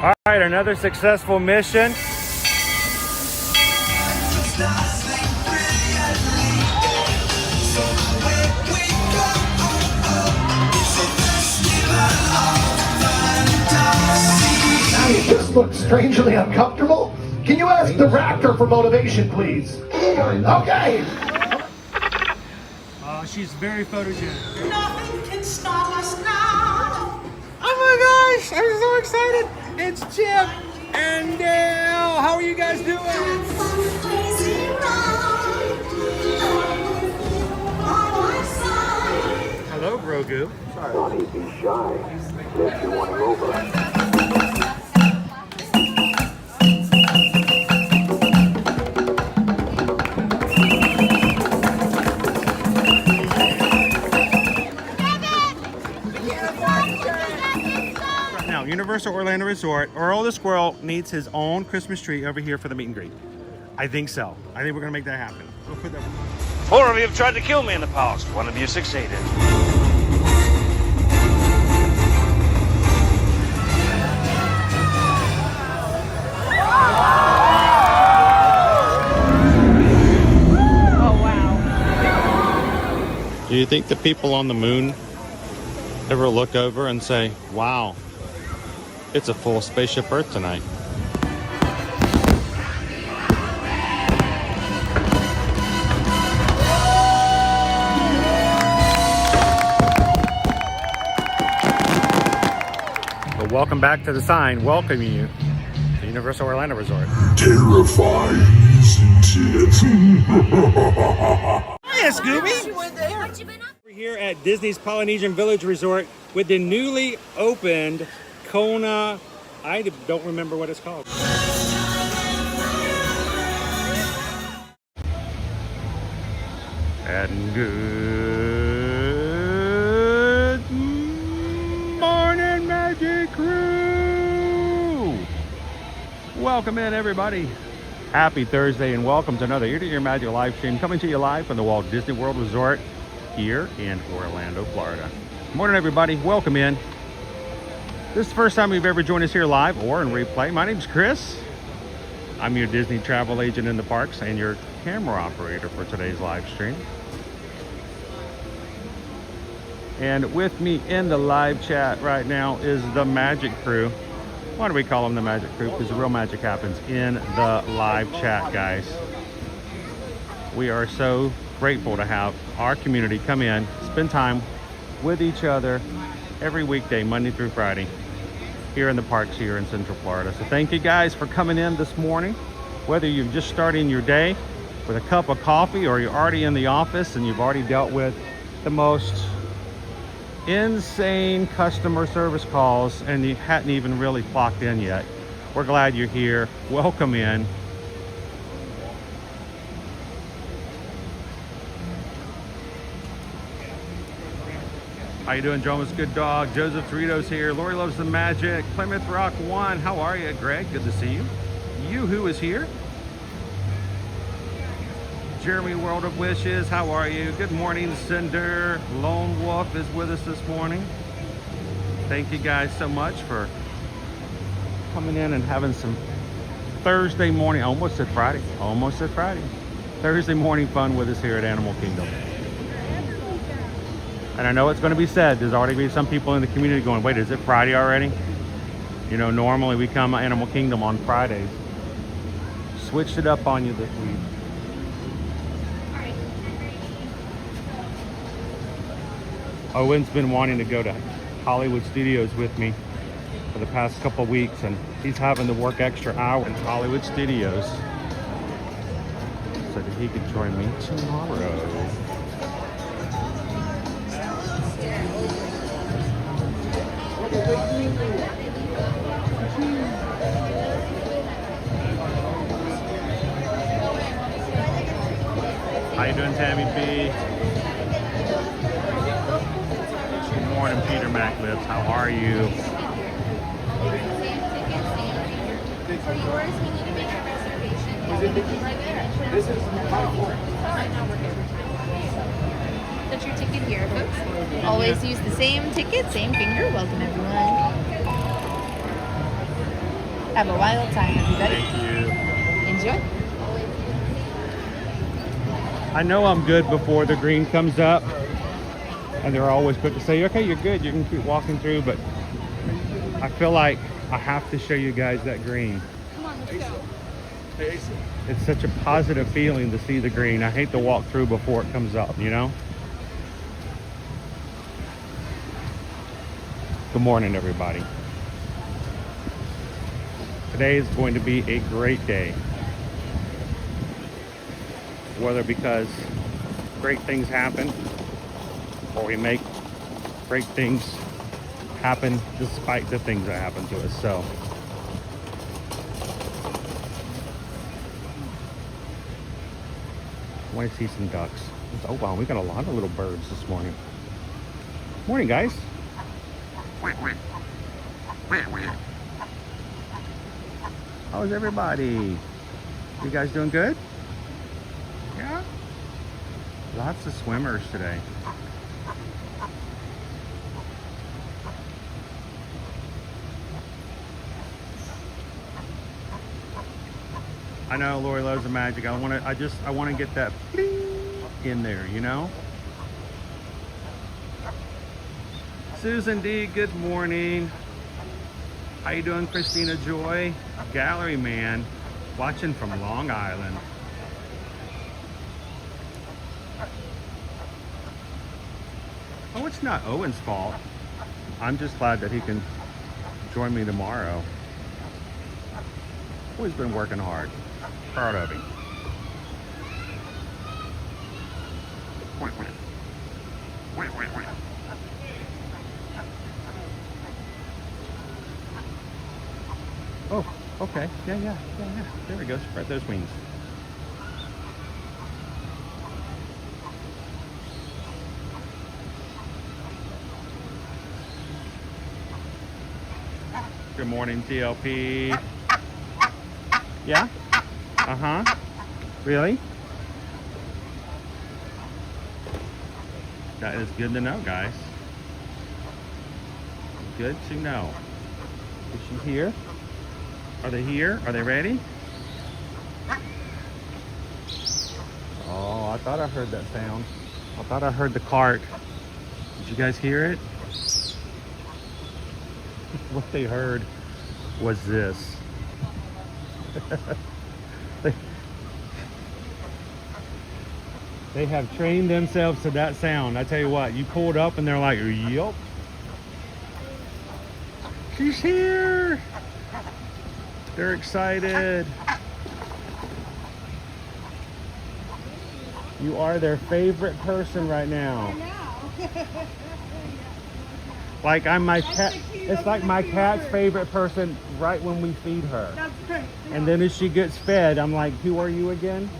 All right, another successful mission. You just look strangely uncomfortable. Can you ask the raptor for motivation, please? Okay. She's very photogenic. Nothing can stop us now. Oh my gosh, I'm so excited. It's Chip and Dale. How are you guys doing? Hello, Grogu. Sorry. He's shy. If you want him over. Universal Orlando Resort, Earl the Squirrel needs his own Christmas tree over here for the meet and greet. I think so. I think we're gonna make that happen. We'll put that. 4 of you have tried to kill me in the past. 1 of you succeeded. Oh, wow. Do you think the people on the moon ever look over and say, wow, it's a full spaceship Earth tonight? But welcome back to the sign welcoming you to Universal Orlando Resort. Terrifying, isn't it? Hiya, Scooby! We're here at Disney's Polynesian Village Resort with the newly opened Kona, I don't remember what it's called. And good morning, Magic Crew! Welcome in, everybody. Happy Thursday and welcome to another Ear to Ear Magic live stream coming to you live from the Walt Disney World Resort here in Orlando, Florida. Good morning, everybody. Welcome in. This is the first time you've ever joined us here live or in replay. My name's Chris. I'm your Disney travel agent in the parks and your camera operator for today's live stream. And with me in the live chat right now is the Magic Crew. Why do we call them the Magic Crew? Because the real magic happens in the live chat, guys. We are so grateful to have our community come in, spend time with each other every weekday, Monday through Friday, here in the parks here in Central Florida. So thank you guys for coming in this morning. Whether you're just starting your day with a cup of coffee or you're already in the office and you've already dealt with the most insane customer service calls and you hadn't even really clocked in yet, we're glad you're here. Welcome in. How you doing, Jonas? Good dog. Joseph Doritos here. Lori loves the magic. Plymouth Rock 1. How are you, Greg? Good to see you. You who is here? Jeremy World of Wishes. How are you? Good morning, Cinder. Lone Wolf is with us this morning. Thank you guys so much for coming in and having some Thursday morning. Almost said Friday. Almost said Friday. Thursday morning fun with us here at Animal Kingdom. And I know it's going to be said, there's already been some people in the community going, wait, is it Friday already? You know, normally we come to Animal Kingdom on Fridays. Switched it up on you this week. Owen's been wanting to go to Hollywood Studios with me for the past couple weeks, and he's having to work extra hours in Hollywood Studios so that he could join me tomorrow. How you doing, Tammy B? Good morning, Peter MacLips. How are you? For yours, we need to make a reservation. Right there. This is That's your ticket here, folks. Always use the same ticket, same finger. Welcome, everyone. Have a wild time, everybody. Thank you. Enjoy. I know I'm good before the green comes up. And they're always quick to say, okay, you're good. You can keep walking through. But I feel like I have to show you guys that green. Come on, let's go. It's such a positive feeling to see the green. I hate to walk through before it comes up, you know? Good morning, everybody. Today is going to be a great day. Whether because great things happen or we make great things happen despite the things that happen to us. So I want to see some ducks. Oh wow, we got a lot of little birds this morning. Morning, guys. How's everybody? You guys doing good? Yeah? Lots of swimmers today. I know Lori loves the magic. I want to get that bling in there, you know? Susan D, good morning. How you doing, Christina Joy? Gallery man, watching from Long Island. Oh, it's not Owen's fault. I'm just glad that he can join me tomorrow. Oh, he's been working hard. Proud of him. Oh, okay. Yeah. There we go. Spread those wings. Good morning, TLP. Yeah? Uh-huh. Really? That is good to know, guys. Good to know. Is she here? Are they here? Are they ready? Oh, I thought I heard that sound. I thought I heard the cart. Did you guys hear it? What they heard was this. They have trained themselves to that sound. I tell you what, you pulled up and they're like, yup. She's here. They're excited. You are their favorite person right now. Like I'm my cat. It's like my cat's favorite person right when we feed her. That's right. And then as she gets fed, I'm like, who are you again?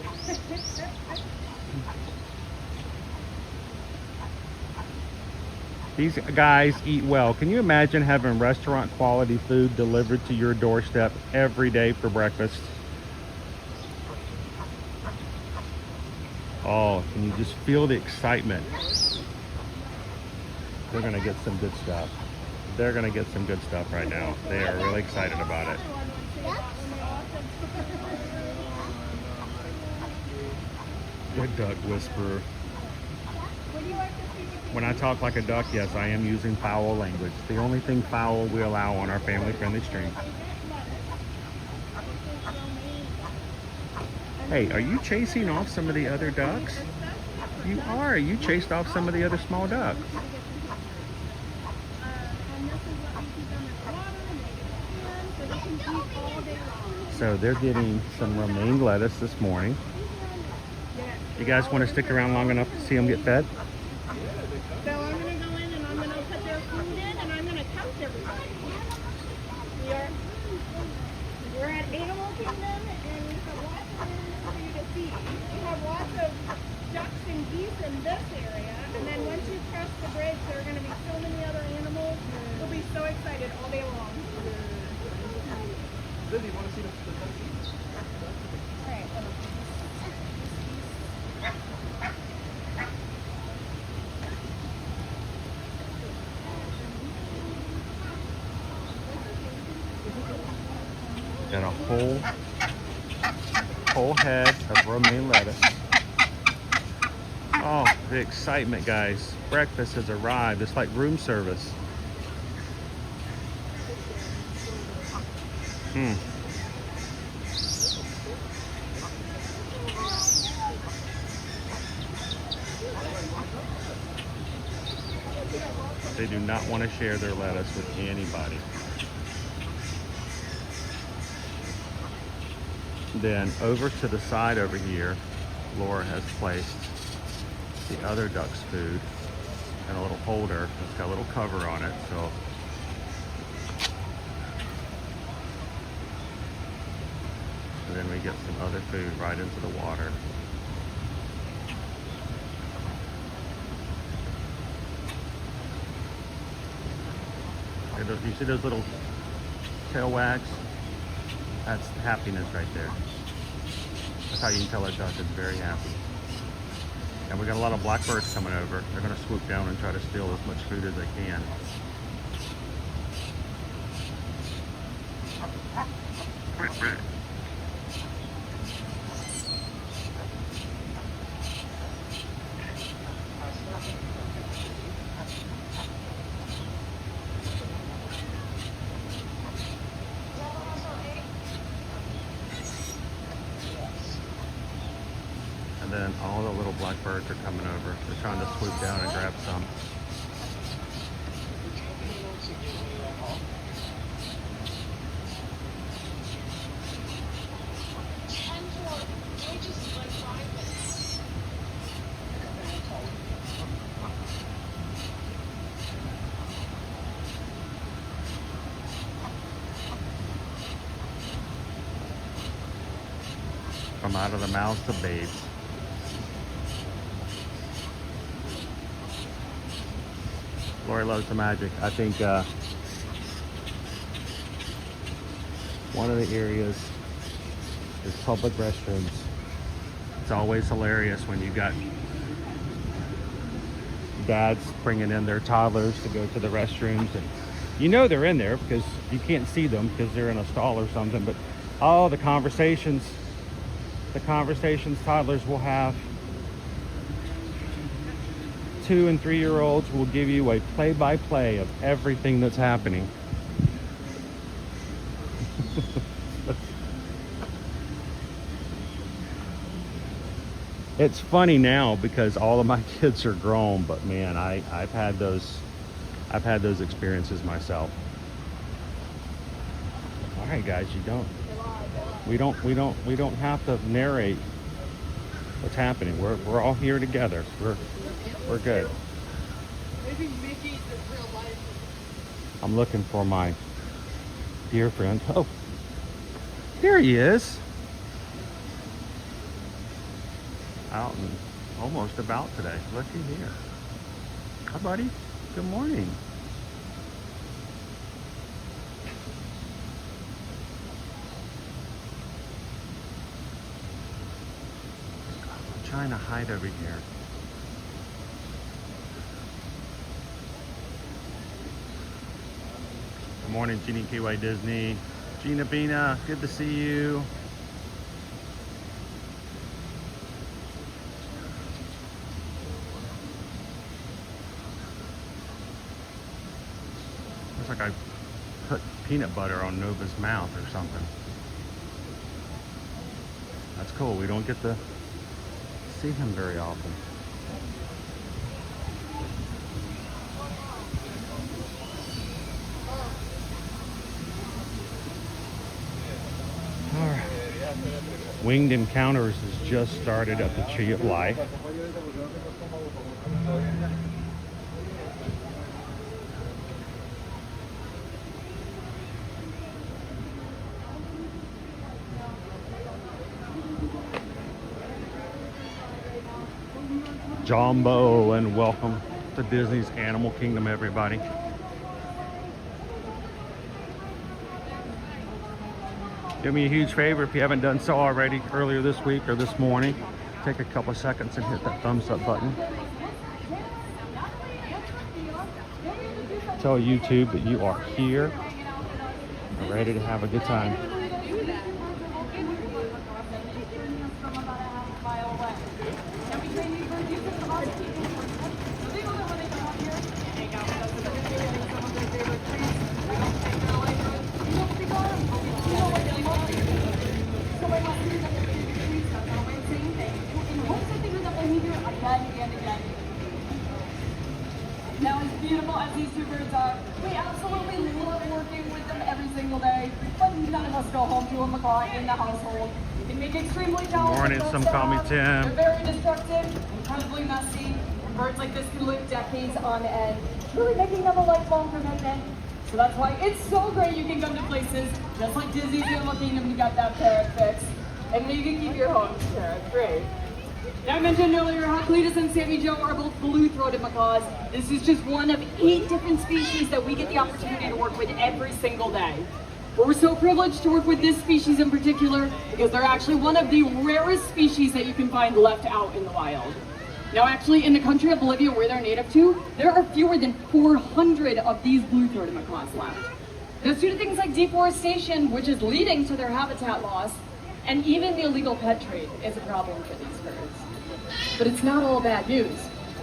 These guys eat well. Can you imagine having restaurant quality food delivered to your doorstep every day for breakfast? Oh, can you just feel the excitement? They're gonna get some good stuff. They're gonna get some good stuff right now. They are really excited about it. Good duck whisperer. When I talk like a duck, yes, I am using foul language. The only thing foul we allow on our family-friendly stream. Hey, are you chasing off some of the other ducks? You are. You chased off some of the other small ducks. So they're getting some romaine lettuce this morning. You guys want to stick around long enough to see them get fed? So I'm going to go in and I'm going to put their food in and I'm going to count everybody. We're at Animal Kingdom and we have lots of animals for you to see. We have lots of ducks and geese in this area. And then once you cross the bridge, there are going to be so many other animals. You'll be so excited all day long. Lizzie, you want to see the ducks? All right. Got a whole head of romaine lettuce. Oh, the excitement, guys. Breakfast has arrived. It's like room service. They do not want to share their lettuce with anybody. Then over to the side over here, Laura has placed the other duck's food in a little holder. It's got a little cover on it, so and then we get some other food right into the water. You see those little tail wags? That's happiness right there. That's how you can tell a duck is very happy. And we got a lot of blackbirds coming over. They're going to swoop down and try to steal as much food as they can. And then all the little blackbirds are coming over. They're trying to swoop down and grab some. From out of the mouths of babes. Lori loves the magic. I think one of the areas is public restrooms. It's always hilarious when you got dads bringing in their toddlers to go to the restrooms, and you know they're in there because you can't see them because they're in a stall or something, but oh, the conversations toddlers will have. 2- and 3-year-olds will give you a play-by-play of everything that's happening. It's funny now because all of my kids are grown, but man, I've had those experiences myself. All right, guys, we don't have to narrate what's happening. We're all here together. We're good. Maybe Mickey's in real life. I'm looking for my dear friend. Oh, there he is. Out and almost about today. Looky here. Hi, buddy. Good morning. I'm trying to hide over here. Good morning, Jeannie KY Disney. Gina Bina, good to see you. Looks like I put peanut butter on Nova's mouth or something. That's cool. We don't get to see him very often. Winged Encounters has just started at the Tree of Life. Jambo, and welcome to Disney's Animal Kingdom, everybody. Do me a huge favor if you haven't done so already earlier this week or this morning. Take a couple seconds and hit that thumbs up button. Tell YouTube that you are here and ready to have a good time. just go home to a macaw in the household. They can make extremely talented. Morning, some call me Tim. They're very destructive, incredibly messy. And birds like this can live decades on end, really making them a lifelong commitment. So that's why it's so great you can come to places just like Disney's Animal Kingdom to get that parrot fix. And you can keep your home parrot free. Now I mentioned earlier how Cletus and Sammy Joe are both blue-throated macaws. This is just one of 8 different species that we get the opportunity to work with every single day. But we're so privileged to work with this species in particular because they're actually one of the rarest species that you can find left out in the wild. Now actually in the country of Bolivia where they're native to, there are fewer than 400 of these blue-throated macaws left. That's due to things like deforestation, which is leading to their habitat loss, and even the illegal pet trade is a problem for these birds. But it's not all bad news.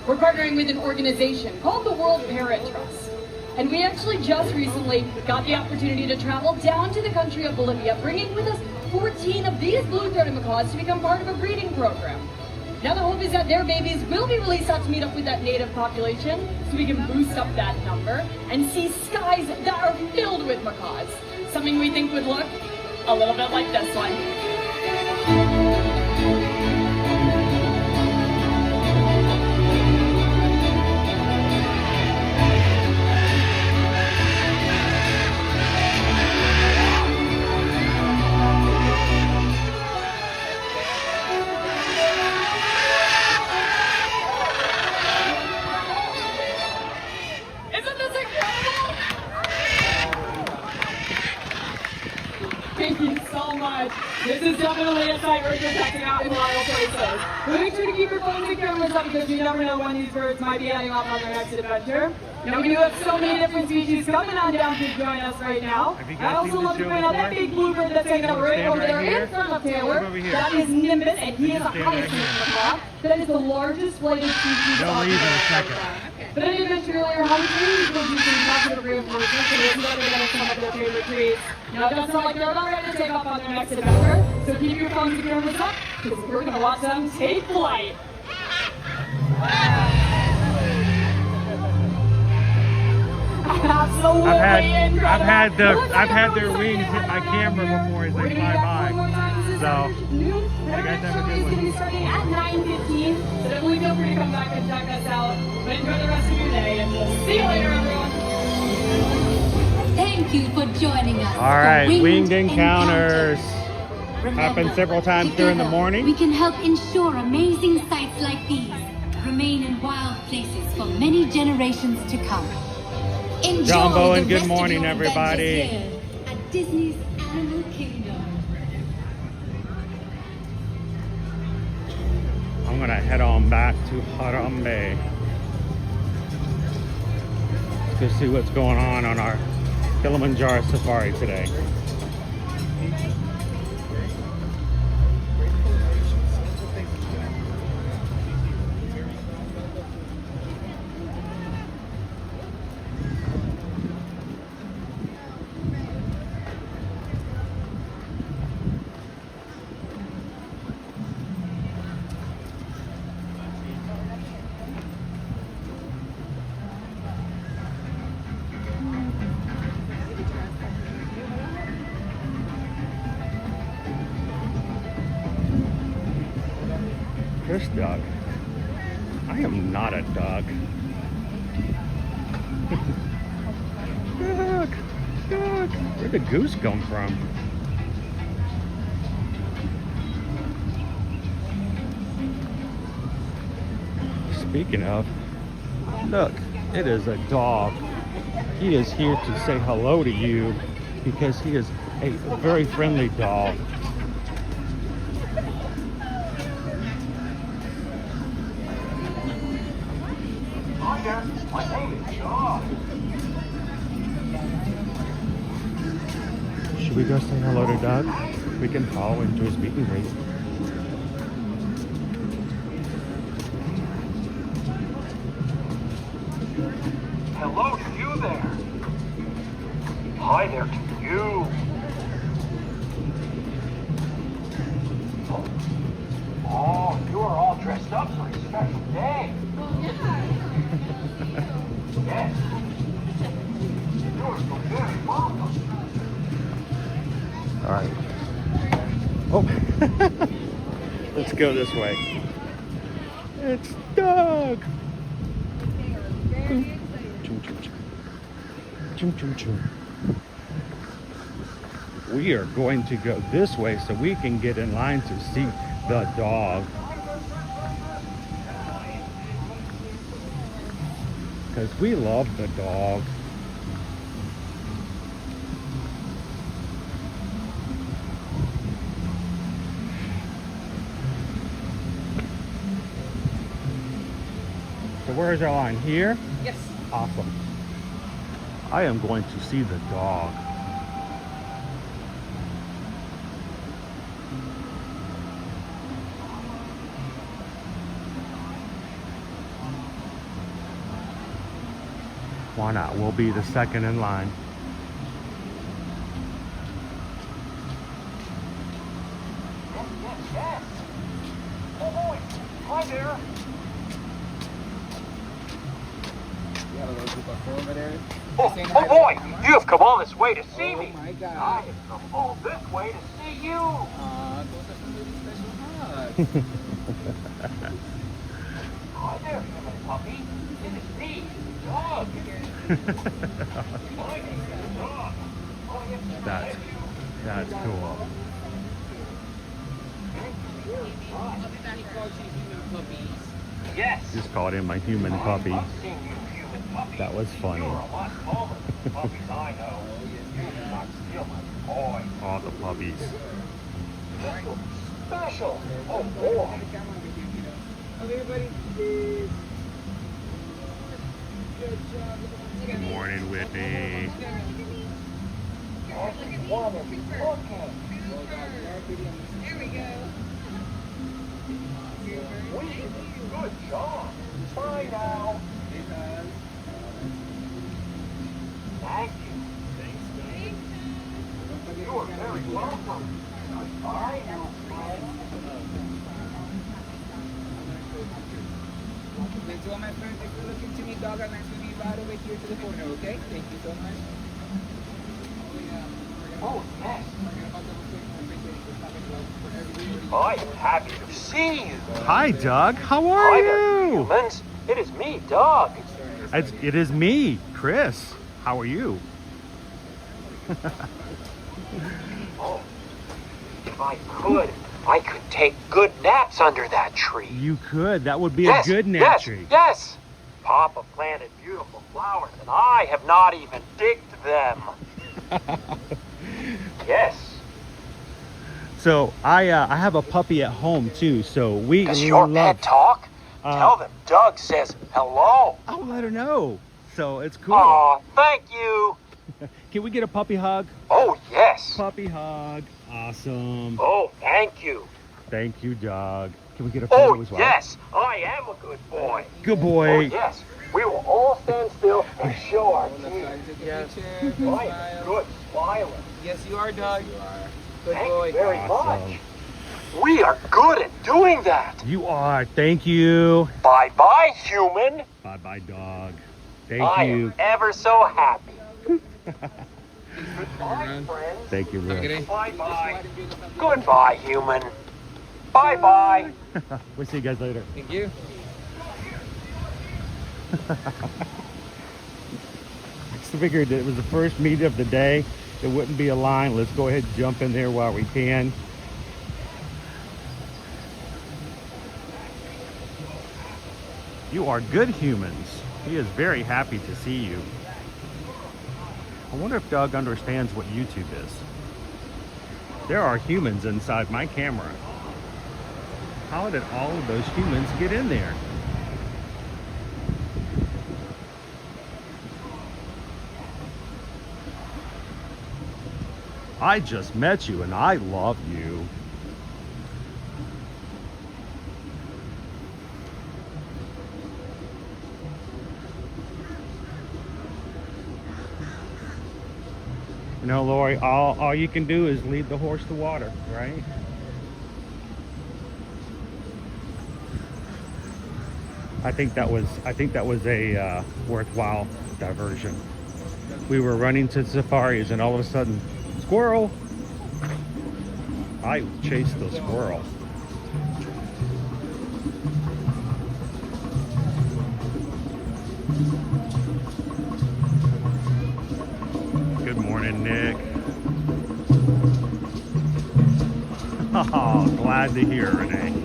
We're partnering with an organization called the World Parrot Trust. And we actually just recently got the opportunity to travel down to the country of Bolivia, bringing with us 14 of these blue-throated macaws to become part of a breeding program. Now the hope is that their babies will be released out to meet up with that native population so we can boost up that number and see skies that are filled with macaws. Something we think would look a little bit like this one. Thank you so much. This is definitely a sight worth checking out in wild places. But make sure to keep your phones and cameras up because you never know when these birds might be heading off on their next adventure. Now we do have so many different species coming on down to join us right now. I also love to point out that big bluebird that's hanging out right over there in front of Taylor. That is Nimbus, and he is a hyacinth macaw. That is the largest flighted species on the earth. But I did mention earlier how trees will do some positive reinforcement so they better than some of their favorite trees. Now it does sound like they're about ready to take off on their next adventure, so keep your phones and cameras up because we're going to watch them take flight. Absolutely incredible. I've had their wings hit my camera before as they fly by. So, you guys have a good one. It's going to be starting at 9:15, so definitely feel free to come back and check us out. But enjoy the rest of your day, and we'll see you later, everyone. Thank you for joining us. All right, for winged encounters. Remember, Happen several times during the together, morning. We can help ensure amazing sights like these remain in wild places for many generations to come. Enjoy Jambo and the good rest of morning, your everybody. adventures here at Disney's Animal Kingdom. I'm gonna head on back to Harambe to see what's going on our Kilimanjaro safari today. This dog. I am not a dog. Look, look. Where'd the goose come from? Speaking of, look, it is a dog. He is here to say hello to you because he is a very friendly dog. My name is John. Should we go say hello to Doug? We can follow him to his meet and greet. Hello to you there. Hi there to you. Oh, you are all dressed up for a special day. Yes. You are so very welcome. All right. Oh, let's go this way. It's Doug. Choo, choo, choo. Choo, choo, choo. We are going to go this way so we can get in line to see the dog. Because we love the dog. So where is our line? Here? Yes. Awesome. I am going to see the dog. Why not? We'll be the second in line. Hi there. Oh boy, you have come all this way to see me. My God. I have come all this way to see you. Those are some really special hugs. Hi there, human puppy. It is me, Dog. My name is Dog. Oh, yes, That's cool. Yes. Just called him my human puppy. I've seen you, human puppy. That was funny. You're a lot smaller than the puppies I know. You did not steal my boy. All the puppies. This will be special. Oh boy. Good morning, Whitney. Everyone is looking. There we go. Good job. Bye now. Thank you. You are very welcome. Goodbye now, friend. And to all my friends, if you're looking to meet Dog, I'd like to be right over here to the corner, okay? Thank you so much. Oh, yes. I am happy to see you. Hi, Doug. How are Hi there, you? humans. It is me, Doug. It is me, Chris. How are you? Oh, if I could take good naps under that tree. You could. That would be Yes, a good nap yes, tree. Yes. Papa planted beautiful flowers, and I have not even digged them. Yes. So I have a puppy at home too. So we Does your love. pet talk? Tell them Doug says hello. I'll let her know. So it's cool. Aw, thank you. Can we get a puppy hug? Oh, yes. Puppy hug. Awesome. Oh, thank you. Thank you, Doug. Can we get a photo Oh, as well? yes. I am a good boy. Good Oh, boy. yes. We will all stand still and show our teeth. Yes. I am good smiler. Yes, you are, Doug. You are. Good Thank boy. you very Awesome. much. We are good at doing that. You are. Thank you. Bye-bye, human. Bye-bye, dog. Thank I you. am ever so happy. Goodbye, friends. Thank you, Rick. Bye-bye. Goodbye, human. Bye-bye. We'll see you guys later. Thank you. Just figured it was the first meet of the day. It wouldn't be a line. Let's go ahead and jump in there while we can. You are good humans. He is very happy to see you. I wonder if Doug understands what YouTube is. There are humans inside my camera. How did all of those humans get in there? I just met you and I love you. You know, Lori, all you can do is lead the horse to water, right? I think that was a worthwhile diversion. We were running to safaris and all of a sudden, squirrel. I chased the squirrel. Good morning, Nick. Oh, glad to hear, Renee.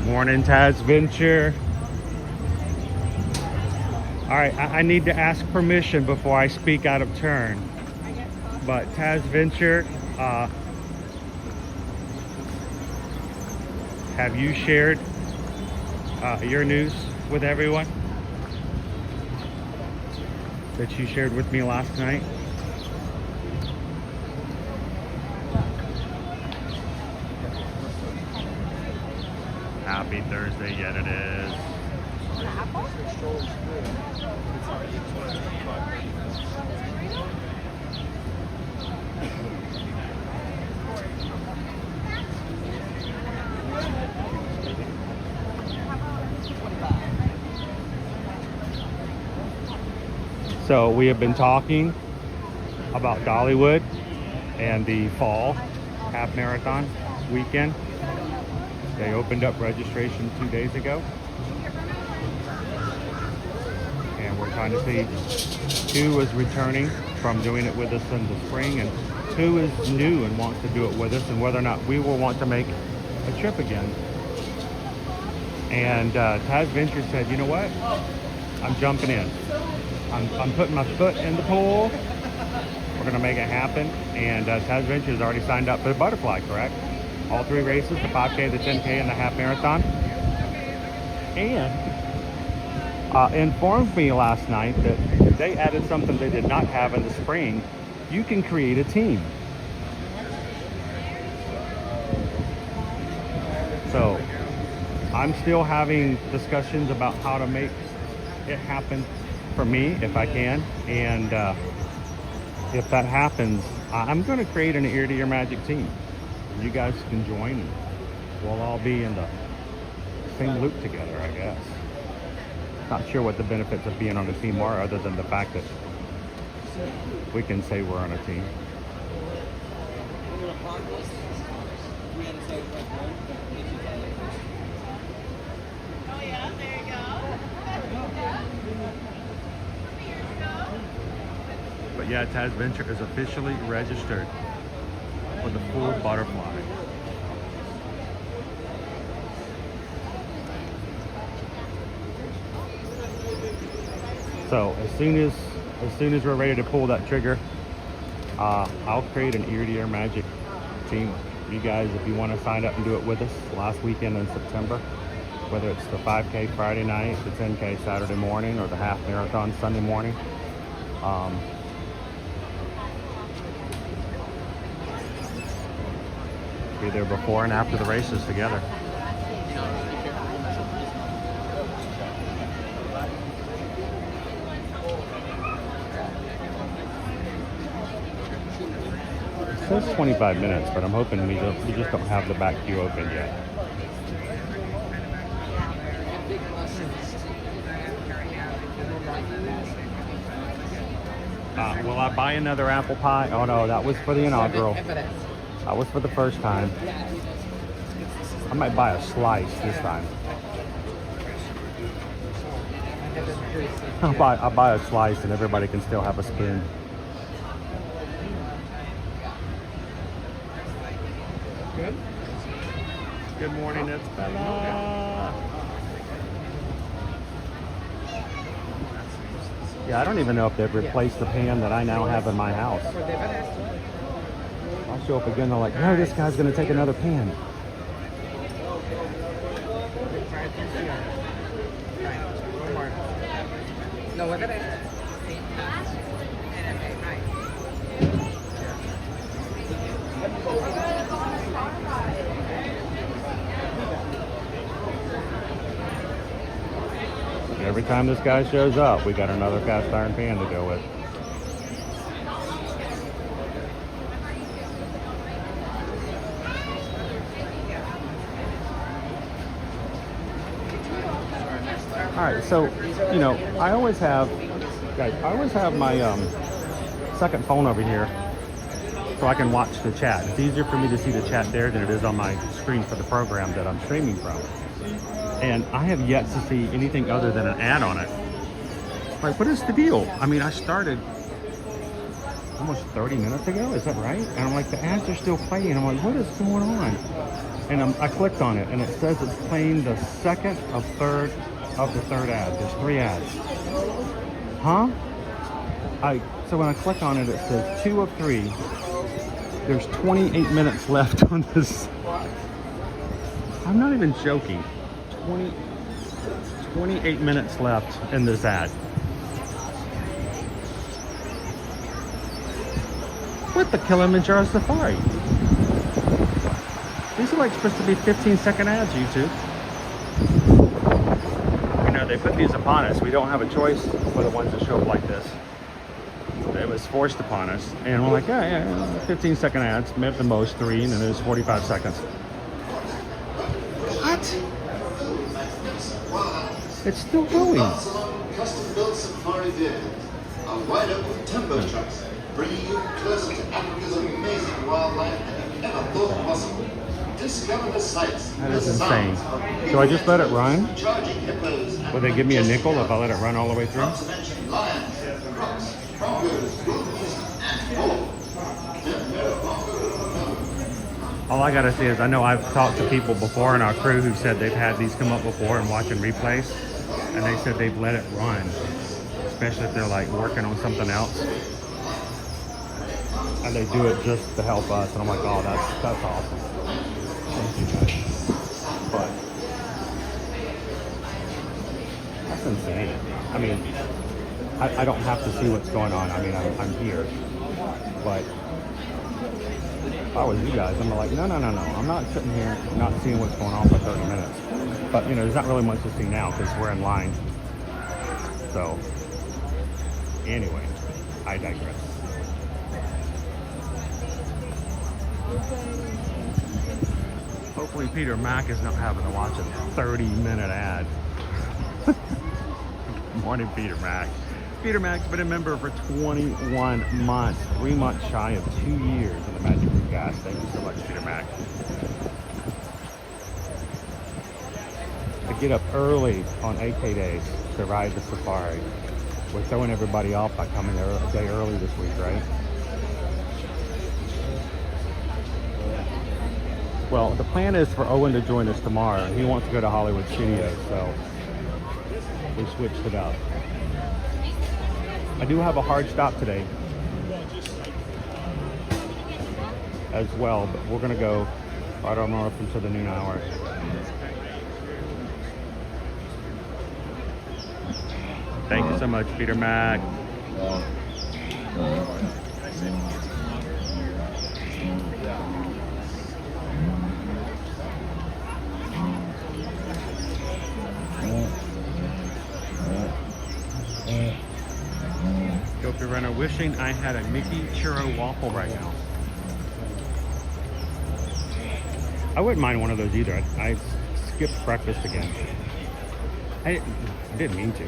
Morning, Taz Venture. All right, I need to ask permission before I speak out of turn. But Taz Venture, have you shared your news with everyone that you shared with me last night? Happy Thursday, yet it is. So we have been talking about Dollywood and the fall half marathon weekend. They opened up registration 2 days ago. And we're trying to see who is returning from doing it with us in the spring and who is new and wants to do it with us, and whether or not we will want to make a trip again. And Taz Venture said, you know what? I'm jumping in. I'm putting my foot in the pool. We're gonna make it happen. And Taz Venture has already signed up for the butterfly, correct? All 3 races, the 5K, the 10K, and the half marathon. And informed me last night that they added something they did not have in the spring. You can create a team. So I'm still having discussions about how to make it happen for me, if I can. And if that happens, I'm going to create an Ear to Ear Magic team. You guys can join and we'll all be in the same loop together, I guess. Not sure what the benefits of being on a team are, other than the fact that we can say we're on a team. Oh yeah, there you go. But yeah, Taz Venture is officially registered for the full butterfly. So as soon as we're ready to pull that trigger, I'll create an Ear to Ear Magic team. You guys, if you want to sign up and do it with us last weekend in September, whether it's the 5K Friday night, the 10K Saturday morning, or the half marathon Sunday morning, be there before and after the races together. It says 25 minutes, but I'm hoping we just don't have the back queue open yet. Will I buy another apple pie? Oh no, that was for the inaugural. That was for the first time. I might buy a slice this time. I'll buy a slice and everybody can still have a spoon. Good? Good morning, it's Bella. Yeah, I don't even know if they've replaced the pan that I now have in my house. I'll show up again, they're like, no, this guy's gonna take another pan. No, what did I? Every time this guy shows up, we got another cast iron pan to go with. All right, so, you know, I always have my second phone over here so I can watch the chat. It's easier for me to see the chat there than it is on my screen for the program that I'm streaming from. And I have yet to see anything other than an ad on it. Like, what is the deal? I mean, I started almost 30 minutes ago, is that right? And I'm like, the ads are still playing. I'm like, what is going on? And I clicked on it, and it says it's playing the second of the third ad. There's 3 ads. Huh? So when I click on it, it says 2 of 3. There's 28 minutes left on this. I'm not even joking. 28 minutes left in this ad. What the Kilimanjaro Safari? These are like supposed to be 15-second ads, YouTube. You know, they put these upon us. We don't have a choice for the ones that show up like this. It was forced upon us. And we're like, yeah, 15-second ads, maybe at the most 3, and then it was 45 seconds. What? It's still going. Custom-built safari vehicles are wide open timber trucks, bringing you closer to Africa's amazing wildlife than you ever thought possible. Discover the sights. That is insane. So I just let it run? Charging hippos. Will they give me a nickel if I let it run all the way through? Not to mention lions, crocs, bronchos, wolves, and more. All I gotta say is I know I've talked to people before in our crew who said they've had these come up before and watching replays, and they said they've let it run, especially if they're like working on something else, and they do it just to help us. And I'm like, oh, that's awesome. Thank you guys. But that's insane. I mean, I don't have to see what's going on. I mean, I'm here, but if I was you guys, I'm like, no. I'm not sitting here not seeing what's going on for 30 minutes. But, you know, there's not really much to see now because we're in line. So, anyway, I digress. Hopefully Peter Mack is not having to watch a 30-minute ad. Good morning, Peter Mack. Peter Mack's been a member for 21 months, 3 months shy of 2 years in the Magic Group, guys. Thank you so much, Peter Mack. I get up early on AK days to ride the safari. We're throwing everybody off by coming there a day early this week, right? Well, the plan is for Owen to join us tomorrow. He wants to go to Hollywood Studios, so we switched it up. I do have a hard stop today as well, but we're going to go right on up into the noon hour. Thank you so much, Peter Mack. Gopi Renner, wishing I had a Mickey Churro waffle right now. I wouldn't mind one of those either. I skipped breakfast again. I didn't mean to.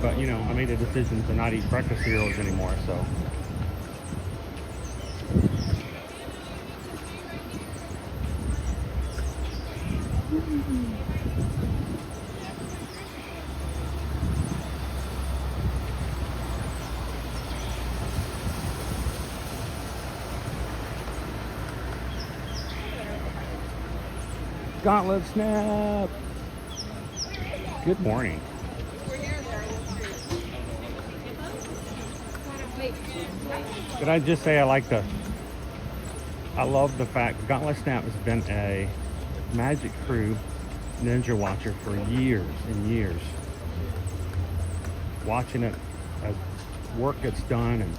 But, you know, I made a decision to not eat breakfast cereals anymore, so. Gauntlet snap. Good morning. Did I just say I love the fact Gauntlet Snap has been a Magic Crew Ninja watcher for years and years. Watching it as work gets done, and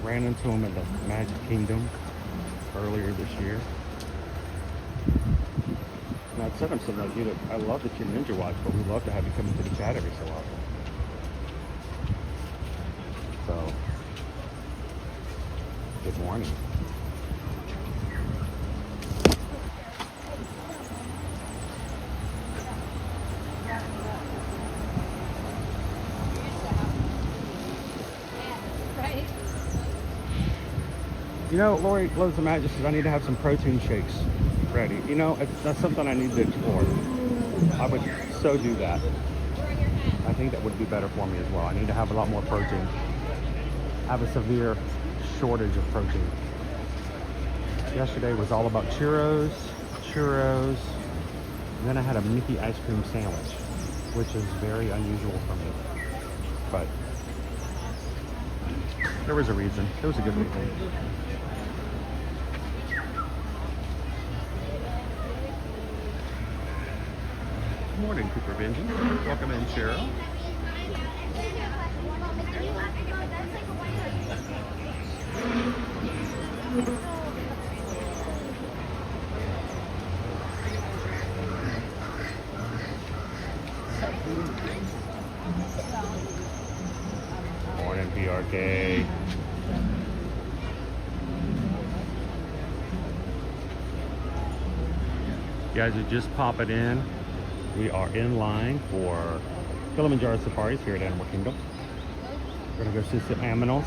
ran into him in the Magic Kingdom earlier this year. And I said to him something like, dude, I love that you Ninja watch, but we'd love to have you come into the chat every so often. So, good morning. You know, Lori Loves the Magic says I need to have some protein shakes ready. You know, that's something I need to explore. I would so do that. I think that would be better for me as well. I need to have a lot more protein. I have a severe shortage of protein. Yesterday was all about churros, and then I had a Mickey ice cream sandwich, which is very unusual for me. But there was a reason. It was a good reason. Good morning, Cooper Benjamin. Welcome in, Cheryl. Morning, PRK. You guys are just popping in. We are in line for Kilimanjaro Safaris here at Animal Kingdom. We're gonna go see some aminals.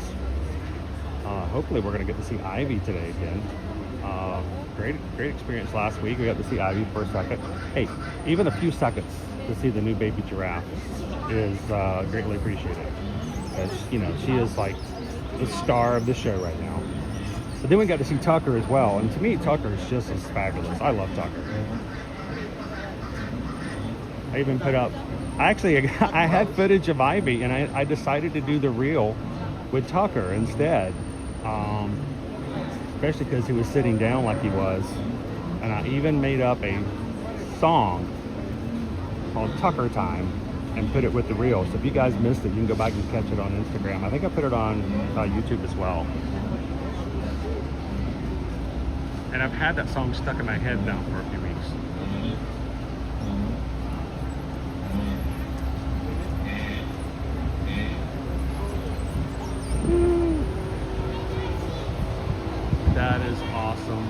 Hopefully we're gonna get to see Ivy today again. Great experience last week. We got to see Ivy for a second. Hey, even a few seconds to see the new baby giraffe is greatly appreciated. Because, you know, she is like the star of the show right now. So then we got to see Tucker as well. And to me, Tucker is just as fabulous. I love Tucker. I even put up, I had footage of Ivy, and I decided to do the reel with Tucker instead. Especially because he was sitting down like he was. And I even made up a song called Tucker Time and put it with the reel. So if you guys missed it, you can go back and catch it on Instagram. I think I put it on YouTube as well. And I've had that song stuck in my head now for a few weeks. That is awesome.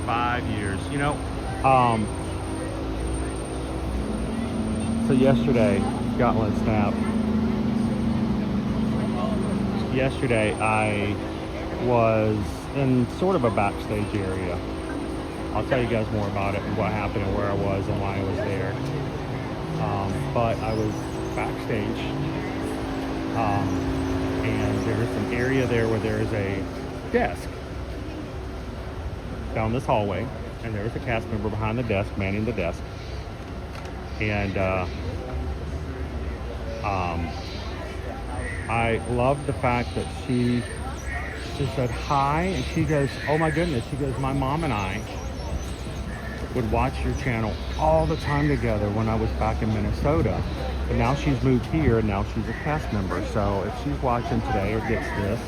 5 years. You know, so yesterday, Gauntlet Snap. Yesterday, I was in sort of a backstage area. I'll tell you guys more about it and what happened and where I was and why I was there. But I was backstage, and there's an area there where there is a desk down this hallway, and there was a cast member behind the desk, manning the desk. And I love the fact that she just said hi, and she goes, oh my goodness, she goes, my mom and I would watch your channel all the time together when I was back in Minnesota. But now she's moved here, and now she's a cast member. So if she's watching today or gets this,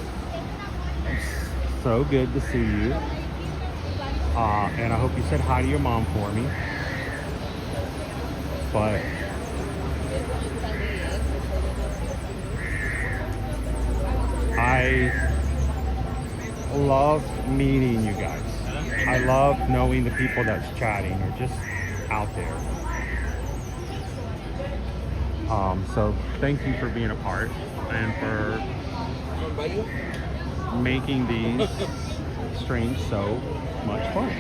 it's so good to see you. And I hope you said hi to your mom for me. But I love meeting you guys. I love knowing the people that's chatting or just out there. So thank you for being a part and for making these streams so much fun.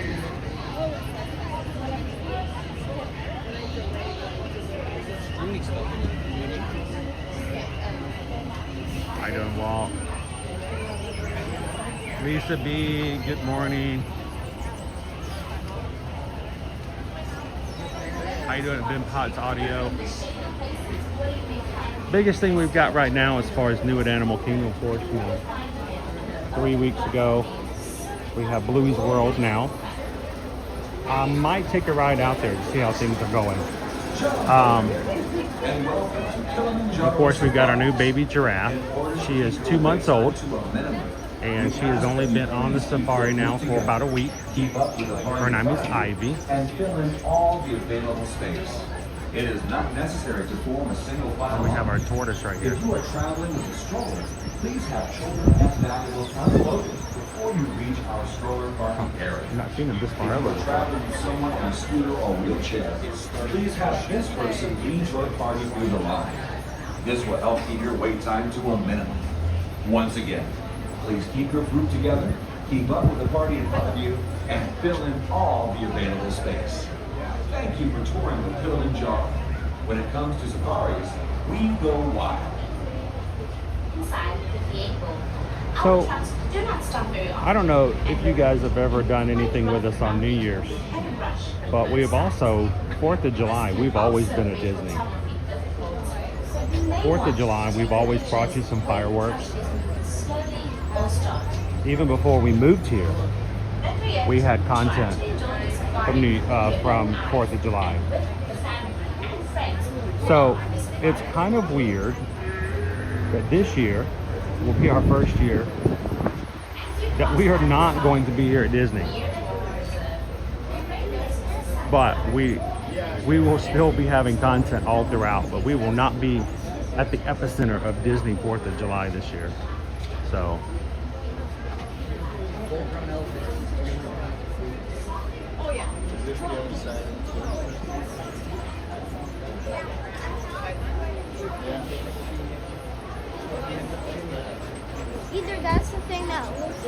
I don't walk. Lisa B, good morning. How you doing at Ben Potts Audio? Biggest thing we've got right now as far as new at Animal Kingdom, of course, 3 weeks ago, we have Bluey's World now. I might take a ride out there to see how things are going. Of course, we've got our new baby giraffe. She is 2 months old, and she has only been on the safari now for about a week. Her name is Ivy. And fill in all the available space. It is not necessary to form a single file. We have our tortoise right here. If you are traveling with a stroller, please have children and valuables unloaded before you reach our stroller parking area. I've not seen him this far If you over. are traveling with someone on a scooter or wheelchair, please have this person lead your party through the line. This will help keep your wait time to a minimum. Once again, please keep your group together, keep up with the party in front of you, and fill in all the available space. Thank you for touring with Pill and Jar. When it comes to safaris, we go wild. Inside the vehicle. So, Our trucks do not stop very often. I don't know if you guys have ever done anything with us on New Year's, but we've also, 4th of July, we've always been at Disney. 4th of July, we've always brought you some fireworks. Even before we moved here, we had content from 4th of July. So it's kind of weird that this year will be our first year that we are not going to be here at Disney. But we will still be having content all throughout, but we will not be at the epicenter of Disney 4th of July this year. So Either that's the thing that looks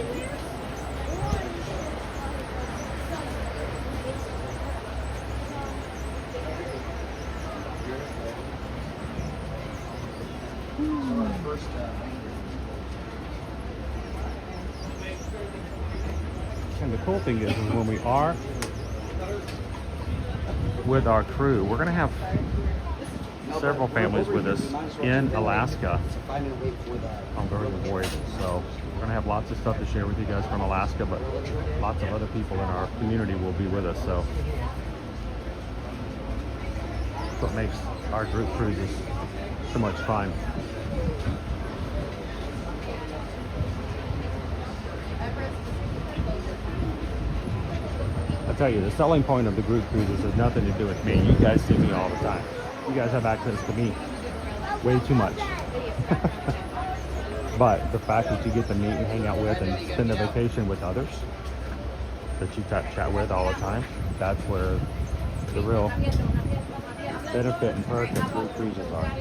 and the cool thing is when we are with our crew, we're going to have several families with us in Alaska on Burger Voyage. So we're going to have lots of stuff to share with you guys from Alaska, but lots of other people in our community will be with us. So that's what makes our group cruises so much fun. I tell you, the selling point of the group cruises has nothing to do with me. You guys see me all the time. You guys have access to me way too much. But the fact that you get to meet and hang out with and spend a vacation with others that you chat with all the time, that's where the real benefit and perk of group cruises are.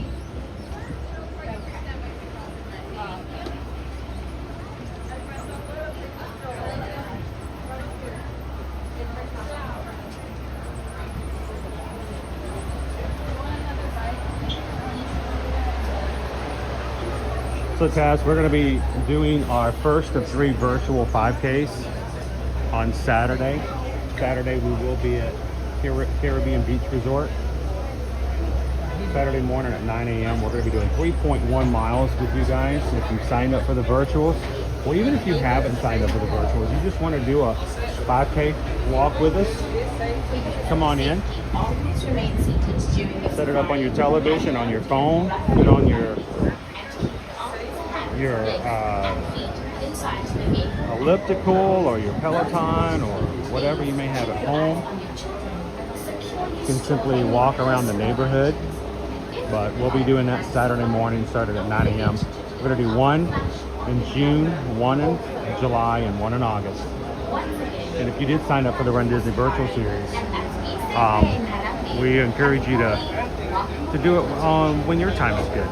So Taz, we're going to be doing our first of 3 virtual 5Ks on Saturday. Saturday we will be at Caribbean Beach Resort. Saturday morning at 9 a.m. we're going to be doing 3.1 miles with you guys. If you signed up for the virtuals, well, even if you haven't signed up for the virtuals, you just want to do a 5K walk with us, come on in. Set it up on your television, on your phone, put on your elliptical or your Peloton or whatever you may have at home. You can simply walk around the neighborhood, but we'll be doing that Saturday morning, started at 9 a.m. We're going to do 1 in June, 1 in July, and 1 in August. And if you did sign up for the Run Disney Virtual Series, we encourage you to do it when your time is good.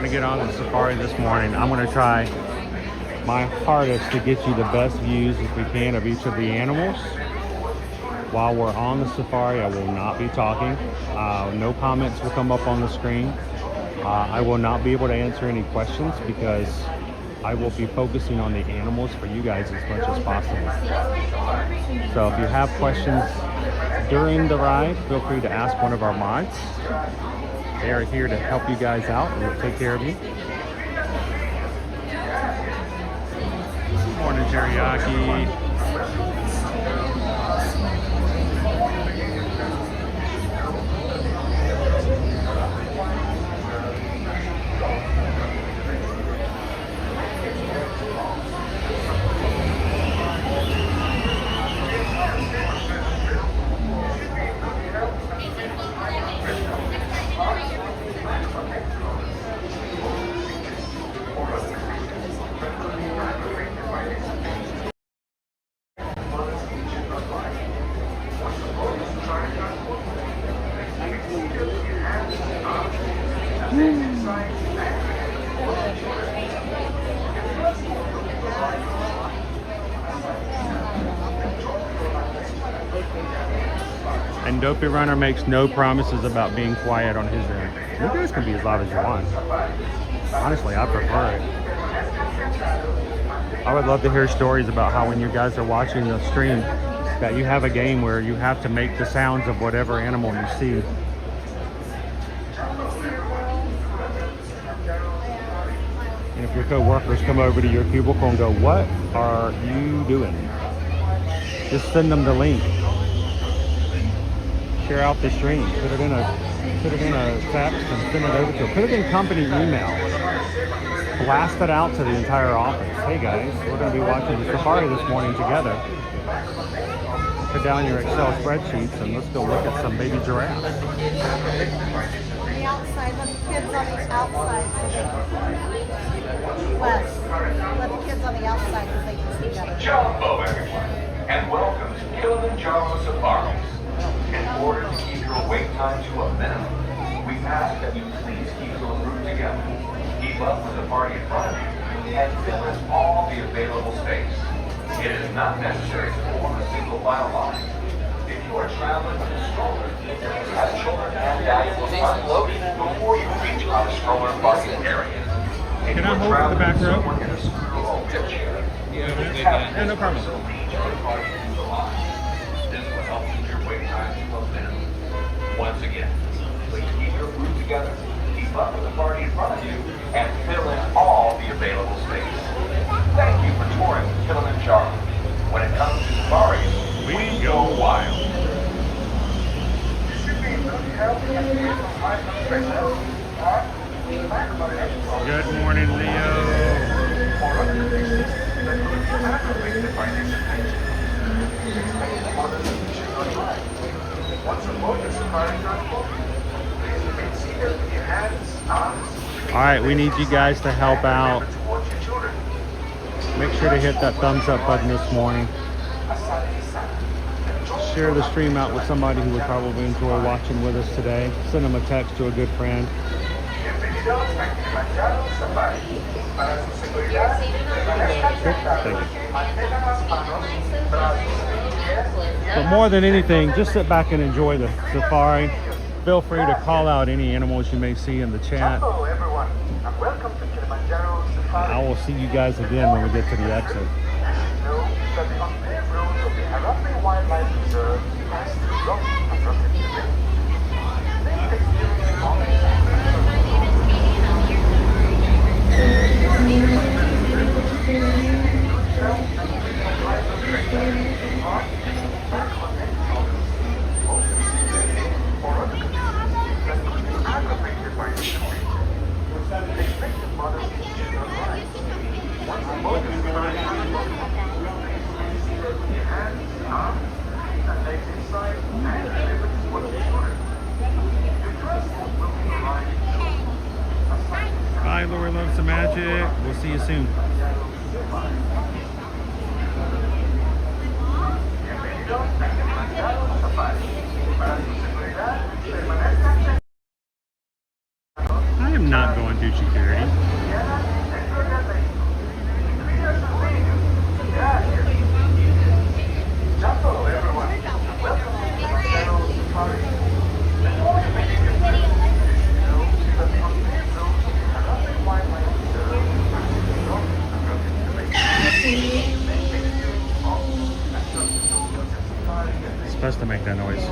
to get on the safari this morning. I'm going to try my hardest to get you the best views if we can of each of the animals. While we're on the safari, I will not be talking. No comments will come up on the screen. I will not be able to answer any questions because I will be focusing on the animals for you guys as much as possible. So if you have questions during the ride, feel free to ask one of our mods. They are here to help you guys out and will take care of you. Good morning, Teriyaki. And Dopey Runner makes no promises about being quiet on his end. You guys can be as loud as you want. Honestly, I prefer it. I would love to hear stories about how when you guys are watching the stream that you have a game where you have to make the sounds of whatever animal you see. And if your co-workers come over to your cubicle and go, "What are you doing?" Just send them the link. Share out the stream. Put it in a text and send it over to them. Put it in company email. Blast it out to the entire office. Hey guys, we're going to be watching the safari this morning together. Put down your Excel spreadsheets and let's go look at some baby giraffes. The outside, let the kids on the outside so they can Wes, let the kids on the outside so they can see better. Jambo, everyone, and welcome to Kilimanjaro Safaris. In order to keep your wait time to a minimum, we ask that you please keep your group together, keep up with the party in front of you, and fill in all the available space. It is not necessary to form a single file line. If you are traveling with a stroller, please have children and valuables unloaded before you reach our stroller parking area. Can I hold the back row? Yeah, no problem. Once again, please keep your group together, keep up with the party in front of you, and fill in all the available space. Thank you for touring with Kilimanjaro. When it comes to safaris, we go wild. Good morning, Leo. All right, we need you guys to help out. Make sure to hit that thumbs up button this morning. Share the stream out with somebody who would probably enjoy watching with us today. Send them a text to a good friend. Thank you. But more than anything, just sit back and enjoy the safari. Feel free to call out any animals you may see in the chat. Hello everyone, and welcome to Kilimanjaro Safari. I will see you guys again when we get to the exit. Know that the unpaved roads of the Arapaima Wildlife Reserve pass through rocky and rugged terrain. Please experience all the Bye, Lori Loves the Magic. We'll see you soon. I am not going to to security. Jambo, everyone. Welcome to my channel, Safari. Before you begin your trip, know that the unpaved roads of the Ambersweet Wildlife Reserve are not obstructed to the lake. It's supposed to make that noise.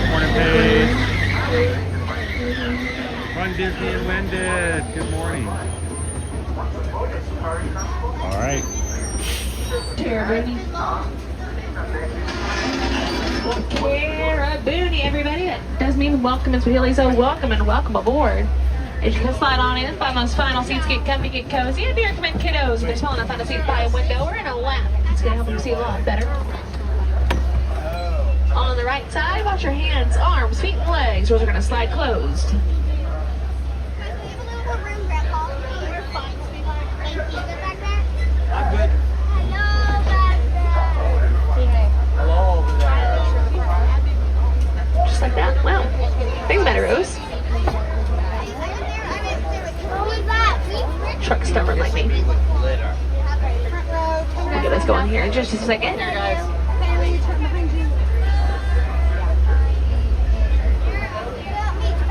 Morning, Paige. Run Disney and Winded. Good morning. All right. Caraboonie, everybody. That does mean welcome in Swahili, so welcome and welcome aboard. As you can slide on in, find those final seats, get comfy, get cozy, and do recommend kiddos. If they're small enough, find a seat by a window or in a lap. It's going to help them see a lot better. On the right side, watch your hands, arms, feet, and legs. Doors are going to slide closed. I'm good. Hello over there. Just like that. Wow. Thanks, Matter Rose. Truck stubborn like me. We'll get this going here in just a second.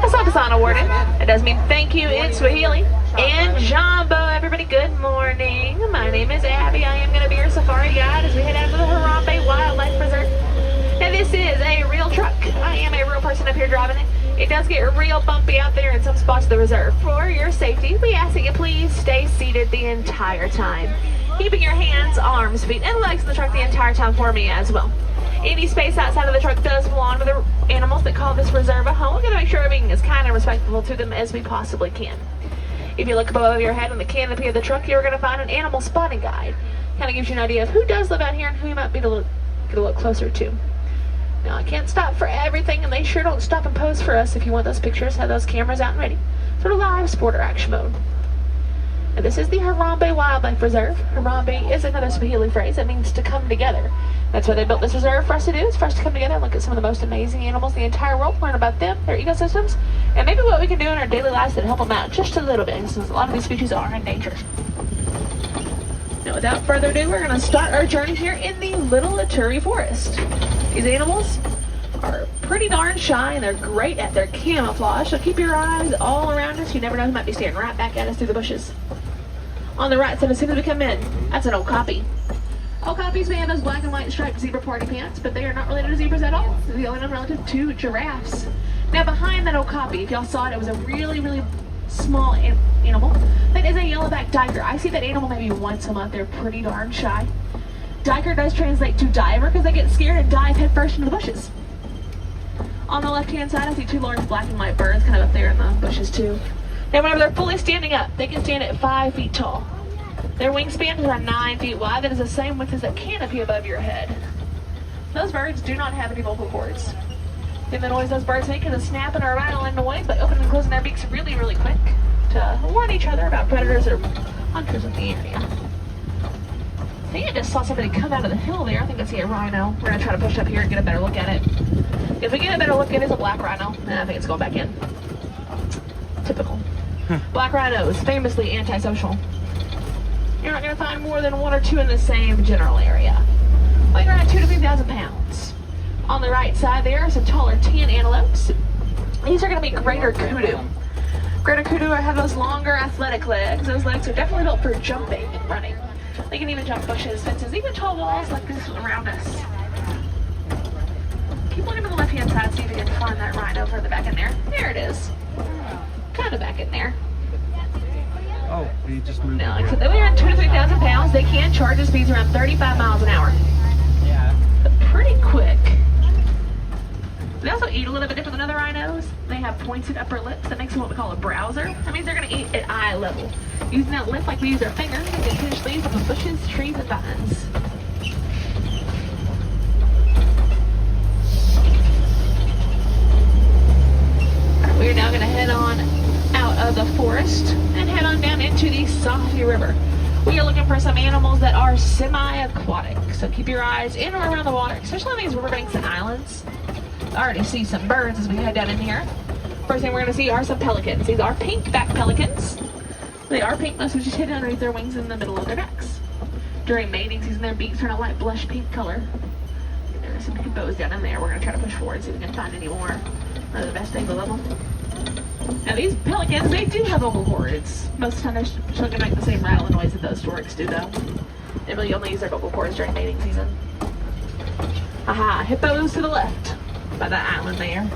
That's not Kasana awarded. It does mean thank you in Swahili. And Jambo, everybody, good morning. My name is Abby. I am going to be your safari guide as we head out to the Harambe Wildlife Preserve. Now, this is a real truck. I am a real person up here driving it. It does get real bumpy out there in some spots of the reserve. For your safety, we ask that you please stay seated the entire time, keeping your hands, arms, feet, and legs in the truck the entire time for me as well. Any space outside of the truck does belong to the animals that call this reserve a home. We're going to make sure we're being as kind and respectful to them as we possibly can. If you look above your head on the canopy of the truck, you're going to find an animal spotting guide. Kind of gives you an idea of who does live out here and who you might be to get a look closer to. Now, I can't stop for everything, and they sure don't stop and pose for us. If you want those pictures, have those cameras out and ready. Sort of live sport or action mode. And this is the Harambe Wildlife Reserve. Harambe is another Swahili phrase that means to come together. That's why they built this reserve for us to do, is for us to come together and look at some of the most amazing animals in the entire world, learn about them, their ecosystems, and maybe what we can do in our daily lives that help them out just a little bit, since a lot of these species are endangered. Now, without further ado, we're going to start our journey here in the Little Ituri Forest. These animals are pretty darn shy, and they're great at their camouflage, so keep your eyes all around us. You never know who might be staring right back at us through the bushes. On the right side, as soon as we come in, that's an okapi. Okapis may have those black and white striped zebra party pants, but they are not related to zebras at all. They're the only one relative to giraffes. Now, behind that okapi, if y'all saw it, it was a really, really small animal. That is a yellowback diker. I see that animal maybe once a month. They're pretty darn shy. Diker does translate to diver because they get scared and dive headfirst into the bushes. On the left-hand side, I see two large black and white birds kind of up there in the bushes too. Now, whenever they're fully standing up, they can stand at 5 feet tall. Their wingspan is around 9 feet wide. That is the same width as that canopy above your head. Those birds do not have any vocal cords. And the noise those birds make is a snapping or a rattling noise by opening and closing their beaks really, really quick to warn each other about predators or hunters in the area. I think I just saw somebody come out of the hill there. I think I see a rhino. We're going to try to push up here and get a better look at it. If we get a better look, it is a black rhino. And I think it's going back in. Typical. Black rhinos, famously antisocial. You're not going to find more than one or two in the same general area. Weighing around 2,000 to 3,000 pounds. On the right side there are some taller tan antelopes. These are going to be greater kudu. Greater kudu have those longer athletic legs. Those legs are definitely built for jumping and running. They can even jump bushes, fences, even tall walls like this around us. Keep looking to the left-hand side, see if you can find that rhino further back in there. There it is. Kind of back in there. Oh, he just moved. No, they weigh around 2,000 to 3,000 pounds. They can charge at speeds around 35 miles an hour. Yeah. But pretty quick. They also eat a little bit different than other rhinos. They have pointed upper lips. That makes them what we call a browser. That means they're going to eat at eye level. Using that lip like we use our finger, they can pinch leaves off of bushes, trees, and vines. We're now going to head on out of the forest and head on down into the Safi River. We are looking for some animals that are semi-aquatic. So keep your eyes in or around the water, especially on these riverbanks and islands. I already see some birds as we head down in here. First thing we're going to see are some pelicans. These are pink-back pelicans. They are pink, most of just hidden underneath their wings in the middle of their necks. During mating season, their beaks turn a light blush pink color. There are some hippos down in there. We're going to try to push forward and see if we can find any more. They're the best angle of them. Now these pelicans, they do have vocal cords. Most of the time they're still going to make the same rattling noise that those storks do though. They really only use their vocal cords during mating season. Aha, hippos to the left by that island there.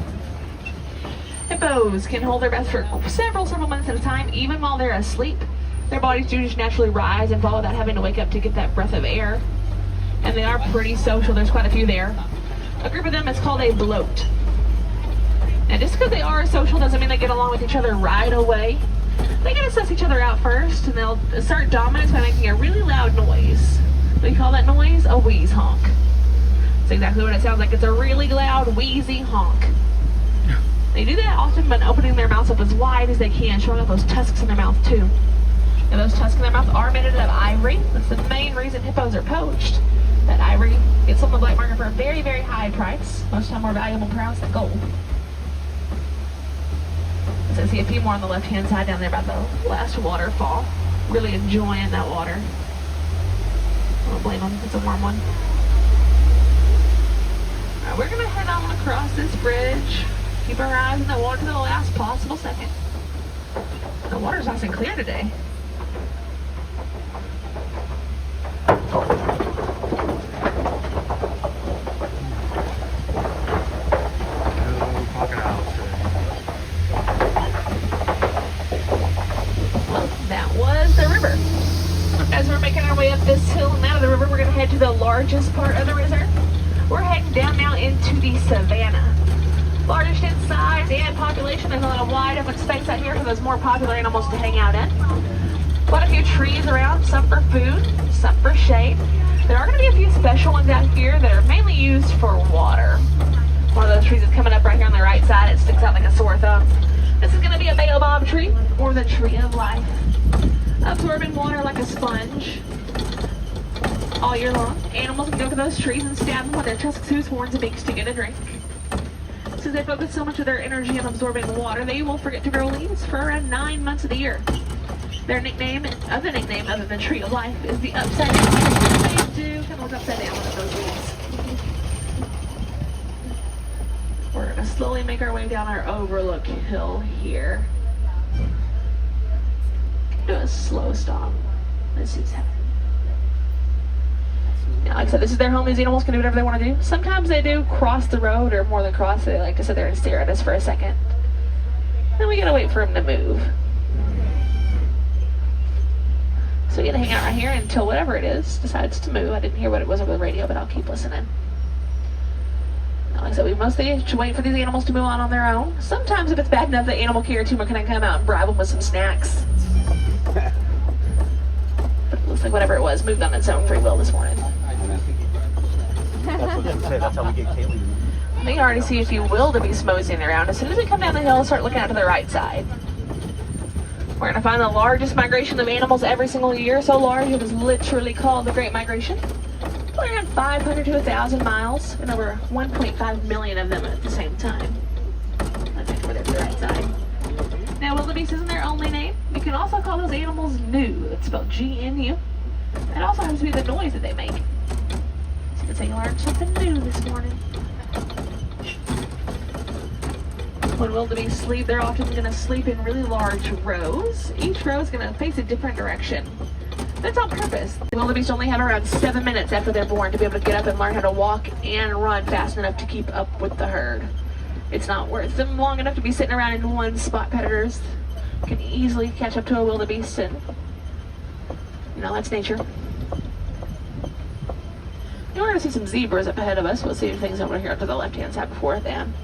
Hippos can hold their breath for several months at a time, even while they're asleep. Their bodies do just naturally rise and fall without having to wake up to get that breath of air. And they are pretty social. There's quite a few there. A group of them is called a bloat. And just because they are social doesn't mean they get along with each other right away. They get to suss each other out first, and they'll assert dominance by making a really loud noise. We call that noise a wheeze honk. That's exactly what it sounds like. It's a really loud, wheezy honk. They do that often by opening their mouths up as wide as they can, showing off those tusks in their mouth too. And those tusks in their mouth are made out of ivory. That's the main reason hippos are poached. That ivory gets on the black market for a very, very high price. Most of the time more valuable per than gold. So I see a few more on the left-hand side down there by the last waterfall. Really enjoying that water. I don't blame them. It's a warm one. All right, we're going to head on across this bridge. Keep our eyes in the water to the last possible second. The water's nice and clear today. Well, that was the river. As we're making our way up this hill and out of the river, we're going to head to the largest part of the reserve. We're heading down now into the savannah. Largest in size and population. There's a lot of wide open space out here for those more popular animals to hang out in. Quite a few trees around, some for food, some for shade. There are going to be a few special ones out here that are mainly used for water. One of those trees is coming up right here on the right side. It sticks out like a sore thumb. This is going to be a baobab tree, or the tree of life. Absorbing water like a sponge all year long. Animals can go to those trees and stab them with their tusks, hooves, horns, and beaks to get a drink. Since they focus so much of their energy on absorbing water, they will forget to grow leaves for around 9 months of the year. Their nickname, other than tree of life, is the upside down. They do kind of look upside down with those leaves. We're going to slowly make our way down our overlook hill here. Do a slow stop. Let's see what's happening. Now, like I said, this is their home. These animals can do whatever they want to do. Sometimes they do cross the road, or more than cross. They like to sit there and stare at us for a second. Then we gotta wait for them to move. So we gotta hang out right here until whatever it is decides to move. I didn't hear what it was over the radio, but I'll keep listening. Now, like I said, we mostly should wait for these animals to move on their own. Sometimes if it's bad enough, the animal care team can come out and bribe them with some snacks. But it looks like whatever it was moved on its own free will this morning. That's how we get Kaylee. We already see a few wildebeest moseying around. As soon as we come down the hill, start looking out to the right side. We're going to find the largest migration of animals every single year. So large, it was literally called the Great Migration. Around 500 to 1,000 miles, and over 1.5 million of them at the same time. Let's make sure they're to the right side. Now, wildebeest isn't their only name. You can also call those animals gnu. It's spelled G-N-U. It also happens to be the noise that they make. So let's say you learned something new this morning. When wildebeest sleep, they're often going to sleep in really large rows. Each row is going to face a different direction. That's on purpose. The wildebeest only have around 7 minutes after they're born to be able to get up and learn how to walk and run fast enough to keep up with the herd. It's not worth them long enough to be sitting around in one spot. Predators can easily catch up to a wildebeest, and that's nature. We're going to see some zebras up ahead of us. We'll see things over here to the left-hand side before then.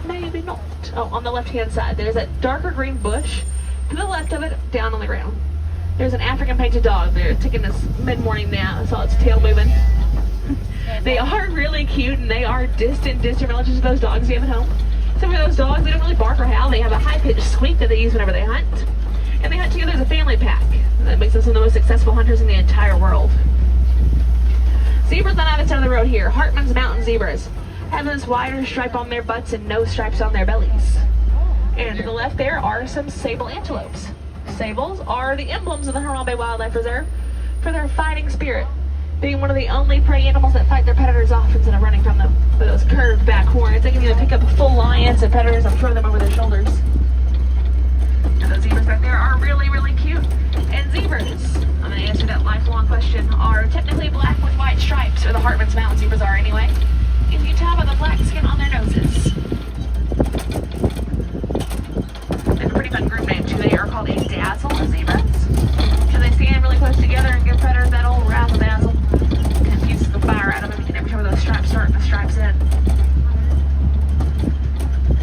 Maybe not. Oh, on the left-hand side, there's that darker green bush. To the left of it, down on the ground, there's an African painted dog there taking this mid-morning nap. I saw its tail moving. They are really cute, and they are distant relatives of those dogs you have at home. Some of those dogs, they don't really bark or howl. They have a high-pitched squeak that they use whenever they hunt. And they hunt together as a family pack. That makes them some of the most successful hunters in the entire world. Zebras on either side of the road here. Hartman's mountain zebras have this wider stripe on their butts and no stripes on their bellies. And to the left there are some sable antelopes. Sables are the emblems of the Harambe Wildlife Reserve for their fighting spirit, being one of the only prey animals that fight their predators off instead of running from them. With those curved back horns, they can even pick up full lions and predators and throw them over their shoulders. And those zebras back there are really, really cute. And zebras, I'm going to answer that lifelong question, are technically black with white stripes, or the Hartman's mountain zebras are anyway. If you can tell by the black skin on their noses. They have a pretty fun group name too. They are called a dazzle zebras. Because they stand really close together and give predators that old razzle dazzle. Confuses the fire out of them. You can never tell where those stripes start and the stripes end.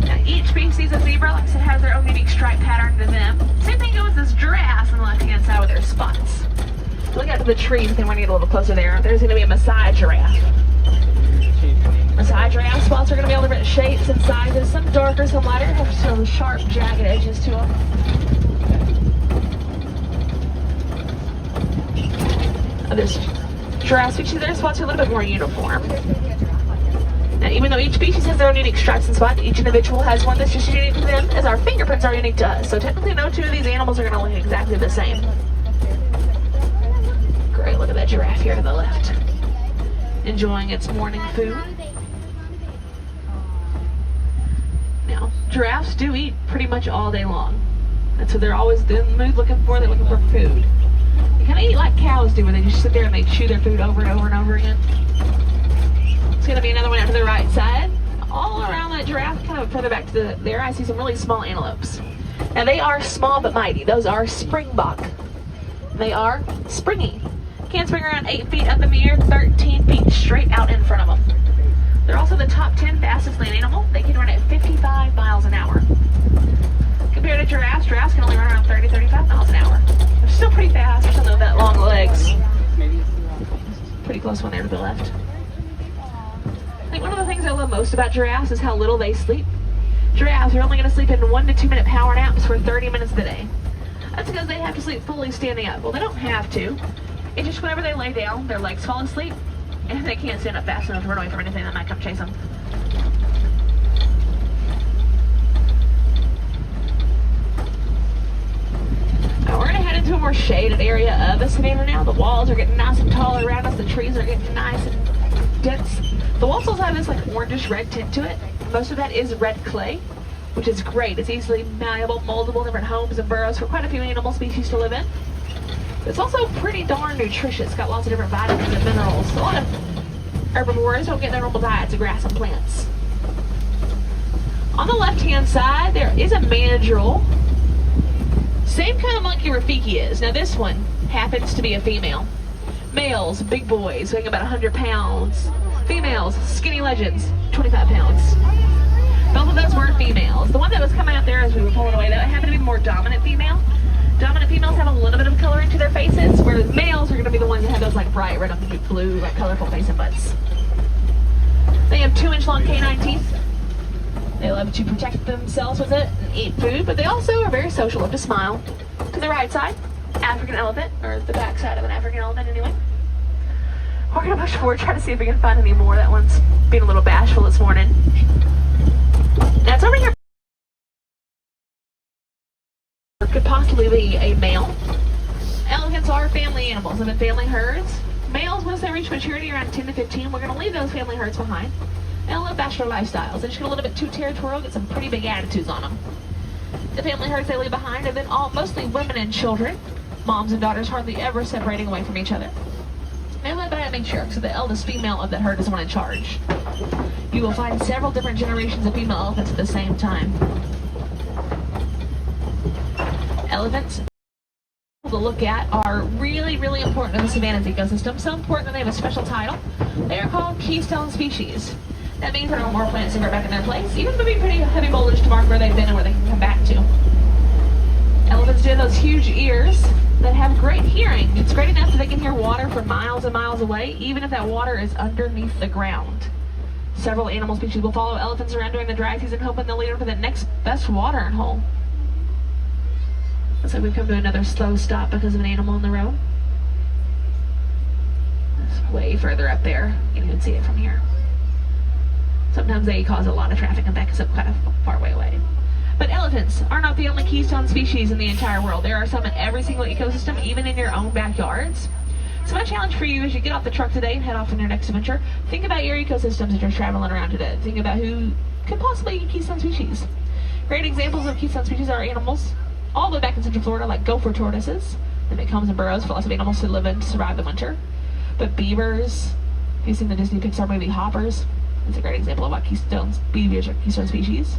Now, each species of zebra, like I said, has their own unique stripe pattern to them. Same thing goes with this giraffes on the left-hand side with their spots. Look out to the trees if they want to get a little closer there. There's going to be a Maasai giraffe. Maasai giraffe spots are going to be all different shapes and sizes. Some darker, some lighter. Have some sharp, jagged edges to them. There's giraffe species. Their spots are a little bit more uniform. Now, even though each species has their own unique stripes and spots, each individual has one that's just unique to them, as our fingerprints are unique to us. So technically, no two of these animals are going to look exactly the same. Great, look at that giraffe here to the left. Enjoying its morning food. Now, giraffes do eat pretty much all day long. That's what they're always in the mood looking for. They're looking for food. They kind of eat like cows do, where they just sit there and they chew their food over and over and over again. It's going to be another one out to the right side. All around that giraffe, kind of further back to there, I see some really small antelopes. Now, they are small but mighty. Those are springbok. They are springy. Can spring around 8 feet up in the air, 13 feet straight out in front of them. They're also the top 10 fastest land animal. They can run at 55 miles an hour. Compared to giraffes, giraffes can only run around 30, 35 miles an hour. They're still pretty fast, even though that long legs. Pretty close one there to the left. I think one of the things I love most about giraffes is how little they sleep. Giraffes are only going to sleep in 1 to 2 minute power naps for 30 minutes a day. That's because they have to sleep fully standing up. Well, they don't have to. It's just whenever they lay down, their legs fall asleep, and they can't stand up fast enough to run away from anything that might come chase them. Now we're going to head into a more shaded area of the savannah now. The walls are getting nice and tall around us. The trees are getting nice and dense. The walls also have this like orangish red tint to it. Most of that is red clay, which is great. It's easily malleable, moldable, different homes and burrows for quite a few animal species to live in. It's also pretty darn nutritious. It's got lots of different vitamins and minerals. A lot of herbivores don't get their normal diets of grass and plants. On the left-hand side, there is a mandrill. Same kind of monkey Rafiki is. Now this one happens to be a female. Males, big boys, weighing about 100 pounds. Females, skinny legends, 25 pounds. Both of those were females. The one that was coming out there as we were pulling away, that happened to be more dominant female. Dominant females have a little bit of coloring to their faces, whereas males are going to be the ones that have those like bright red and blue, like colorful face and butts. They have 2-inch long canine teeth. They love to protect themselves with it and eat food, but they also are very social, love to smile. To the right side, African elephant, or the back side of an African elephant anyway. We're going to push forward, try to see if we can find any more. That one's being a little bashful this morning. Now it's over here. Could possibly be a male. Elephants are family animals, live in family herds. Males, once they reach maturity around 10 to 15, we're going to leave those family herds behind and live bachelor lifestyles. They just get a little bit too territorial, get some pretty big attitudes on them. The family herds they leave behind have been mostly women and children. Moms and daughters hardly ever separating away from each other. They're led by a matriarch, so the eldest female of that herd is the one in charge. You will find several different generations of female elephants at the same time. Elephants to look at are really, really important in the savanna's ecosystem. So important that they have a special title. They are called keystone species. That means there are more plants that are back in their place, even moving pretty heavy boulders to mark where they've been and where they can come back to. Elephants do have those huge ears that have great hearing. It's great enough that they can hear water from miles and miles away, even if that water is underneath the ground. Several animal species will follow elephants around during the dry season, hoping they'll lead them to the next best watering hole. Looks like we've come to another slow stop because of an animal in the road. It's way further up there. You can even see it from here. Sometimes they cause a lot of traffic and back us up quite a far way away. But elephants are not the only keystone species in the entire world. There are some in every single ecosystem, even in your own backyards. So my challenge for you as you get off the truck today and head off on your next adventure, think about your ecosystems that you're traveling around today. Think about who could possibly be keystone species. Great examples of keystone species are animals all the way back in Central Florida, like gopher tortoises. That make homes and burrows for lots of animals to live in to survive the winter. But beavers, if you've seen the Disney Pixar movie Hoppers, it's a great example of what beavers are keystone species.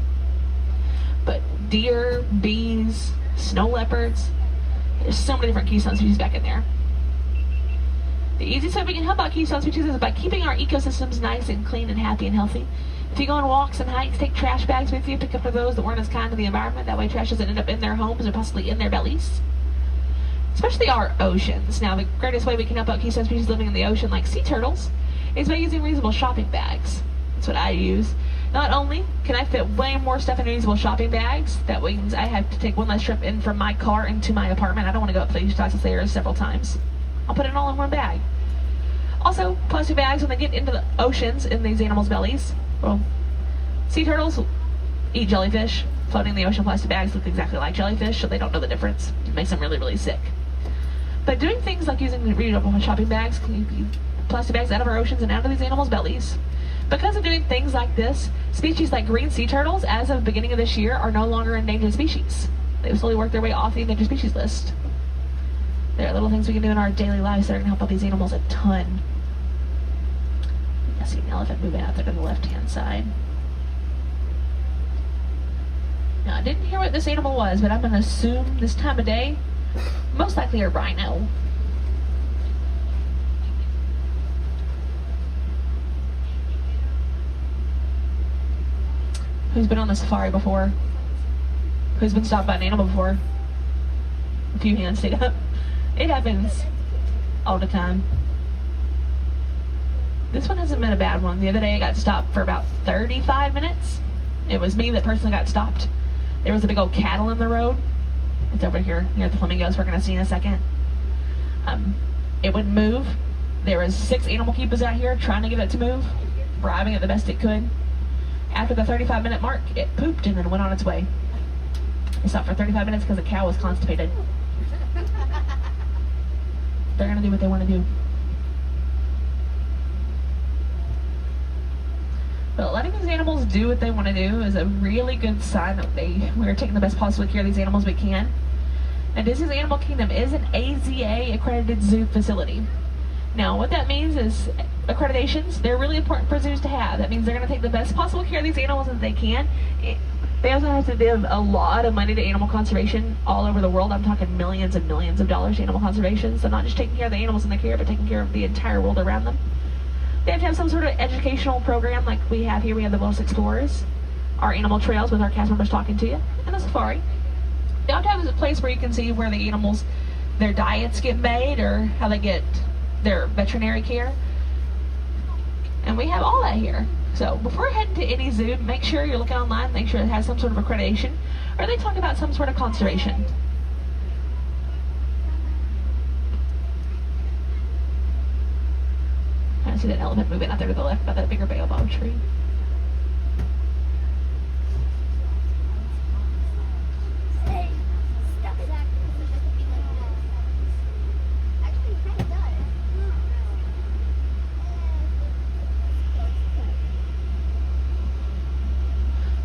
But deer, bees, snow leopards, there's so many different keystone species back in there. The easiest way we can help out keystone species is by keeping our ecosystems nice and clean and happy and healthy. If you go on walks and hikes, take trash bags with you, pick up for those that weren't as kind to the environment. That way trash doesn't end up in their homes or possibly in their bellies. Especially our oceans. Now, the greatest way we can help out keystone species living in the ocean, like sea turtles, is by using reusable shopping bags. That's what I use. Not only can I fit way more stuff in reusable shopping bags, that means I have to take one less trip in from my car into my apartment. I don't want to go up these flights of stairs several times. I'll put it all in one bag. Also, plastic bags, when they get into the oceans in these animals' bellies, well, sea turtles eat jellyfish. Floating in the ocean plastic bags look exactly like jellyfish, so they don't know the difference. It makes them really, really sick. But doing things like using reusable shopping bags can keep plastic bags out of our oceans and out of these animals' bellies. Because of doing things like this, species like green sea turtles, as of the beginning of this year, are no longer endangered species. They've slowly worked their way off the endangered species list. There are little things we can do in our daily lives that are going to help out these animals a ton. I see an elephant moving out there to the left-hand side. Now, I didn't hear what this animal was, but I'm going to assume this time of day, most likely a rhino. Who's been on the safari before? Who's been stopped by an animal before? A few hands stayed up. It happens all the time. This one hasn't been a bad one. The other day I got stopped for about 35 minutes. It was me that personally got stopped. There was a big old cattle in the road. It's over here near the flamingos we're going to see in a second. It wouldn't move. There was 6 animal keepers out here trying to get it to move, bribing it the best it could. After the 35-minute mark, it pooped and then went on its way. It stopped for 35 minutes because the cow was constipated. They're going to do what they want to do. But letting these animals do what they want to do is a really good sign that we're taking the best possible care of these animals we can. And Disney's Animal Kingdom is an AZA accredited zoo facility. Now, what that means is accreditations, they're really important for zoos to have. That means they're going to take the best possible care of these animals as they can. They also have to give a lot of money to animal conservation all over the world. I'm talking millions and millions of dollars to animal conservation. So not just taking care of the animals in their care, but taking care of the entire world around them. They have to have some sort of educational program like we have here. We have the Wilderness Explorers, our animal trails with our cast members talking to you, and a safari. They have to have a place where you can see where the animals, their diets get made or how they get their veterinary care. And we have all that here. So before heading to any zoo, make sure you're looking online, make sure it has some sort of accreditation, or they talk about some sort of conservation. I see that elephant moving out there to the left by that bigger baobab tree.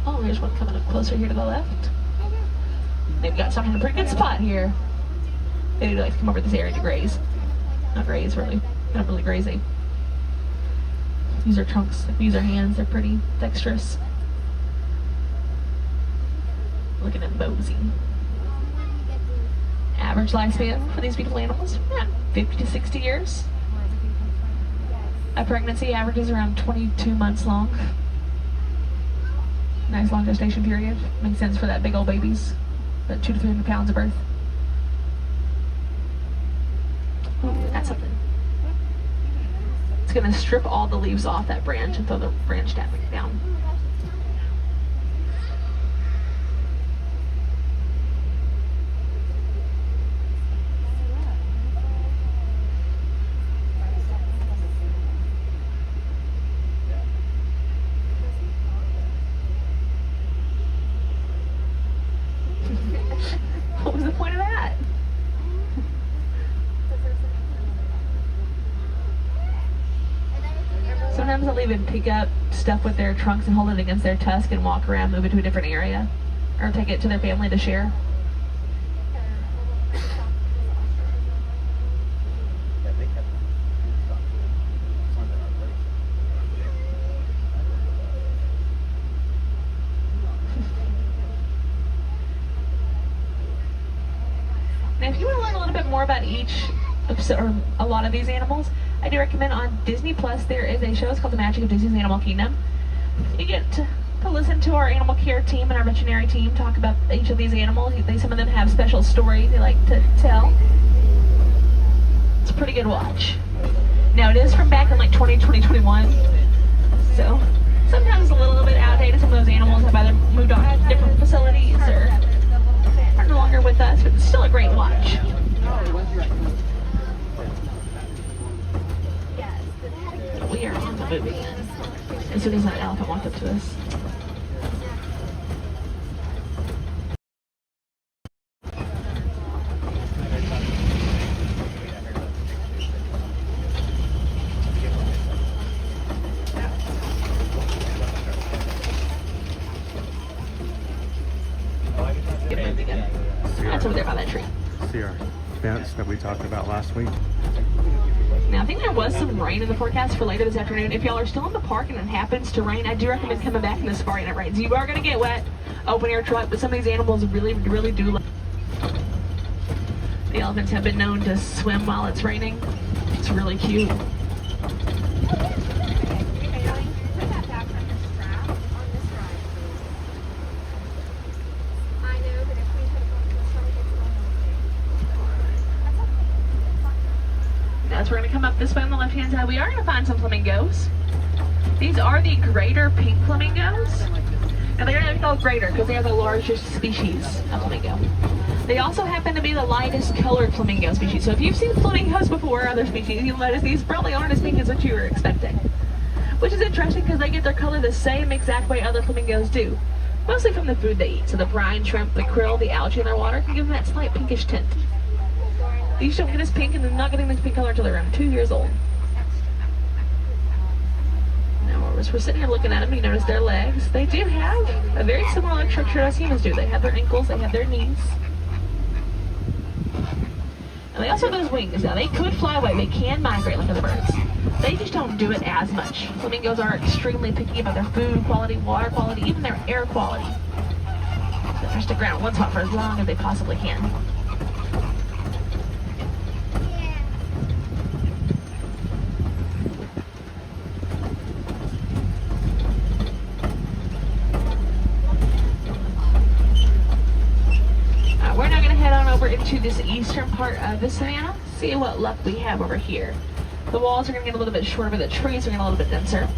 Oh, there's one coming up closer here to the left. They've got something in a pretty good spot here. They do like to come over to this area to graze. Not graze, really. They're not really grazing. Use their trunks, use their hands, they're pretty dexterous. Looking at Mosey. Average lifespan for these beautiful animals, 50 to 60 years. A pregnancy averages around 22 months long. Nice long gestation period. Makes sense for that big old babies. About 200 to 300 pounds of birth. Ooh, that's something. It's going to strip all the leaves off that branch and throw the branch down. dogs, they'll even pick up stuff with their trunks and hold it against their tusk and walk around, move it to a different area, or take it to their family to share. Now, if you want to learn a little bit more about each, or a lot of these animals, I do recommend on Disney Plus there is a show. It's called The Magic of Disney's Animal Kingdom. You get to listen to our animal care team and our veterinary team talk about each of these animals. Some of them have special stories they like to tell. It's a pretty good watch. Now, it is from back in like 2021, so sometimes a little bit outdated. Some of those animals have either moved on to different facilities or are no longer with us, but it's still a great watch. We are on the movie as soon as that elephant walked up to us. That's over there by that tree. See our fence that we talked about last week. Now, I think there was some rain in the forecast for later this afternoon. If y'all are still in the park and it happens to rain, I do recommend coming back in the safari and it rains. You are going to get wet, open air truck, but some of these animals really, really do like. The elephants have been known to swim while it's raining. It's really cute. As we're going to come up this way on the left-hand side, we are going to find some flamingos. These are the greater pink flamingos. And they're going to be called greater because they are the largest species of flamingo. They also happen to be the lightest colored flamingo species. So if you've seen flamingos before, other species, you'll notice these probably aren't as pink as what you were expecting. Which is interesting because they get their color the same exact way other flamingos do. Mostly from the food they eat. So the brine, shrimp, the krill, the algae in their water can give them that slight pinkish tint. These don't get as pink, and they're not getting this pink color until they're around 2 years old. Now, as we're sitting here looking at them, you notice their legs. They do have a very similar leg structure as humans do. They have their ankles, they have their knees. And they also have those wings. Now, they could fly away. They can migrate like other birds. They just don't do it as much. Flamingos are extremely picky about their food quality, water quality, even their air quality. So they stick around one spot for as long as they possibly can. We're now going to head on over into this eastern part of the savanna, see what luck we have over here. The walls are going to get a little bit shorter, but the trees are getting a little bit denser.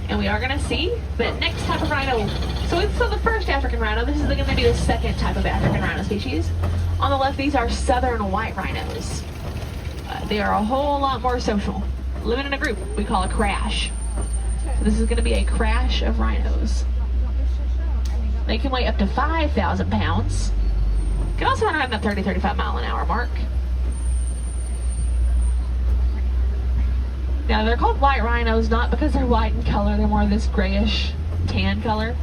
And we are going to see the next type of rhino. So it's the first African rhino. This is going to be the second type of African rhino species. On the left, these are southern white rhinos. They are a whole lot more social. Living in a group, we call a crash. So this is going to be a crash of rhinos. They can weigh up to 5,000 pounds. Can also run around the 30-35 mile an hour mark. Now, they're called white rhinos not because they're white in color, they're more of this grayish tan color,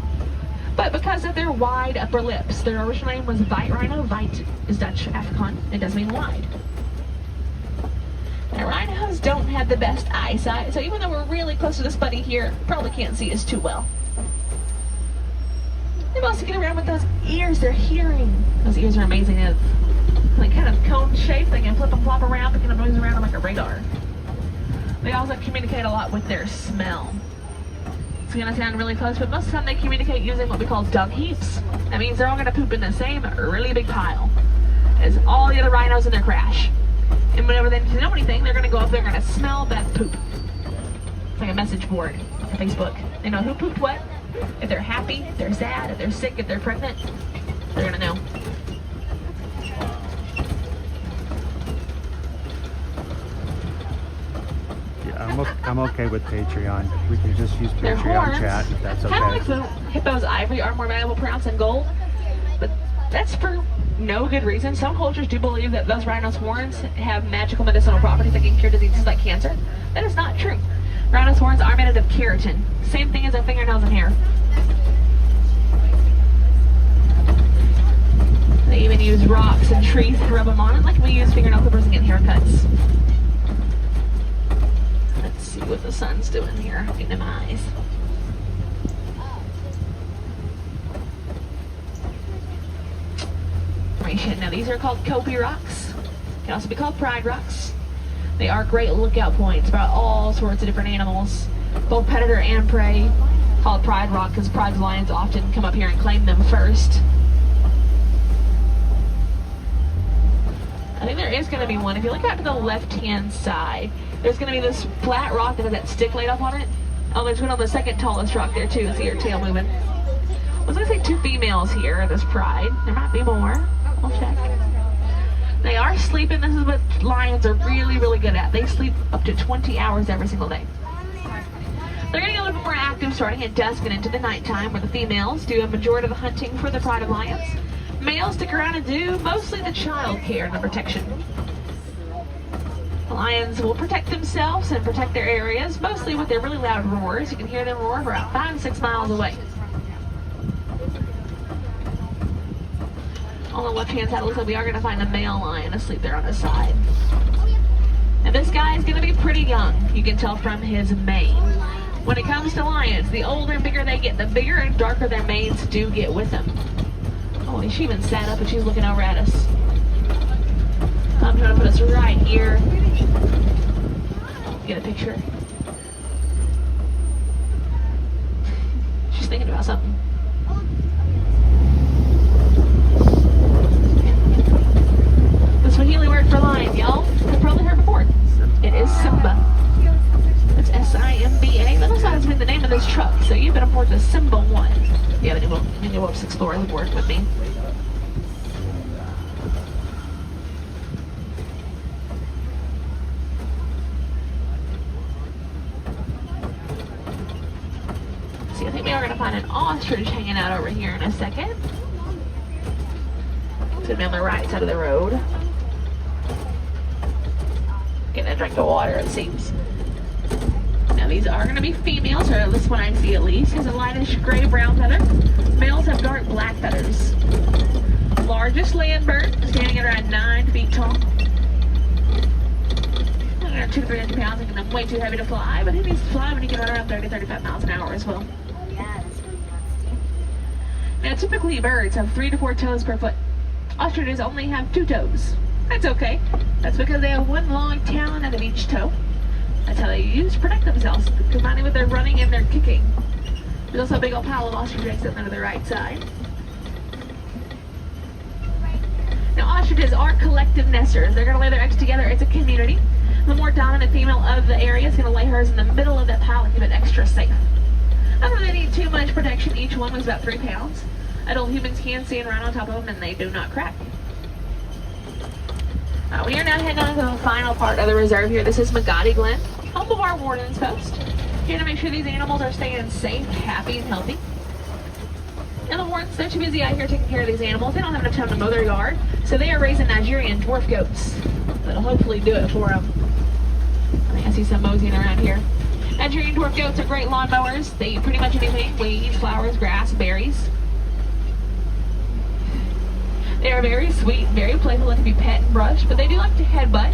but because of their wide upper lips. Their original name was white rhino. White is Dutch Afrikaans. It does mean wide. Now, rhinos don't have the best eyesight, so even though we're really close to this buddy here, probably can't see us too well. They mostly get around with those ears. They're hearing. Those ears are amazing. They're like kind of cone shaped. They can flip and flop around, picking up noise around them like a radar. They also communicate a lot with their smell. It's going to sound really close, but most of the time they communicate using what we call dung heaps. That means they're all going to poop in the same really big pile as all the other rhinos in their crash. And whenever they need to know anything, they're going to go up there and going to smell that poop. It's like a message board on Facebook. They know who pooped what. If they're happy, if they're sad, if they're sick, if they're pregnant, they're gonna know. Yeah, I'm okay with Patreon. We can just use Patreon chat if that's okay. Kind of like the hippo's ivory are more valuable per ounce than gold, but that's for no good reason. Some cultures do believe that those rhinos' horns have magical medicinal properties that can cure diseases like cancer. That is not true. Rhino's horns are made out of keratin. Same thing as our fingernails and hair. They even use rocks and trees to rub them on it, like we use fingernail clippers and get haircuts. Let's see what the sun's doing here in my eyes. Now these are called Kopi rocks. Can also be called pride rocks. They are great lookout points about all sorts of different animals, both predator and prey. Called pride rock because pride lions often come up here and claim them first. I think there is going to be one. If you look out to the left-hand side, there's going to be this flat rock that has that stick laid up on it. Oh, there's one on the second tallest rock there too. See your tail moving. I was going to say 2 females here at this pride. There might be more. We'll check. They are sleeping. This is what lions are really, really good at. They sleep up to 20 hours every single day. They're getting a little bit more active starting at dusk and into the nighttime, where the females do a majority of the hunting for the pride of lions. Males stick around and do mostly the child care and the protection. The lions will protect themselves and protect their areas, mostly with their really loud roars. You can hear them roar for about 5 to 6 miles away. On the left-hand side, it looks like we are going to find a male lion asleep there on his side. And this guy is going to be pretty young. You can tell from his mane. When it comes to lions, the older and bigger they get, the bigger and darker their manes do get with them. Oh, she even sat up and she's looking over at us. I'm trying to put us right here. Get a picture. She's thinking about something. The Swahili word for lion, y'all. You've probably heard before. It is Simba. It's S-I-M-B-A. That also has been the name of this truck, so you've been aboard the Simba 1. Yeah, the New World Explorer aboard with me. See, I think we are going to find an ostrich hanging out over here in a second. It's going to be on the right side of the road. Getting a drink of water, it seems. Now these are going to be females, or this one I see at least. Has a lightish gray-brown feather. Males have dark black feathers. Largest land bird, standing at around 9 feet tall. Around 200 to 300 pounds, making them way too heavy to fly, but he needs to fly when he can run around 30 to 35 miles an hour as well. Now typically birds have 3 to 4 toes per foot. Ostriches only have 2 toes. That's okay. That's because they have 1 long talon out of each toe. That's how they use to protect themselves, combining with their running and their kicking. There's also a big old pile of ostrich eggs sitting there to the right side. Now ostriches are collective nesters. They're going to lay their eggs together. It's a community. The more dominant female of the area is going to lay hers in the middle of that pile and keep it extra safe. Not that they need too much protection. Each one weighs about 3 pounds. Adult humans can stand right on top of them and they do not crack. We are now heading on to the final part of the reserve here. This is Magadi Glen, home of our warden's post. Here to make sure these animals are staying safe, happy, and healthy. And the wardens, they're too busy out here taking care of these animals. They don't have enough time to mow their yard, so they are raising Nigerian dwarf goats. That'll hopefully do it for them. I think I see some moseying around here. Nigerian dwarf goats are great lawn mowers. They eat pretty much anything: weeds, flowers, grass, berries. They are very sweet, very playful, and can be pet and brushed, but they do like to headbutt.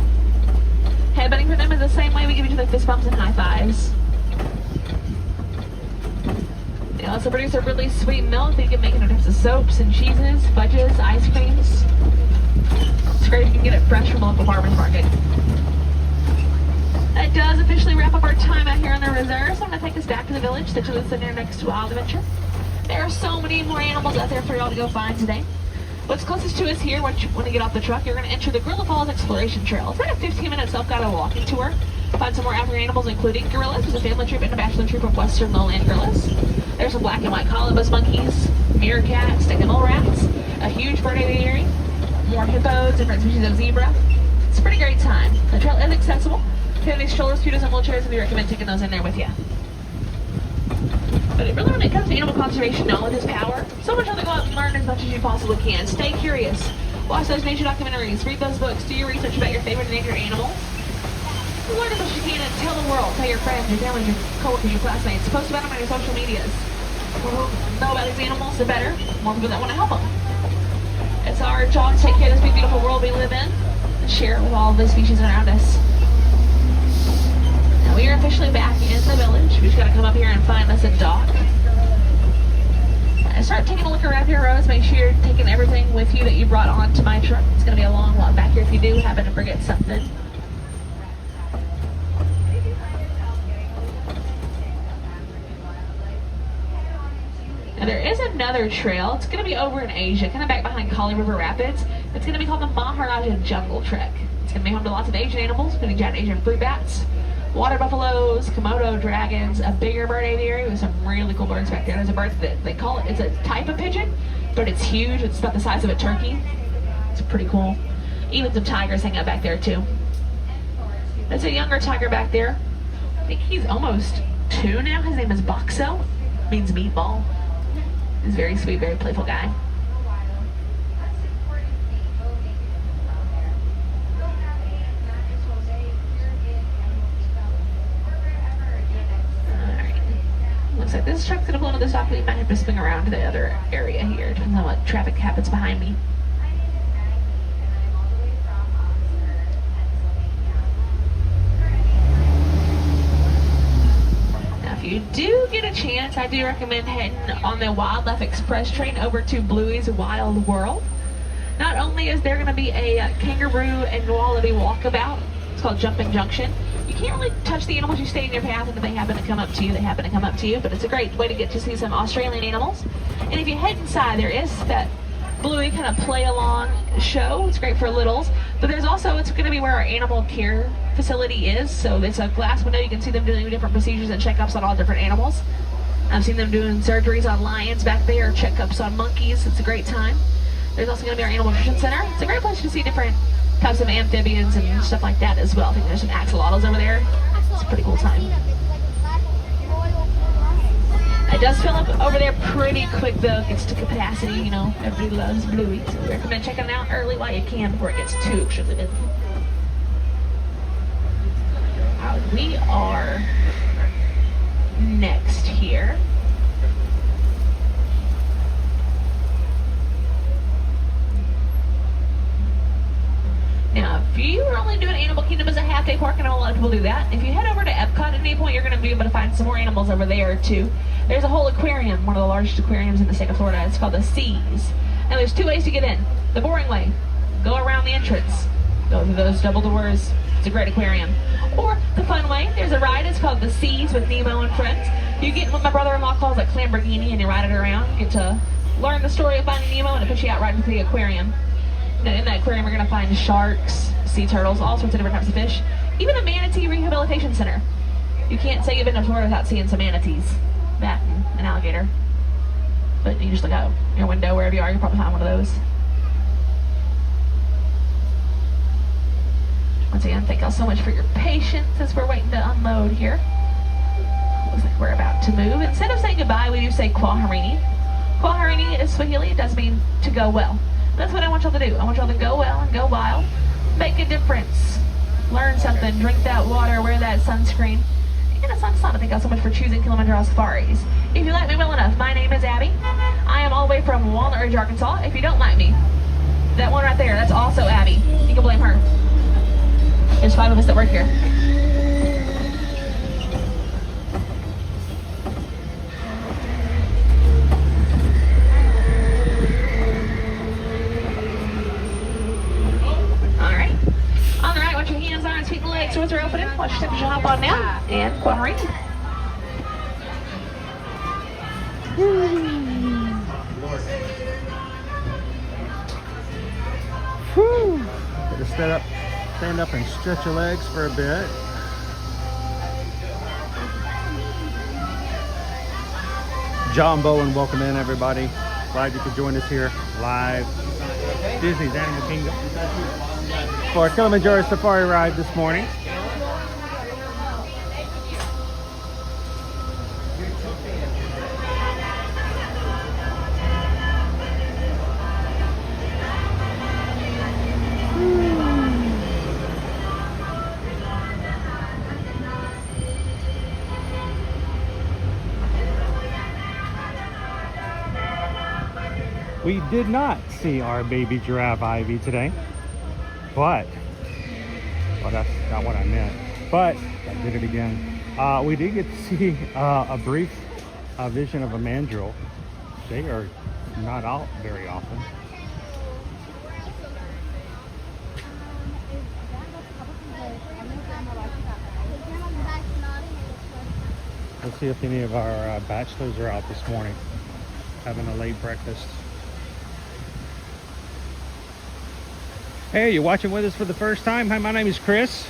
Headbutting for them is the same way we give each other fist bumps and high fives. They also produce a really sweet milk that you can make into types of soaps and cheeses, fudges, ice creams. It's great if you can get it fresh from a local farmer's market. That does officially wrap up our time out here on the reserve, so I'm going to take us back to the village, situate us in their next wild adventure. There are so many more animals out there for y'all to go find today. What's closest to us here, when you get off the truck, you're going to enter the Gorilla Falls Exploration Trail. It's about a 15-minute self-guided walking tour. Find some more African animals, including gorillas. There's a family troop and a bachelor troop of western lowland gorillas. There's some black and white colobus monkeys, meerkats, stick and mole rats, a huge bird aviary, more hippos, different species of zebra. It's a pretty great time. The trail is accessible. If you have any strollers, scooters, and wheelchairs, we recommend taking those in there with you. But really, when it comes to animal conservation, knowledge is power. So much to go out and learn as much as you possibly can. Stay curious. Watch those nature documentaries. Read those books. Do your research about your favorite endangered animals. Learn as much as you can and tell the world. Tell your friends, your family, your coworkers, your classmates. Post about them on your social medias. The more people know about these animals, the better. The more people that want to help them. It's our job to take care of this big, beautiful world we live in and share it with all the species around us. Now we are officially back in the village. We just got to come up here and find us a dock. And start taking a look around here, Rose. Make sure you're taking everything with you that you brought onto my truck. It's going to be a long walk back here if you do happen to forget something. And there is another trail. It's going to be over in Asia, kind of back behind Kali River Rapids. It's going to be called the Maharaja Jungle Trek. It's going to be home to lots of Asian animals, including giant Asian fruit bats, water buffaloes, Komodo dragons, a bigger bird aviary with some really cool birds back there. There's a bird that they call it, it's a type of pigeon, but it's huge. It's about the size of a turkey. It's pretty cool. Even some tigers hang out back there too. There's a younger tiger back there. I think he's almost 2 now. His name is Boxo. Means meatball. He's a very sweet, very playful guy. Looks like this truck's gonna pull into the stop. We might have to swing around to the other area here. Depends on what traffic happens behind me. Now, if you do get a chance, I do recommend heading on the Wildlife Express train over to Bluey's Wild World. Not only is there gonna be a kangaroo and wallaby walkabout, it's called Jumping Junction. You can't really touch the animals, you stay in your path, and if they happen to come up to you, they happen to come up to you. But it's a great way to get to see some Australian animals. And if you head inside, there is that Bluey kind of play-along show. It's great for littles. But there's also, it's going to be where our animal care facility is. So it's a glass window. You can see them doing different procedures and checkups on all different animals. I've seen them doing surgeries on lions back there, checkups on monkeys. It's a great time. There's also going to be our animal nutrition center. It's a great place to see different types of amphibians and stuff like that as well. I think there's some axolotls over there. It's a pretty cool time. It does fill up over there pretty quick though. It gets to capacity, you know. Everybody loves Bluey, so we recommend checking it out early while you can before it gets too extremely busy. We are next here. Now, if you are only doing Animal Kingdom as a half-day park, I know a lot of people do that. If you head over to Epcot at any point, you're going to be able to find some more animals over there, too. There's a whole aquarium, one of the largest aquariums in the state of Florida. It's called the Seas. And there's 2 ways to get in. The boring way, go around the entrance. Go through those double doors. It's a great aquarium. Or the fun way, there's a ride. It's called the Seas with Nemo and Friends. You get in what my brother-in-law calls a Lamborghini, and you ride it around. You get to learn the story of Finding Nemo, and it puts you out right into the aquarium. In that aquarium, we're going to find sharks, sea turtles, all sorts of different types of fish. Even a manatee rehabilitation center. You can't say you've been to Florida without seeing some manatees. That and an alligator. But you just look out your window, wherever you are, you'll probably find one of those. Once again, thank y'all so much for your patience as we're waiting to unload here. Looks like we're about to move. Instead of saying goodbye, we do say Kwaherini. Kwaherini is Swahili. It does mean to go well. That's what I want y'all to do. I want y'all to go well and go wild. Make a difference. Learn something. Drink that water. Wear that sunscreen. And a sun. Thank y'all so much for choosing Kilimanjaro Safaris. If you like me well enough, my name is Abby. I am all the way from Walnut Ridge, Arkansas. If you don't like me, that one right there, that's also Abby. You can blame her. There's 5 of us that work here. On the right, watch your hands, arms, feet, and legs. Doors are opening. Watch your temperature hop on now. And Kwaherini. Whew. Just stand up and stretch your legs for a bit. Jambo, and welcome in everybody. Glad you could join us here live. Disney's Animal Kingdom for Kilimanjaro Safari ride this morning. We did not see our baby giraffe Ivy today, but, well, that's not what I meant, but I did it again. We did get to see a brief vision of a mandrill. They are not out very often. Let's see if any of our bachelors are out this morning having a late breakfast. Hey, you watching with us for the first time? Hi, my name is Chris.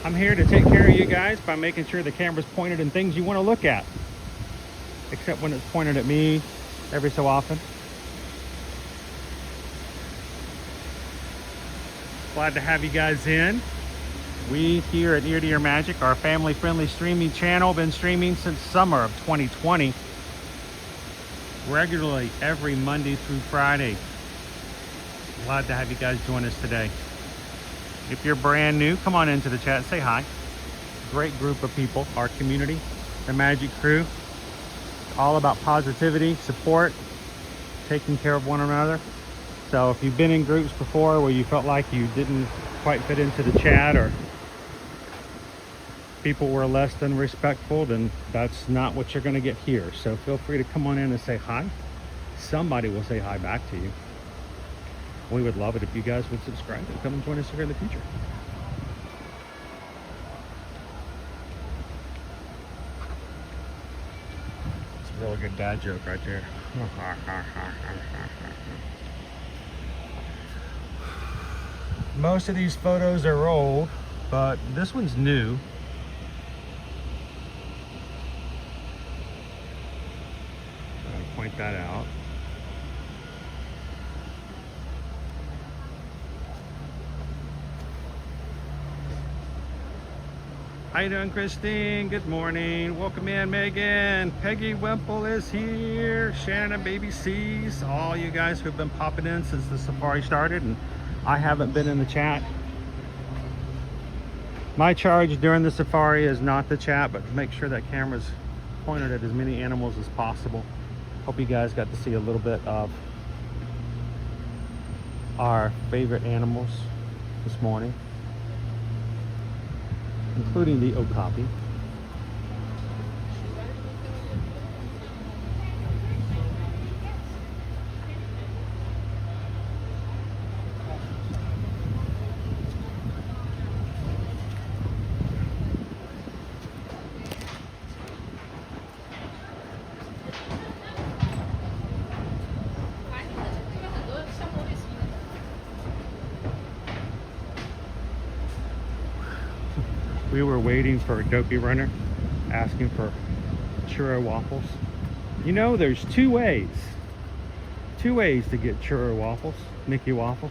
I'm here to take care of you guys by making sure the camera's pointed in things you want to look at. Except when it's pointed at me every so often. Glad to have you guys in. We here at Ear to Ear Magic, our family-friendly streaming channel, been streaming since summer of 2020. Regularly every Monday through Friday. Glad to have you guys join us today. If you're brand new, come on into the chat, say hi. Great group of people, our community, the Magic Crew. All about positivity, support, taking care of one another. So if you've been in groups before where you felt like you didn't quite fit into the chat, or people were less than respectful, then that's not what you're going to get here. So feel free to come on in and say hi. Somebody will say hi back to you. We would love it if you guys would subscribe and come and join us here in the future. It's a really good dad joke right there. Most of these photos are old, but this one's new. I'll point that out. How you doing, Christine? Good morning. Welcome in, Megan. Peggy Wemple is here. Shannon, Baby C's. All you guys who have been popping in since the safari started, and I haven't been in the chat. My charge during the safari is not the chat, but to make sure that camera's pointed at as many animals as possible. Hope you guys got to see a little bit of our favorite animals this morning, including the okapi. We were waiting for a dopey runner, asking for churro waffles. You know, there's two ways to get churro waffles, Mickey waffles.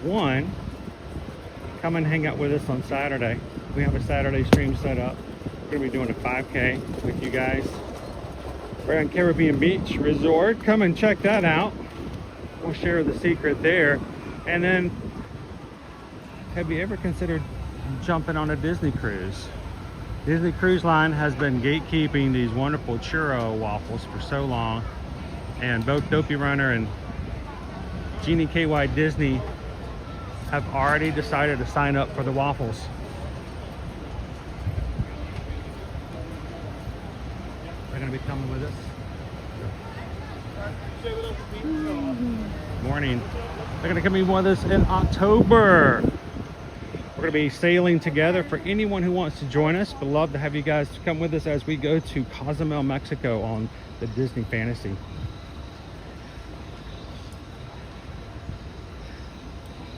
One, come and hang out with us on Saturday. We have a Saturday stream set up. We're gonna be doing a 5K with you guys. We're on Caribbean Beach Resort. Come and check that out. We'll share the secret there. And then, have you ever considered jumping on a Disney cruise? Disney Cruise Line has been gatekeeping these wonderful churro waffles for so long, and both Dopey Runner and Genie KY Disney have already decided to sign up for the waffles. They're going to be coming with us. Morning. They're going to come in with us in October. We're going to be sailing together. For anyone who wants to join us, we'd love to have you guys come with us as we go to Cozumel, Mexico on the Disney Fantasy.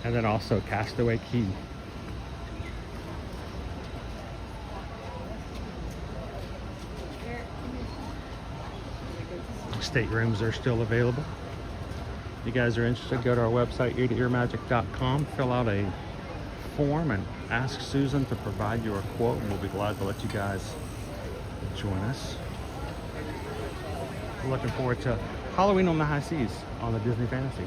And then also Castaway Key. Staterooms are still available. If you guys are interested, go to our website, eartoearmagic.com, fill out a form and ask Susan to provide you a quote, and we'll be glad to let you guys join us. We're looking forward to Halloween on the high seas on the Disney Fantasy.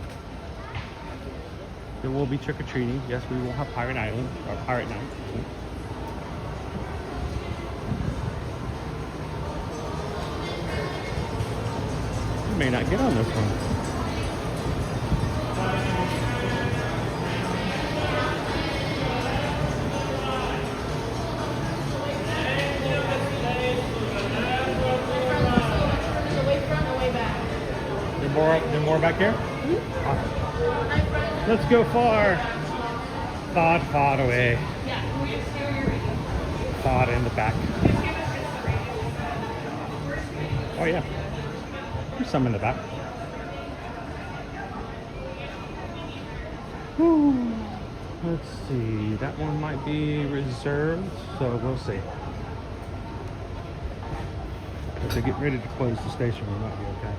There will be trick-or-treating. Yes, we will have Pirate Island, or Pirate Night. may not get on this one. There more back here? Awesome. Let's go far. Far away. Far in the back. Oh yeah. There's some in the back. Whew. Let's see. That one might be reserved, so we'll see. If they get ready to close the station, we might be okay.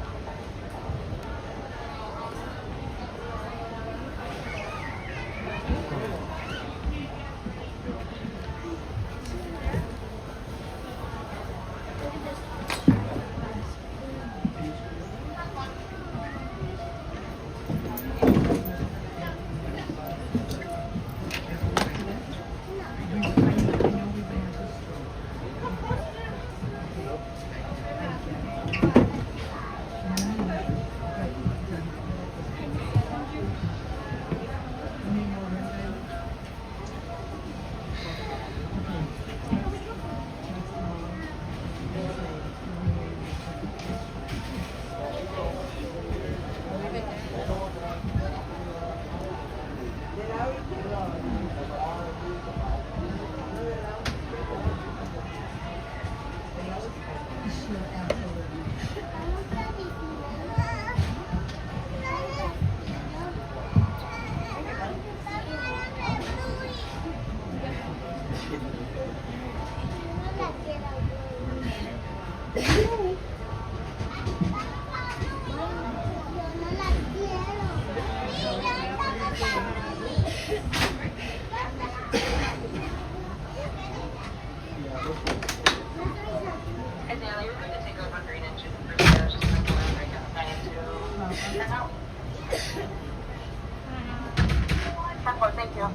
Thank you.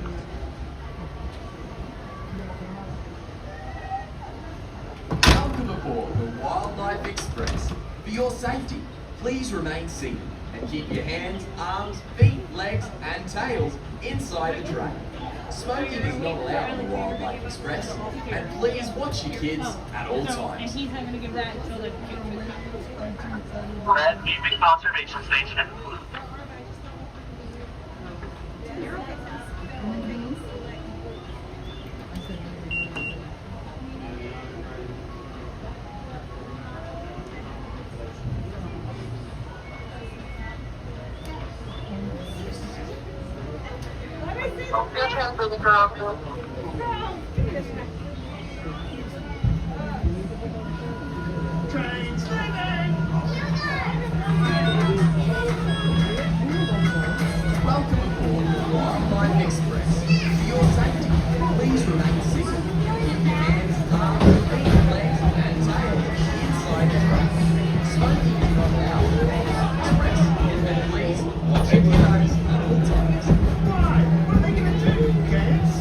Welcome aboard the Wildlife Express. For your safety, please remain seated and keep your hands, arms, feet, legs and tails inside the tray. Smoking is not allowed on the Wildlife Express, and please watch your kids at all times. And he's having to give that until the Red Evening Observation Station. Welcome aboard the Wildlife Express. For your safety, please remain seated. Keep your hands, arms, feet, legs and tails inside the tray. Smoking is not allowed on the Wildlife Express, and please watch your kids at all times. Why? What are they going to do, kids?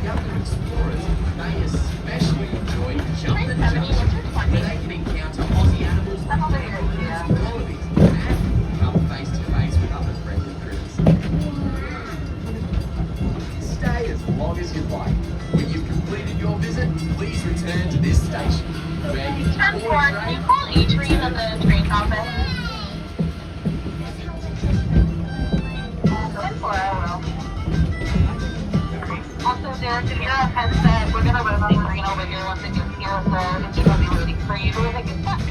Government explorers may especially enjoy Jump and Junction, where they can encounter Aussie animals like kangaroos, wallabies, and come face to face with other friendly critters. Stay as long as you'd like. When you've completed your visit, please return to this station, where you can board a train. Call Adrian at the train office. 10-4, I will. Also, Derek, if you're on headset, we're gonna run the green over here once it gets here, so it's gonna be waiting for you when it gets back.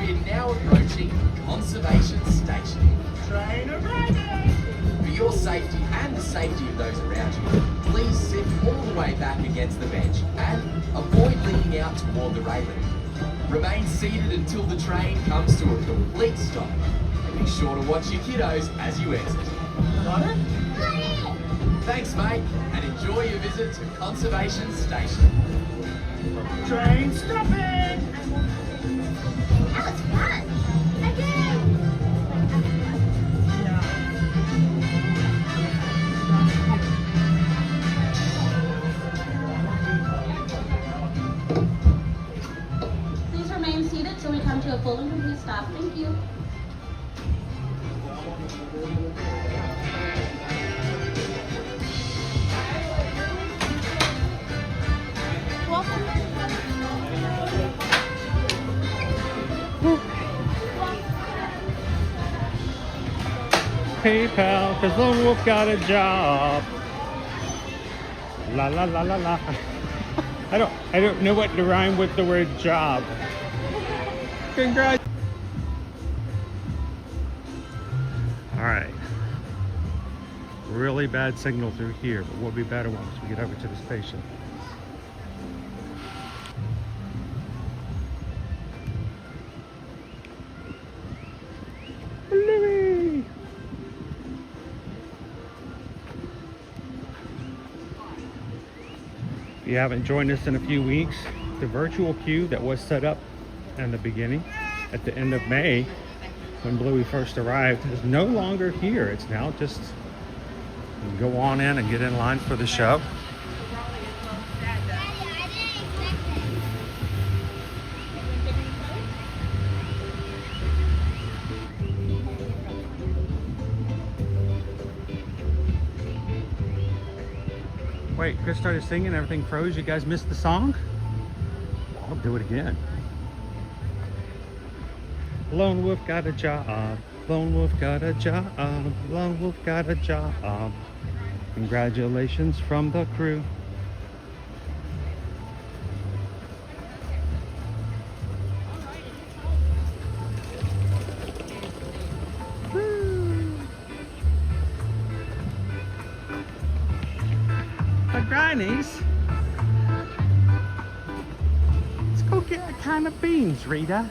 We're now approaching Conservation Station. Train arriving! For your safety and the safety of those around you, please sit all the way back against the bench and avoid leaning out toward the railing. Remain seated until the train comes to a complete stop. And be sure to watch your kiddos as you exit. Got it? Thanks, mate, and enjoy your visit to Conservation Station. Train stopping! That was fun. Again. Please remain seated till we come to a full and complete stop. Thank you. PayPal, cause Lone Wolf got a job. La la la la la. I don't know what to rhyme with the word job. Congrats. All right. Really bad signal through here, but we'll be better once we get over to the station. Louie. If you haven't joined us in a few weeks, the virtual queue that was set up in the beginning, at the end of May, when Bluey first arrived, is no longer here. It's now just you can go on in and get in line for the show. Wait, Chris started singing, everything froze. You guys missed the song? I'll do it again. Lone Wolf got a job. Lone Wolf got a job. Lone Wolf got a job. Congratulations from the crew. The grannies. Let's go get a can of beans, Rita.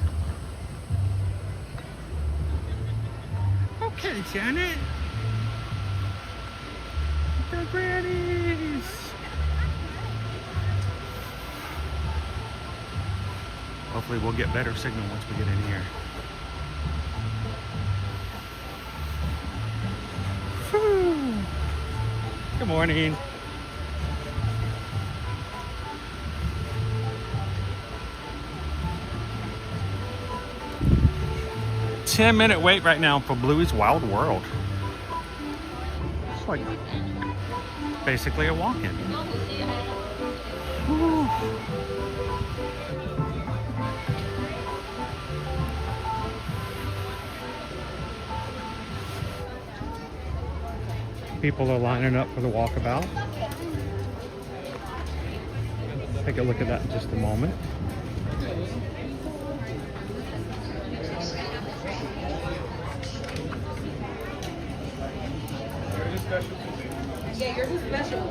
Okay, Janet. The grannies. Hopefully we'll get better signal once we get in here. Whew. Good morning. -10-minute wait right now for Bluey's Wild World. It's like basically a walk-in. Whew. People are lining up for the walkabout. Take a look at that in just a moment. Yeah, yours is special.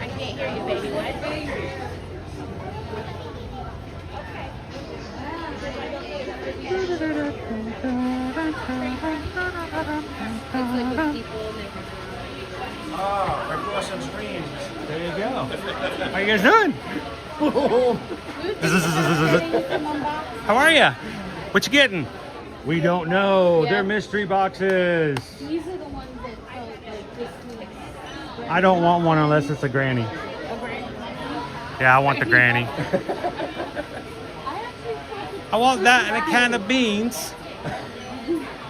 I can't hear you, baby. What? Oh, across some screens. There you go. How you guys doing? How are you? What you getting? We don't know. They're mystery boxes. These are the ones that felt like this week's. I don't want one unless it's a granny. Yeah, I want the granny. I want that and a can of beans.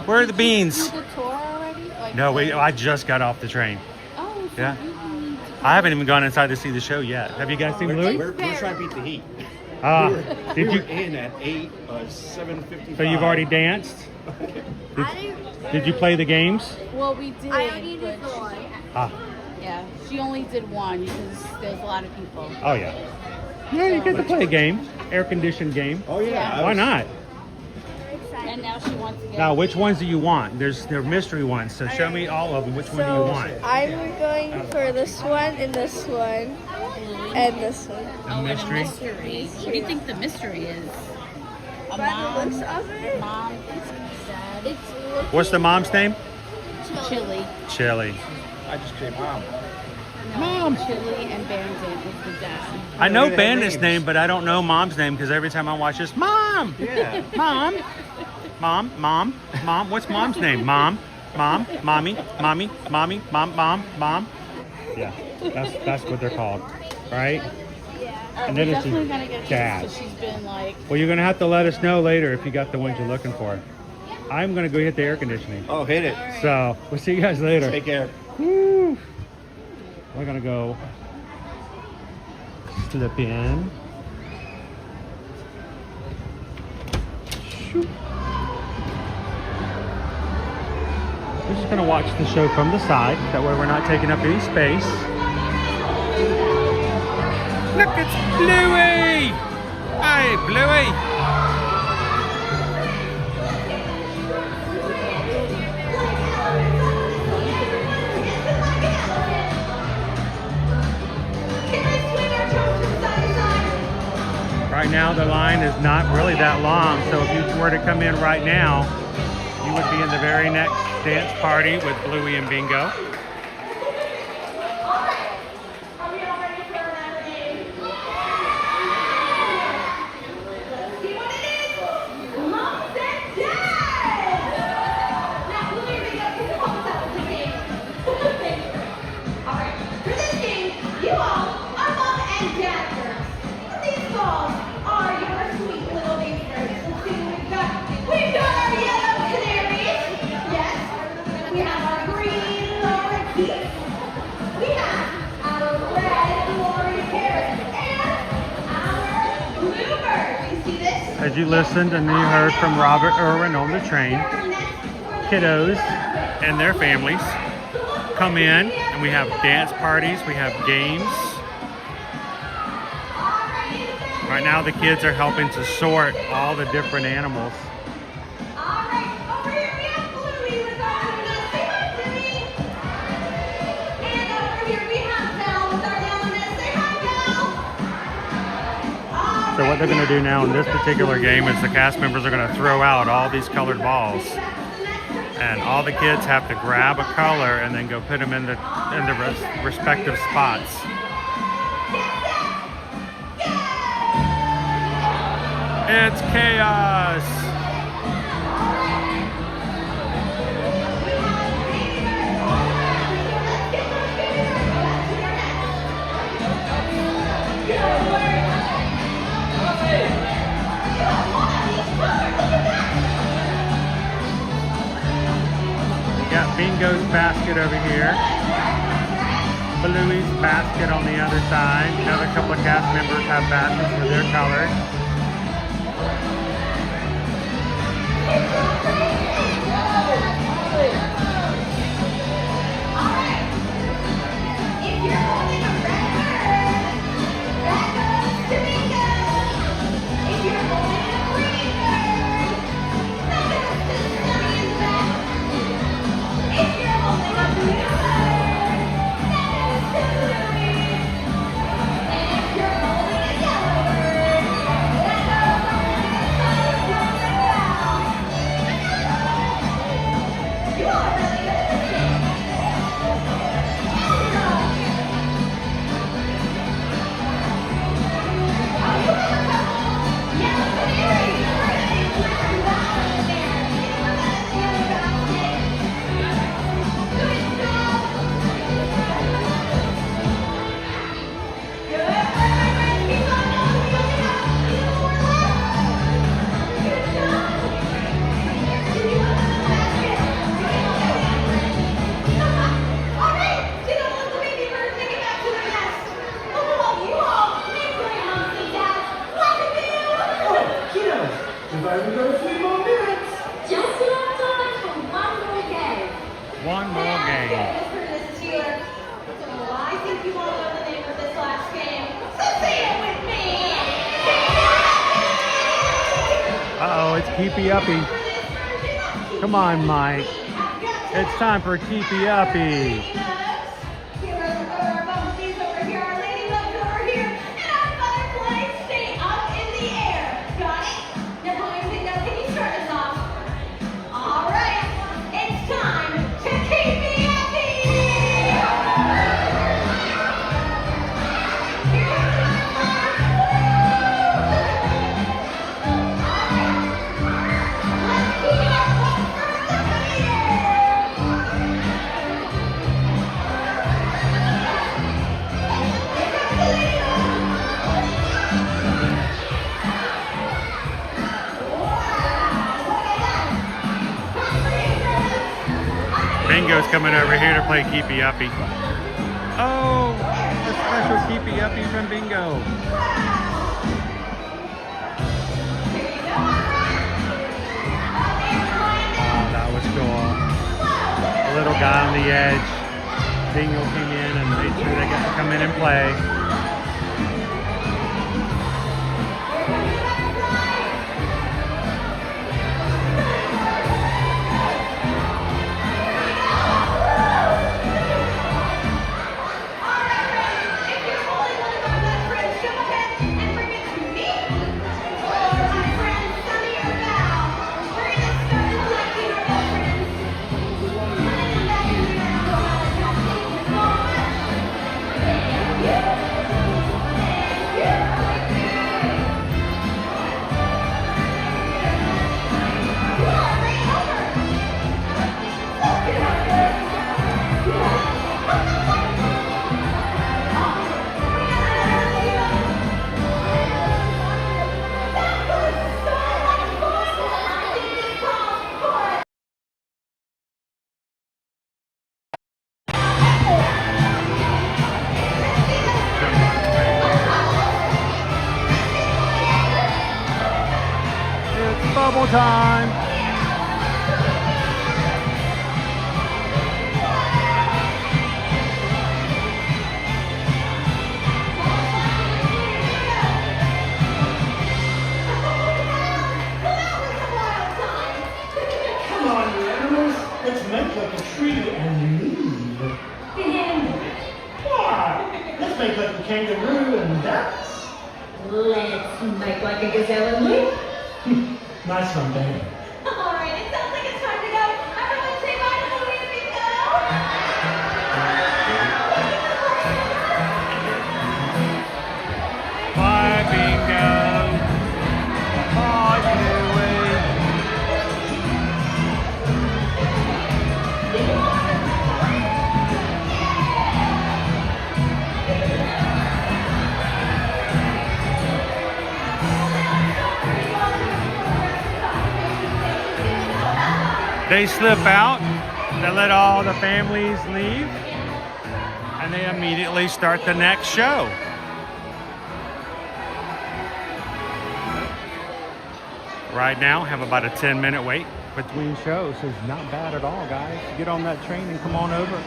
Where are the beans? The tour already? Like, No, wait. I just got off the train. Oh, so Yeah. you can- I haven't even gone inside to see the show yet. Have you guys seen Louis? We're trying to beat the heat. Did We you? were in at 7:55. So you've already danced? Did you play the games? Well, we did. I only did but- one. Ah. Yeah, she only did one because there's a lot of people. Oh yeah. Yeah, you get to play a game, air-conditioned game. Oh yeah. Why not? And now she wants to get. Now, which ones do you want? They're mystery ones, so show me all of them. Which one do you want? I'm going for this one and this one and this one. The mystery? Mystery. What do you think the mystery is? A By the mom. looks of it, Mom. Dad. It's What's the mom's name? Chili. Chili. I just say mom. Mom. Chili and Bandit is the dad. I know They have Bandit's names. name, but I don't know Mom's name because every time I watch this, Mom, Yeah. Mom, Mom, Mom, Mom. What's Mom's name? Mom, Mom, Mommy, Mommy, Mommy, Mom, Mom, Mom. Yeah, that's what they're called, right? And then We're it's definitely gonna get Dad. because she's been like. Well, you're gonna have to let us know later if you got the ones you're looking for. I'm gonna go hit the air conditioning. Oh, hit it. So we'll see you guys later. Take care. Woo. We're gonna go slip in. Shoot. We're just gonna watch the show from the side. That way we're not taking up any space. Look, it's Bluey! Hi, Bluey! Right now the line is not really that long, so if you were to come in right now, you would be in the very next dance party with Bluey and Bingo. As you listened and you heard from Robert Irwin on the train, kiddos and their families come in and we have dance parties, we have games. Right now the kids are helping to sort all the different animals. So what they're going to do now in this particular game is the cast members are going to throw out all these colored balls. And all the kids have to grab a color and then go put them in the respective spots. It's chaos! We got Bingo's basket over here. Bluey's basket on the other side. Another couple of cast members have baskets with their colors. only got a few more minutes. Just enough time for one more game. One more game. This is Taylor. So I think you all know the name of this last game. So say it with me. Uh-oh, it's Keepy Uppy. Come on, Mike. It's time for Keepy Uppy. Bingo's coming over here to play Keepy Uppy. Oh, a special Keepy Uppy from Bingo. Oh, that was cool. A little guy on the edge. Bingo came in and made sure they got to come in and play. Bubble time. Come on, you animals. Let's make like a tree and leave. Why? Let's make like a kangaroo and dance. Let's make like a gazelle and leap. Nice one, baby. All right, it sounds like it's time to go. Everyone say bye to Louie and Bingo. Bye, Bingo. Bye, Louie. They slip out, they let all the families leave, and they immediately start the next show. Right now, have about a 10-minute wait between shows, so it's not bad at all, guys. Get on that train and come on over.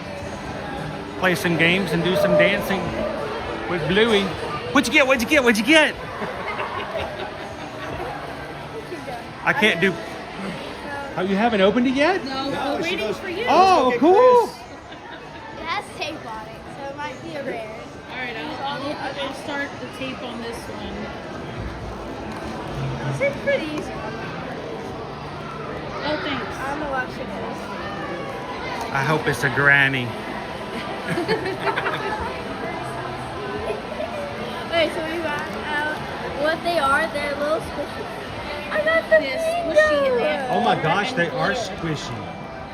Play some games and do some dancing with Bluey. What'd you get? What'd you get? What'd you get? I can't do... Oh, you haven't opened it yet? No, we're waiting for you. Oh, cool. It has tape on it, so it might be a rare. All right, I'll start the tape on this one. It's pretty easy. Oh, thanks. I'm gonna watch it. I hope it's a granny. Wait, so we got what they are? They're little squishy. I got the squishy in there. Oh my gosh, they are squishy.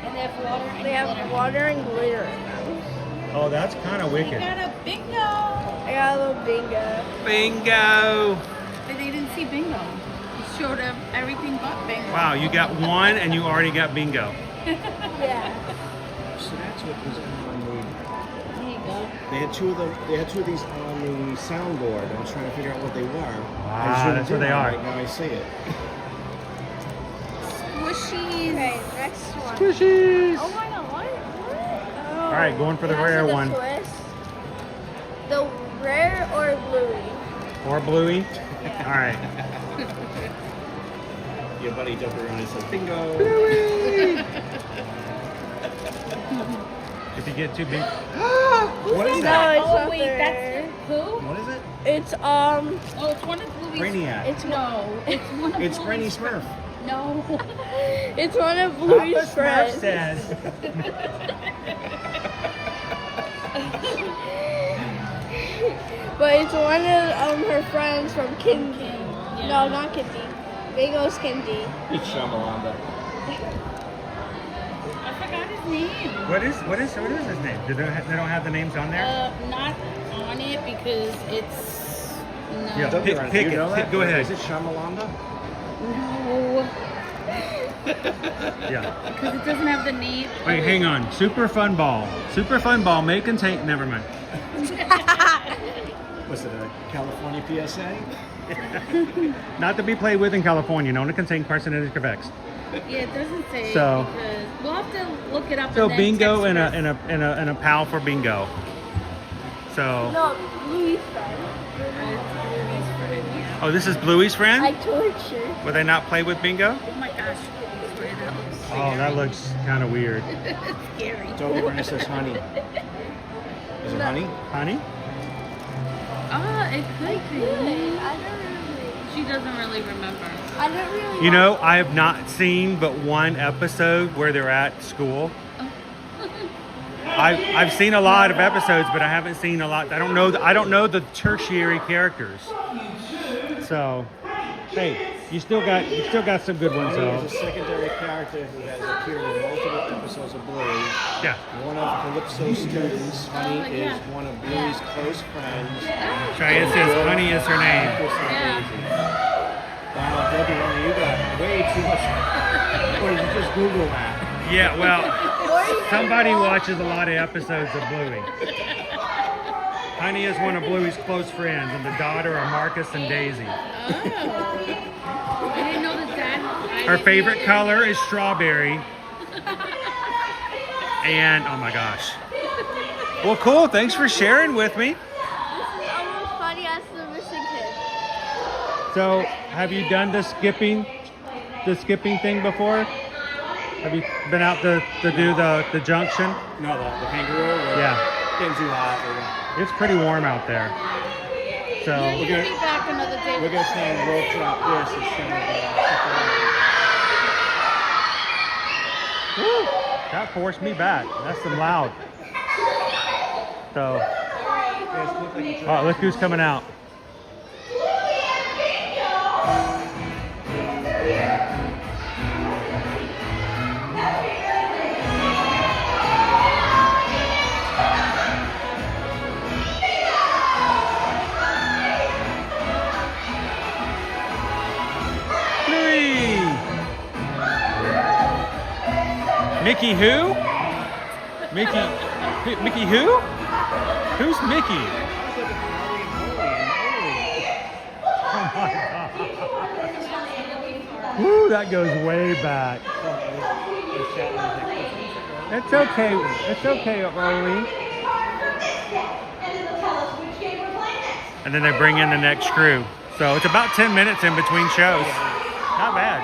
And they have water and They have water and glitter in them. Oh, that's kind of We wicked. got a bingo. I got a little bingo. Bingo. But they didn't see bingo. You showed them everything but bingo. Wow, you got one and you already got bingo. Yeah. So that's what was on the. There you go. They had two of them. They had two of these on the soundboard. I was trying to figure out what they were. Ah, that's what they are. Right now I see it. Squishies. Okay, next one. Squishies. Oh my god, what? All right, going for the rare one. Twist. The rare or bluey? Or bluey. All right. Your buddy jumped around and said, bingo. If you get too big. What is No, that? it's not wait, there. that's who? What is it? It's Oh, it's one of Bluey's. Brainiac. It's one of It's Granny Bluey's. Smurf. No. it's one of Bluey's Papa Smurf friends. says. But it's one of her friends from Kindy. No, not Kindy. Bingo's Kindy. It's Shamalanda. I forgot his name. What is his name? They don't have the names on there? Not on it because it's no. Yeah, Don't pick be it. right. You know that? Go ahead. Is it Shamalanda? No. Yeah. Because it doesn't have the name. Wait, hang on. Super Fun Ball. Super Fun Ball may contain. Never mind. Was it a California PSA? Not to be played with in California. Known to contain carcinogenic effects. Yeah, it doesn't say. So- because we'll have to look it up. So and then bingo text and us. a pal for bingo. So. No, Bluey's friend. Oh, this is Bluey's friend. I torture. Will they not play with bingo? Oh my gosh. I swear that looks Oh, that looks kind of weird. scary. Toby Brand says honey. Is it honey? Honey? It could be. I don't really. She doesn't really remember. I don't really. You know, I have not seen but one episode where they're at school. I've seen a lot of episodes, but I haven't seen a lot. I don't know the tertiary characters. So, hey, you still got some good ones Honey though. is a secondary character who has appeared in multiple episodes of Bluey. Yeah. One of Calypso's students. Honey is one of Bluey's close friends. Cheyenne says Honey is her name. Wow, Debbie, Honey, you got way too much. Or you just Google that. Yeah, well, somebody watches a lot of episodes of Bluey. Honey is one of Bluey's close friends, and the daughter are Marcus and Daisy. I didn't know that. Her favorite color is strawberry. And, oh my gosh. Well, cool. Thanks for sharing with me. This is almost funny as the missing kid. So, have you done the skipping thing before? Have you been out to do the junction? No, the kangaroo? Yeah. Getting too hot. It's pretty warm out there. So, We'll be back another day. We're going to stand and rope drop this instead of woo, that forced me back. That's some loud. So, oh, look who's coming out. Mickey who? Mickey who? Who's Mickey? Oh my God. Woo, that goes way back. It's okay. It's okay, Rolly. And then they bring in the next crew. So it's about 10 minutes in between shows. Not bad.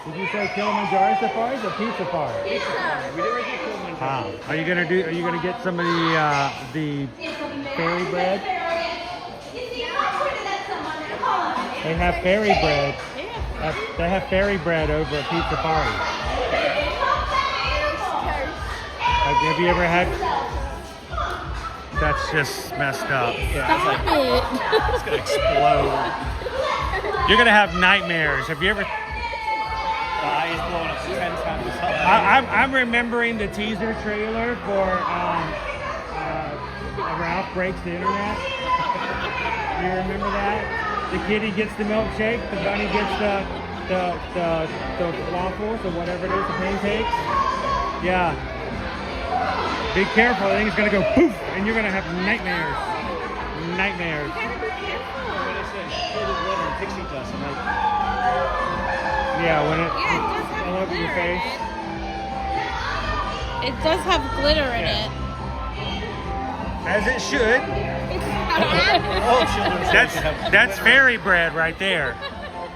Did you say Kilimanjaro safaris or pizza safari? Pizza. We didn't get Kilimanjaro. Are you gonna get some of the fairy bread? They have fairy bread. They have fairy bread over at Pizza Safari. Have you ever had? That's just messed up. Stop it. It's gonna explode. You're gonna have nightmares. Have you ever? He's blowing up 10 times as high. I'm remembering the teaser trailer for Ralph Breaks the Internet. You remember that? The kitty gets the milkshake, the bunny gets the waffles or whatever it is, the pancakes. Yeah. Be careful, I think it's gonna go poof, and you're gonna have nightmares. Nightmares. pixie dust. I'm like, Yeah, when it Yeah, it does have all over your glitter in face. it. It does have glitter in it. As it should. all children. That's fairy bread right there.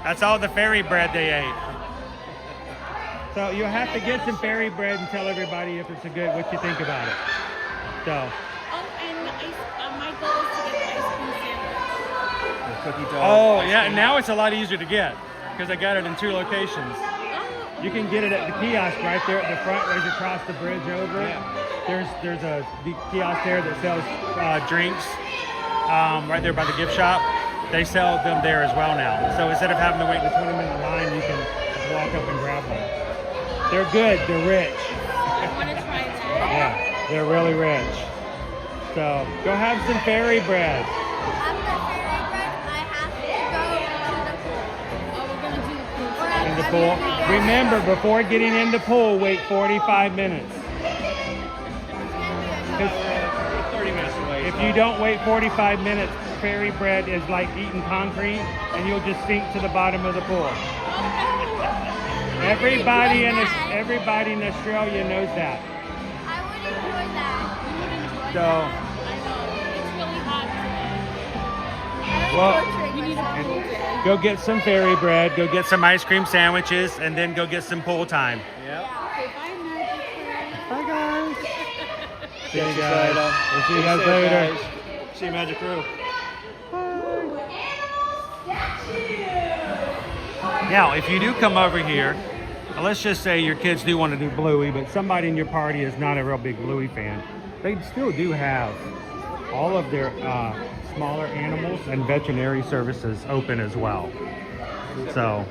That's all the fairy bread they ate. So you'll have to get some fairy bread and tell everybody if it's a good, what you think about it. So. Oh, and my goal is to get the ice cream sandwich. Cookie dough. Oh yeah, and now it's a lot easier to get because I got it in 2 locations. You can get it at the kiosk right there at the front as you cross the bridge over. There's a kiosk there that sells drinks right there by the gift shop. They sell them there as well now. So instead of having to wait the 20-minute line, you can just walk up and grab one. They're good. They're rich. I want to try that. Yeah, they're really rich. So go have some fairy bread. In the pool. Remember, before getting in the pool, wait 45 minutes. 30 minutes away. If you don't wait 45 minutes, fairy bread is like eating concrete, and you'll just sink to the bottom of the pool. Everybody in Australia knows that. I would enjoy that. So, I know. It's really hot today. well, We need a pool day. go get some fairy bread, go get some ice cream sandwiches, and then go get some pool time. Yep. Okay, bye, Magic Crew. Bye, guys. See you Catch you guys. later. We'll see you Be guys safe, later. guys. See you, Magic Crew. Now, if you do come over here, let's just say your kids do want to do Bluey, but somebody in your party is not a real big Bluey fan, they still do have all of their smaller animals and veterinary services open as well. So,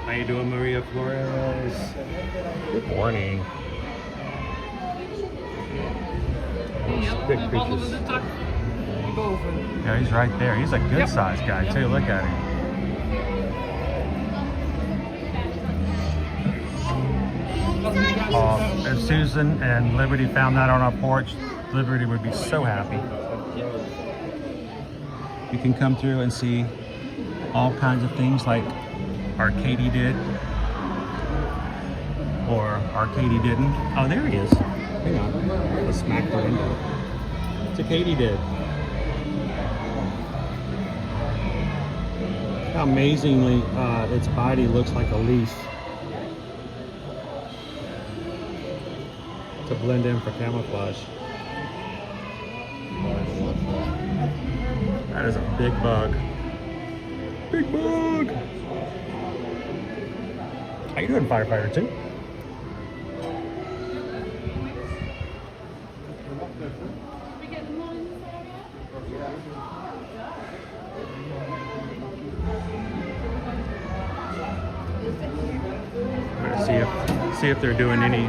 how you doing, Maria Flores? Good morning. Big creatures. Yeah, he's right there. He's a good sized guy too. Look at him. If Susan and Liberty found that on our porch, Liberty would be so happy. You can come through and see all kinds of things like Arcady did or Arcady didn't. Oh, there he is. Hang on. Let's smack the window. It's a Katie did. How amazingly its body looks like a leaf. To blend in for camouflage. That is a big bug. Big bug! How you doing, firefighter 2? I'm gonna see if they're doing any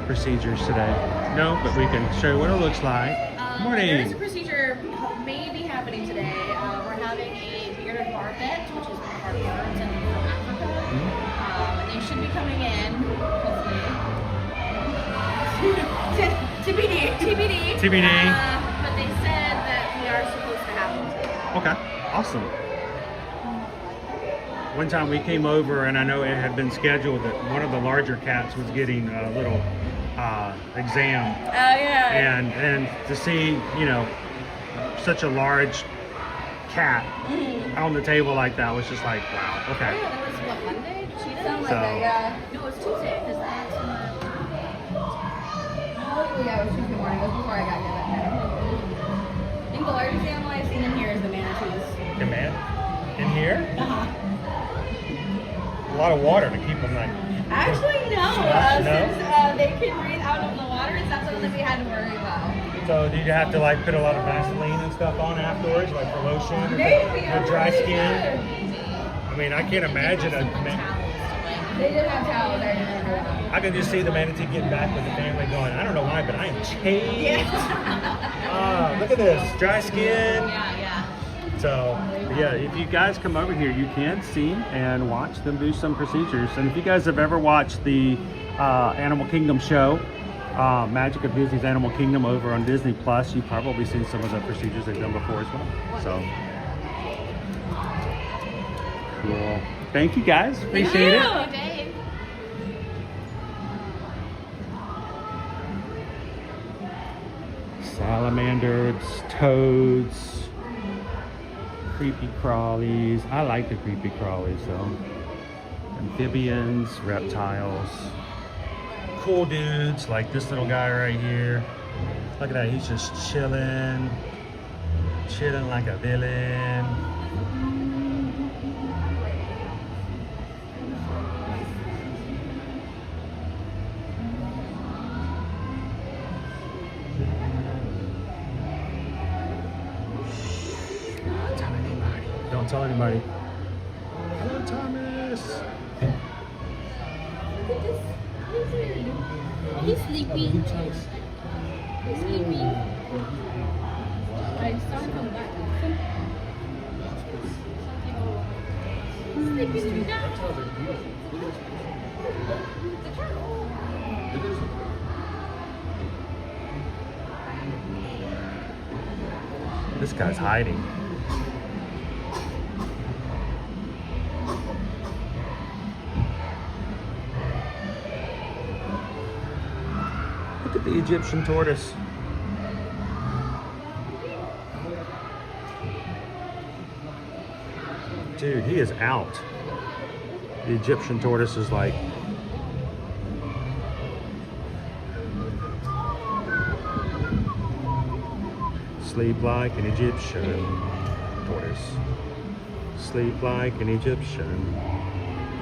procedures today. No, but we can show you what it looks like. Morning. There is a procedure may be happening today. We're having a bearded barbet, which is one of our birds in Africa. And they should be coming in, hopefully. TBD. But they said that we are supposed to have them today. Okay, awesome. One time we came over and I know it had been scheduled that one of the larger cats was getting a little exam. Oh, yeah. And to see, you know, such a large cat on the table like that was just like, wow, okay. Yeah, that was what, Monday? Something like So- that, yeah. No, it was Tuesday, because that's oh, yeah, it was Tuesday morning. It was before I got here that night. I think the largest animal I've seen in here is the manatees. The man in here? A lot of water to keep them like. Actually, no. No? Since they can breathe out of the water, it's not something that we had to worry about. So did you have to like put a lot of Vaseline and stuff on afterwards, like for lotion or Maybe, for dry I'm skin? sure. I mean, I can't imagine They did have towels. I remember that. I can just see the manatee getting back with the family going, I don't know why, but I am changed. Look at this, dry skin. Yeah. So, yeah, if you guys come over here, you can see and watch them do some procedures. And if you guys have ever watched the Animal Kingdom show. Magic of Disney's Animal Kingdom over on Disney Plus. You've probably seen some of the procedures they've done before as well. So cool. Thank you guys. Appreciate it. Dave. Salamanders, toads, creepy crawlies. I like the creepy crawlies though. Amphibians, reptiles. Cool dudes like this little guy right here. Look at that, he's just chilling like a villain. Don't tell anybody. Hello, Thomas. He's sleeping. He's sleeping. I saw him from the back. He's sleeping now. This guy's hiding. Look at the Egyptian tortoise. Dude, he is out. The Egyptian tortoise is like... Sleep like an Egyptian tortoise. Sleep like an Egyptian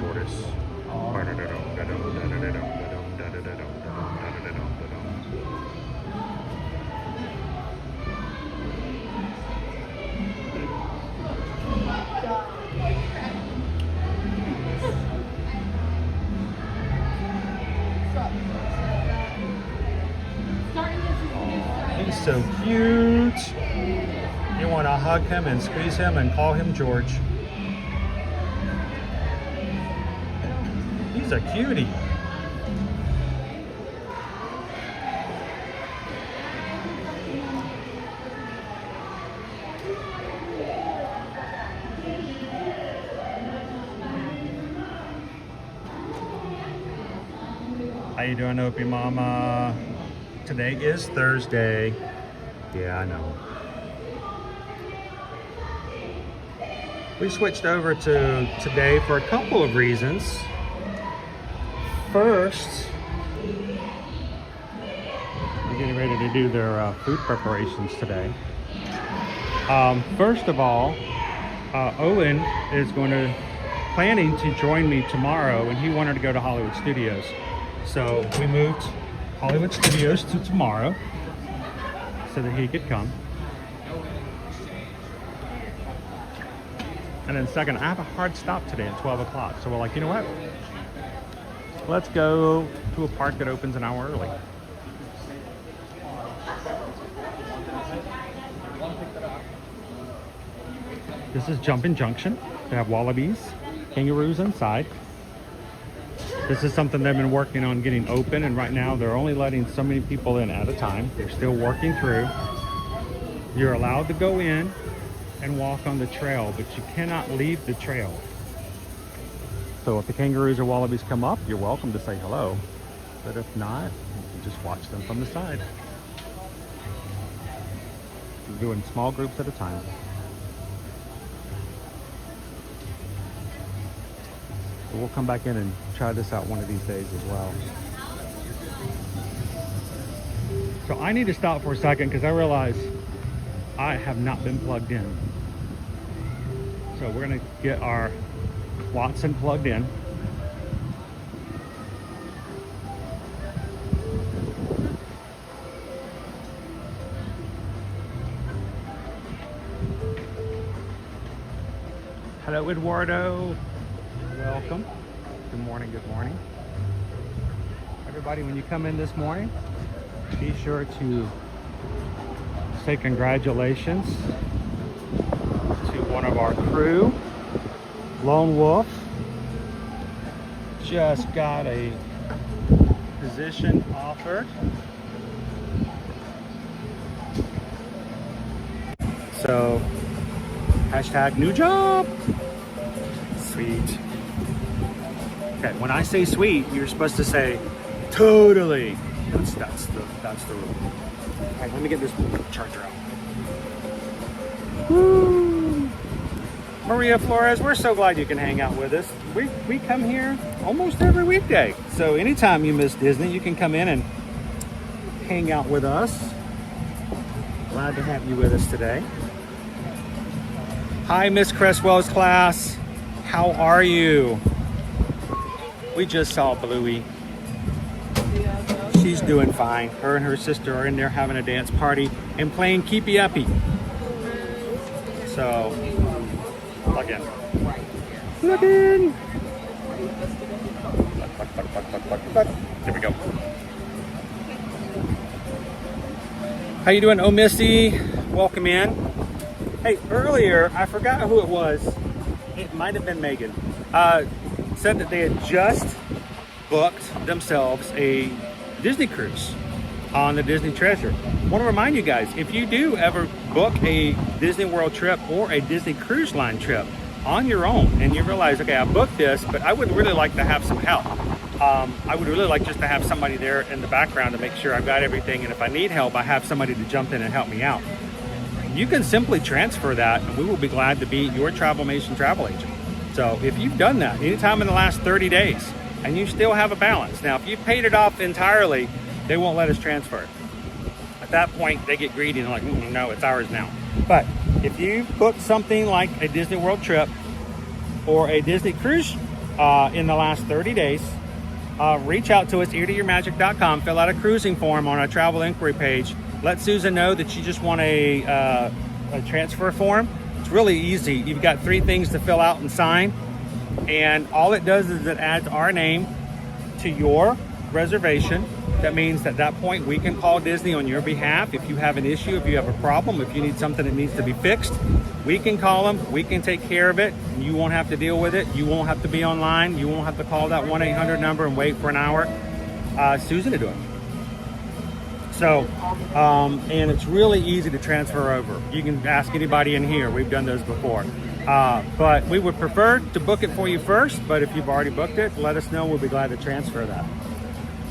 tortoise. He's so cute. You want to hug him and squeeze him and call him George. He's a cutie. How you doing, Opie Mama? Today is Thursday. Yeah, I know. We switched over to today for a couple of reasons. First, we're getting ready to do their food preparations today. First of all, Owen is planning to join me tomorrow, and he wanted to go to Hollywood Studios. So we moved Hollywood Studios to tomorrow so that he could come. And then second, I have a hard stop today at 12 o'clock. So we're like, you know what? Let's go to a park that opens an hour early. This is Jumpin' Junction. They have wallabies, kangaroos inside. This is something they've been working on getting open, and right now they're only letting so many people in at a time. They're still working through. You're allowed to go in and walk on the trail, but you cannot leave the trail. So if the kangaroos or wallabies come up, you're welcome to say hello. But if not, you can just watch them from the side. We're doing small groups at a time. But we'll come back in and try this out one of these days as well. So I need to stop for a second because I realize I have not been plugged in. So we're gonna get our Watson plugged in. Hello, Eduardo. Welcome. Good morning, good morning. Everybody, when you come in this morning, be sure to say congratulations to one of our crew. Lone Wolf just got a position offered. So, hashtag new job. Sweet. Okay, when I say sweet, you're supposed to say totally. That's the rule. All right, let me get this charger out. Woo! Maria Flores, we're so glad you can hang out with us. We come here almost every weekday. So anytime you miss Disney, you can come in and hang out with us. Glad to have you with us today. Hi, Miss Cresswell's class. How are you? We just saw Bluey. She's doing fine. Her and her sister are in there having a dance party and playing Keepy Uppy. So, plug in. Plug in. There we go. How you doing, Oh Missy? Welcome in. Hey, earlier, I forgot who it was. It might have been Megan. Said that they had just booked themselves a Disney cruise on the Disney Treasure. I want to remind you guys, if you do ever book a Disney World trip or a Disney Cruise Line trip on your own and you realize, okay, I booked this, but I would really like to have some help. I would really like just to have somebody there in the background to make sure I've got everything, and if I need help, I have somebody to jump in and help me out. You can simply transfer that and we will be glad to be your Travelmation travel agent. So if you've done that anytime in the last 30 days and you still have a balance, now if you've paid it off entirely, they won't let us transfer it. At that point, they get greedy and like, no, it's ours now. But if you booked something like a Disney World trip or a Disney cruise in the last 30 days, reach out to us, eartoyourmagic.com, fill out a cruising form on our travel inquiry page. Let Susan know that you just want a transfer form. It's really easy. You've got 3 things to fill out and sign. And all it does is it adds our name to your reservation. That means at that point we can call Disney on your behalf. If you have an issue, if you have a problem, if you need something that needs to be fixed, we can call them, we can take care of it, and you won't have to deal with it. You won't have to be online. You won't have to call that 1-800 number and wait for an hour. Susan will do it. So, and it's really easy to transfer over. You can ask anybody in here. We've done those before. But we would prefer to book it for you first, but if you've already booked it, let us know. We'll be glad to transfer that.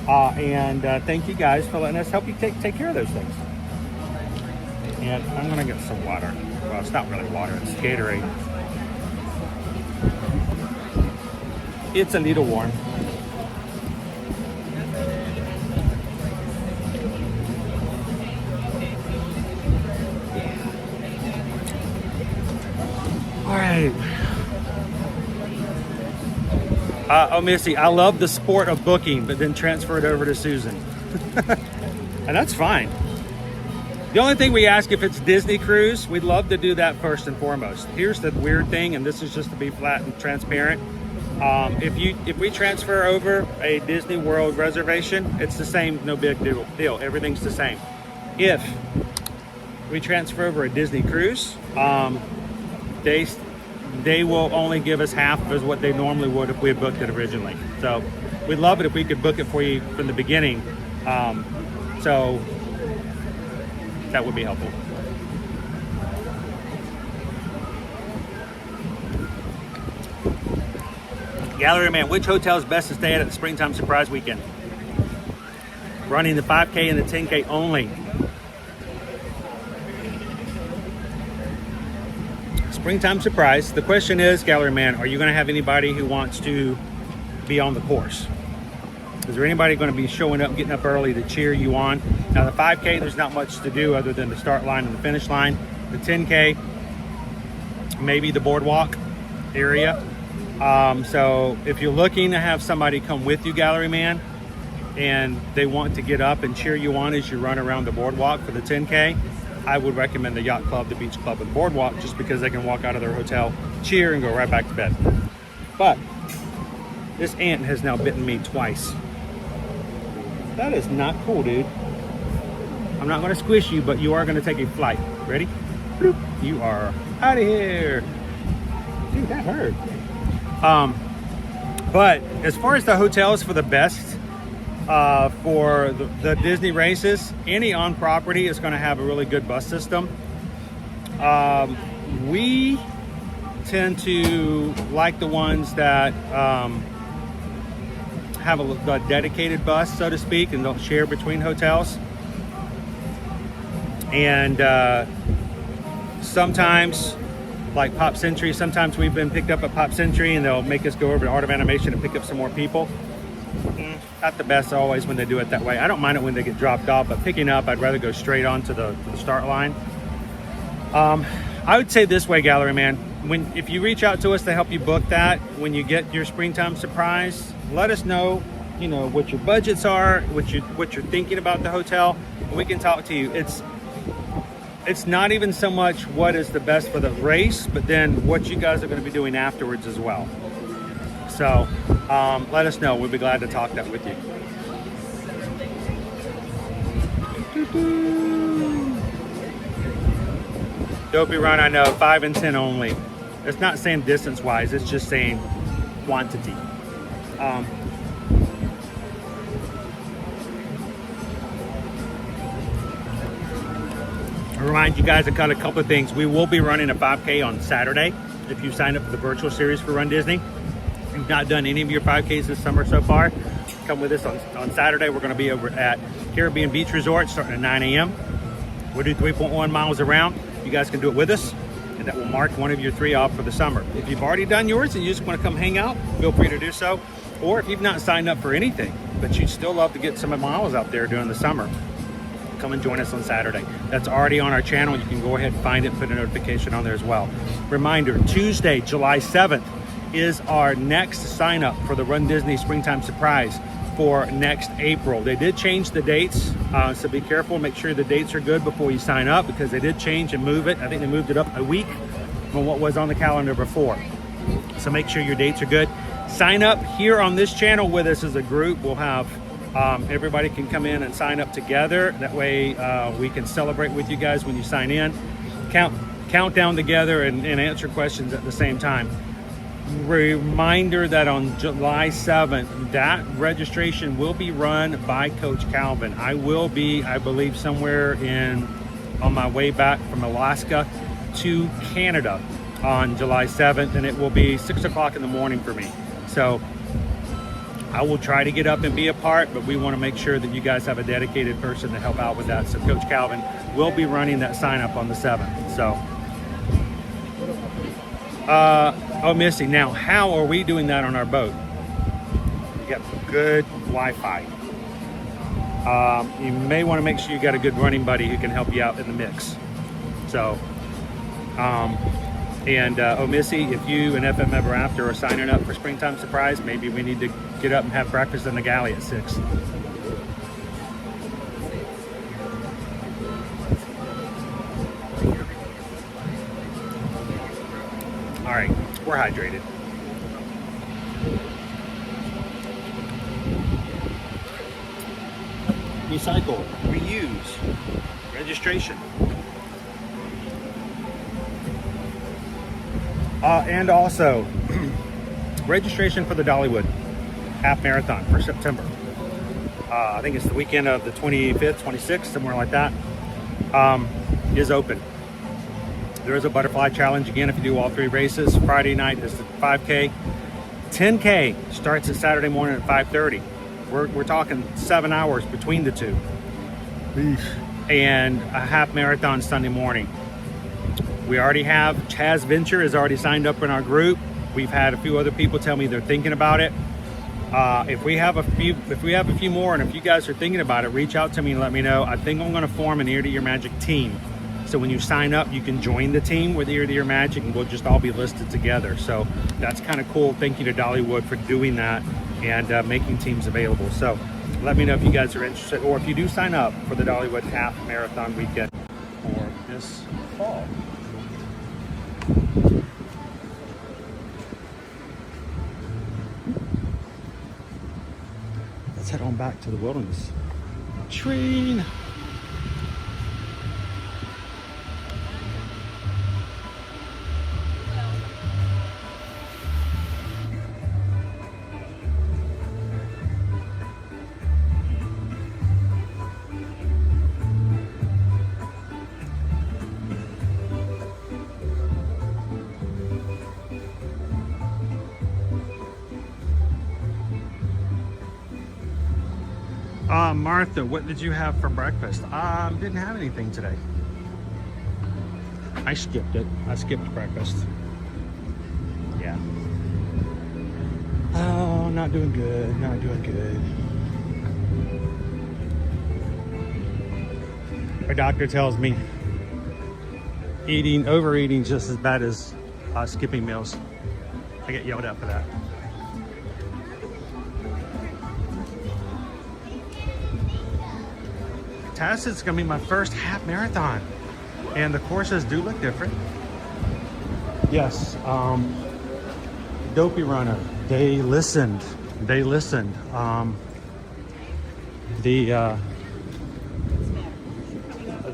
And thank you guys for letting us help you take care of those things. And I'm gonna get some water. Well, it's not really water, it's Gatorade. It's a little warm. All right. Oh, Missy, I love the sport of booking, but then transfer it over to Susan. And that's fine. The only thing we ask, if it's Disney cruise, we'd love to do that first and foremost. Here's the weird thing, and this is just to be flat and transparent. If we transfer over a Disney World reservation, it's the same, no big deal. Everything's the same. If we transfer over a Disney cruise, they will only give us half as what they normally would if we had booked it originally. So we'd love it if we could book it for you from the beginning. So that would be helpful. Gallery Man, which hotel is best to stay at the Springtime Surprise Weekend? Running the 5K and the 10K only. Springtime Surprise. The question is, Gallery Man, are you going to have anybody who wants to be on the course? Is there anybody going to be showing up, getting up early to cheer you on? Now, the 5K, there's not much to do other than the start line and the finish line. The 10K, maybe the boardwalk area. So if you're looking to have somebody come with you, Gallery Man, and they want to get up and cheer you on as you run around the boardwalk for the 10K, I would recommend the Yacht Club, the Beach Club, and Boardwalk, just because they can walk out of their hotel, cheer, and go right back to bed. But this ant has now bitten me twice. That is not cool, dude. I'm not going to squish you, but you are going to take a flight. Ready? Bloop. You are out of here. Dude, that hurt. But as far as the hotels for the best for the Disney races. Any on property is going to have a really good bus system. We tend to like the ones that have a dedicated bus, so to speak, and don't share between hotels. And sometimes, like Pop Century, sometimes we've been picked up at Pop Century and they'll make us go over to Art of Animation and pick up some more people. Not the best always when they do it that way. I don't mind it when they get dropped off, but picking up, I'd rather go straight on to the start line. I would say this way, Gallery Man, if you reach out to us to help you book that, when you get your springtime surprise, let us know, you know, what your budgets are, what you're thinking about the hotel, and we can talk to you. It's not even so much what is the best for the race, but then what you guys are going to be doing afterwards as well. So let us know. We'll be glad to talk that with you. Dopey Run, I know, 5 and 10 only. It's not saying distance wise, it's just saying quantity. I remind you guys of a couple of things. We will be running a 5K on Saturday. If you sign up for the virtual series for Run Disney, if you've not done any of your 5Ks this summer so far, come with us on Saturday. We're going to be over at Caribbean Beach Resort starting at 9 a.m. We'll do 3.1 miles around. You guys can do it with us, and that will mark one of your 3 off for the summer. If you've already done yours and you just want to come hang out, feel free to do so. Or if you've not signed up for anything, but you'd still love to get some miles out there during the summer, come and join us on Saturday. That's already on our channel. You can go ahead and find it and put a notification on there as well. Reminder, Tuesday, July 7th is our next sign up for the Run Disney Springtime Surprise for next April. They did change the dates, so be careful. Make sure the dates are good before you sign up, because they did change and move it. I think they moved it up a week from what was on the calendar before. So make sure your dates are good. Sign up here on this channel with us as a group. We'll have everybody can come in and sign up together. That way we can celebrate with you guys when you sign in. Count down together and answer questions at the same time. Reminder that on July 7th, that registration will be run by Coach Calvin. I will be, I believe, somewhere on my way back from Alaska to Canada on July 7th, and it will be 6 o'clock in the morning for me. So I will try to get up and be a part, but we want to make sure that you guys have a dedicated person to help out with that. So Coach Calvin will be running that sign up on the 7th. So oh, Missy, now how are we doing that on our boat? You got good Wi-Fi. You may want to make sure you got a good running buddy who can help you out in the mix. So, oh, Missy, if you and FM Ever After are signing up for Springtime Surprise, maybe we need to get up and have breakfast in the galley at 6. All right, we're hydrated. Recycle, reuse, registration. And also, registration for the Dollywood Half Marathon for September. I think it's the weekend of the 25th, 26th, somewhere like that, is open. There is a butterfly challenge again if you do all 3 races. Friday night is the 5K. 10K starts at Saturday morning at 5:30. We're talking 7 hours between the two. And a half marathon Sunday morning. We already have Chaz Venture is already signed up in our group. We've had a few other people tell me they're thinking about it. If we have a few more, and if you guys are thinking about it, reach out to me and let me know. I think I'm going to form an Ear to Your Magic team. So when you sign up, you can join the team with Ear to Your Magic, and we'll just all be listed together. So that's kind of cool. Thank you to Dollywood for doing that and making teams available. So let me know if you guys are interested, or if you do sign up for the Dollywood Half Marathon weekend for this fall. Let's head on back to the wilderness train. Martha, what did you have for breakfast? Didn't have anything today. I skipped it. I skipped breakfast. Yeah. Oh, not doing good. Not doing good. My doctor tells me overeating just as bad as skipping meals. I get yelled at for that. Tess, it's gonna be my first half marathon, and the courses do look different. Yes, Dopey Runner, they listened.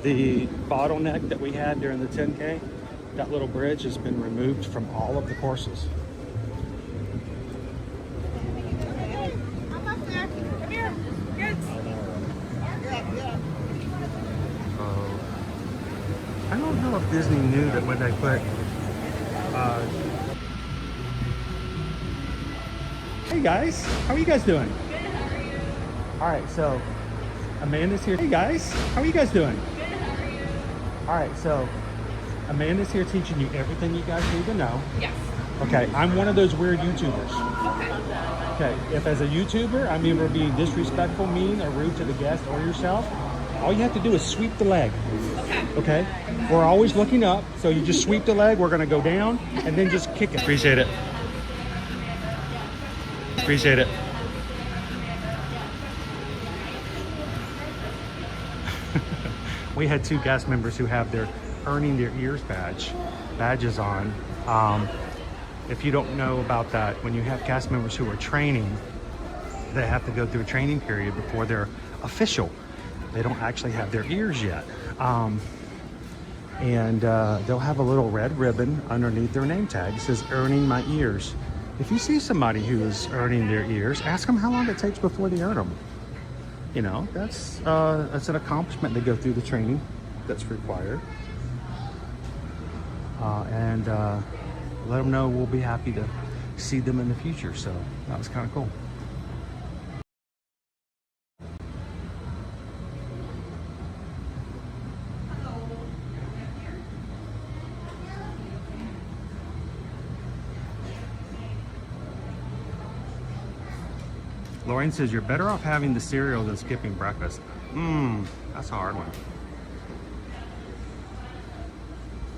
The bottleneck that we had during the 10K, that little bridge has been removed from all of the courses. I don't know if Disney knew that when they put hey guys, how are you guys doing? Good, how are you? Alright, so Amanda's here. Hey guys, how are you guys doing? Good, how are you? Alright, so Amanda's here teaching you everything you guys need to know. Yes. Okay, I'm one of those weird YouTubers. Okay. Okay, if as a YouTuber I'm either being disrespectful, mean, or rude to the guest or yourself, all you have to do is sweep the leg. Okay? We're always looking up, so you just sweep the leg, we're gonna go down, and then just kick it. Appreciate it. Appreciate it. We had 2 cast members who have their earning their ears badges on. If you don't know about that, when you have cast members who are training, they have to go through a training period before they're official. They don't actually have their ears yet. They'll have a little red ribbon underneath their name tag. It says earning my ears. If you see somebody who is earning their ears, ask them how long it takes before they earn them. You know, that's an accomplishment. They go through the training that's required. Let them know we'll be happy to see them in the future. So that was kind of cool. Lauren says, you're better off having the cereal than skipping breakfast. That's a hard one.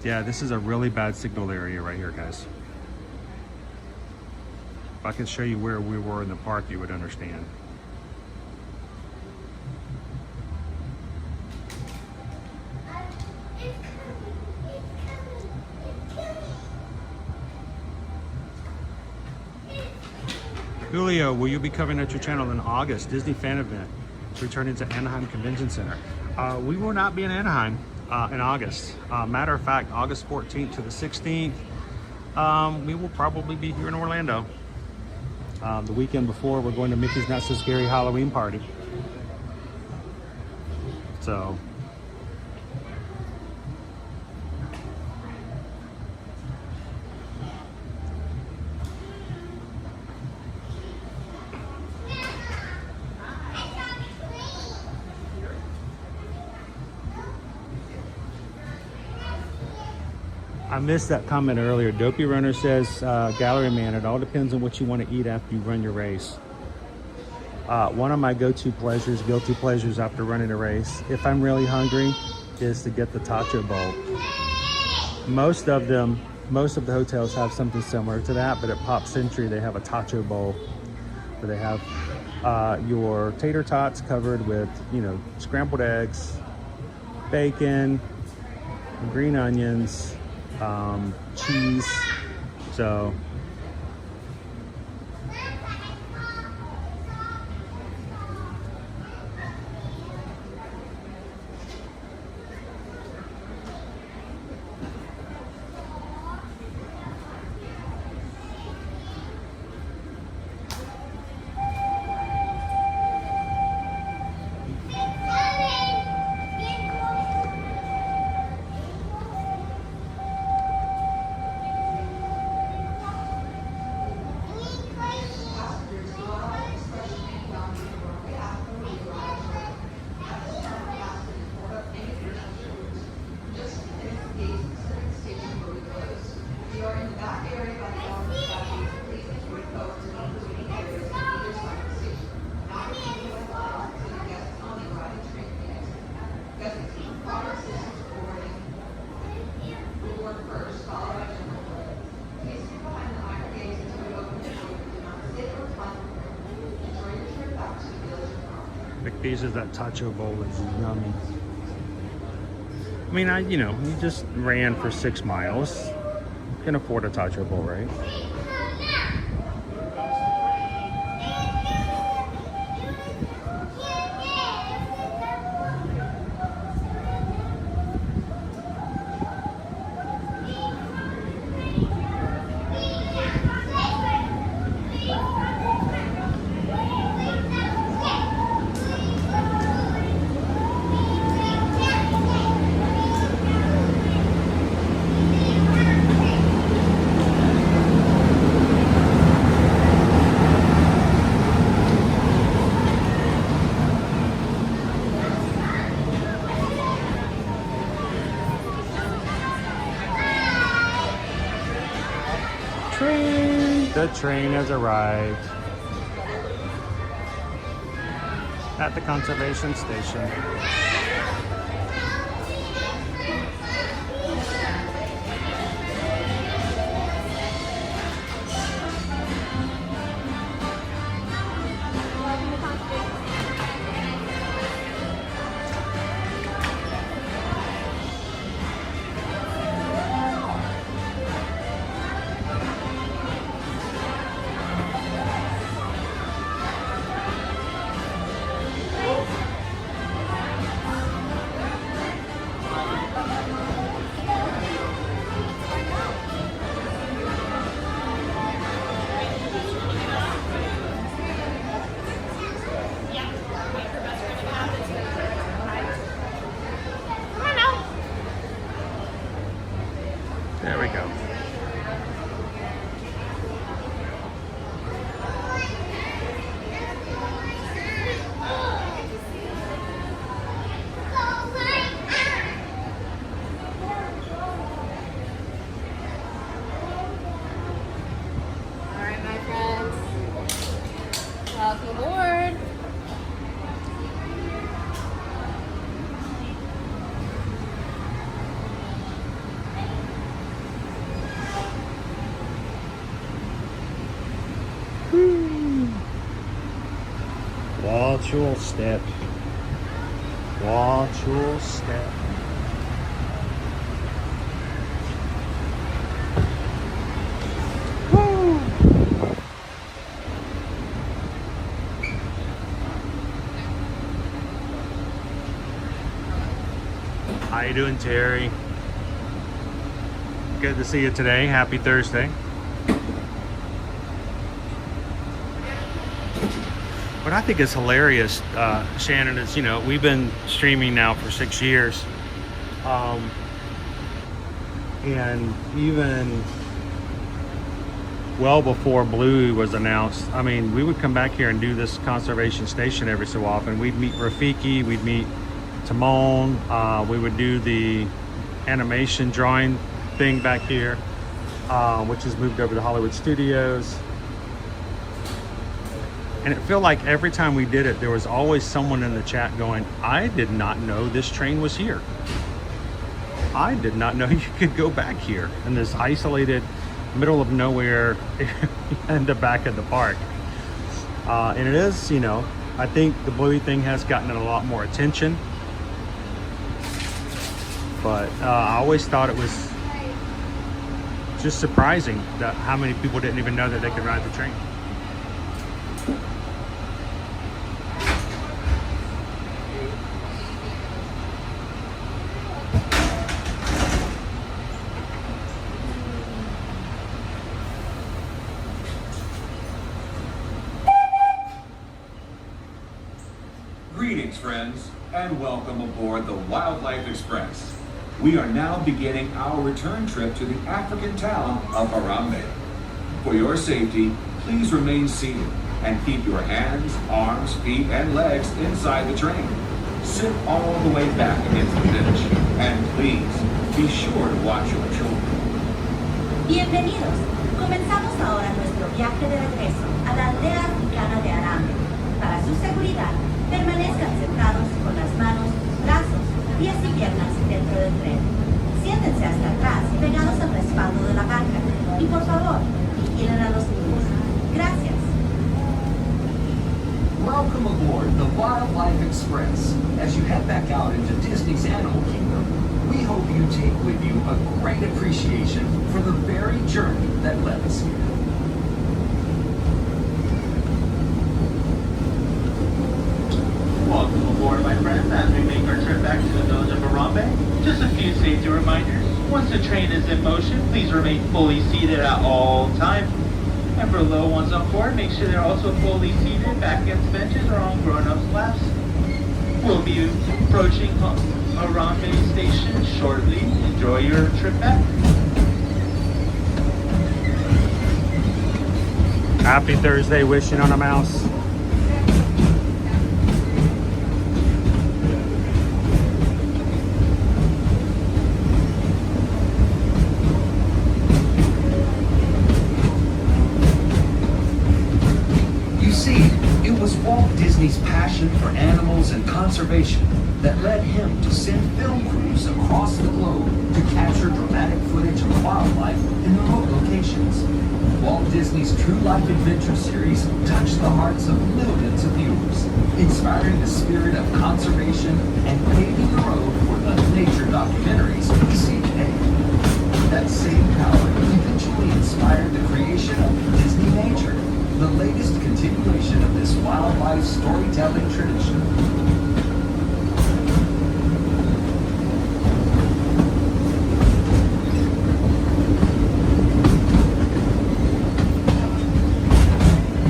Yeah, this is a really bad signal area right here, guys. If I could show you where we were in the park, you would understand. Julio, will you be covering at your channel in August? Disney fan event is returning to Anaheim Convention Center. We will not be in Anaheim in August. Matter of fact, August 14th to the 16th, we will probably be here in Orlando. The weekend before, we're going to Mickey's Not So Scary Halloween party. So. I missed that comment earlier. Dopey Runner says, Gallery Man, it all depends on what you want to eat after you run your race. One of my guilty pleasures after running a race, if I'm really hungry, is to get the taco bowl. Most of the hotels have something similar to that, but at Pop Century, they have a taco bowl where they have your tater tots covered with, scrambled eggs, bacon, green onions, cheese. So pieces. That tacho bowl is yummy. I mean, you just ran for 6 miles. You can afford a tacho bowl, right? The train has arrived at the conservation station. There we go. Alright, my friends. Welcome aboard. Watch your step. Watch your step. Woo! How you doing, Terry? Good to see you today. Happy Thursday. What I think is hilarious, Shannon, is, we've been streaming now for 6 years. And even well before Blue was announced, I mean, we would come back here and do this conservation station every so often. We'd meet Rafiki, we'd meet Timon, we would do the animation drawing thing back here, which has moved over to Hollywood Studios. And it felt like every time we did it, there was always someone in the chat going, I did not know this train was here. I did not know you could go back here in this isolated middle of nowhere in the back of the park. And it is, I think the Bluey thing has gotten a lot more attention. But I always thought it was just surprising that how many people didn't even know that they could ride the train. Greetings, friends, and welcome aboard the Wildlife Express. We are now beginning our return trip to the African town of Harambe. For your safety, please remain seated and keep your hands, arms, feet, and legs inside the train. Sit all the way back against the bench, and please be sure to watch your children. Bienvenidos. Comenzamos ahora nuestro viaje de regreso a la aldea africana de Harambe. Para su seguridad, permanezcan sentados con las manos, brazos, pies y piernas dentro del tren. Siéntense hasta atrás, pegados al respaldo de la banca. Y por favor, vigilen a los niños. Gracias. Welcome aboard the Wildlife Express. As you head back out into Disney's Animal Kingdom, we hope you take with you a great appreciation for the very journey that led us here. Welcome aboard, my friends, as we make our trip back to the village of Harambe. Just a few safety reminders. Once the train is in motion, please remain fully seated at all times. And for little ones on board, make sure they're also fully seated back against benches or on grown-ups' laps. We'll be approaching Harambe Station shortly. Enjoy your trip back. Happy Thursday, wishing on a mouse. Walt Disney's passion for animals and conservation that led him to send film crews across the globe to capture dramatic footage of wildlife in remote locations. Walt Disney's True Life Adventure series touched the hearts of millions of viewers, inspiring the spirit of conservation and paving the road for the nature documentaries we see today. That same power eventually inspired the creation of Disney Nature, the latest continuation of this wildlife storytelling tradition.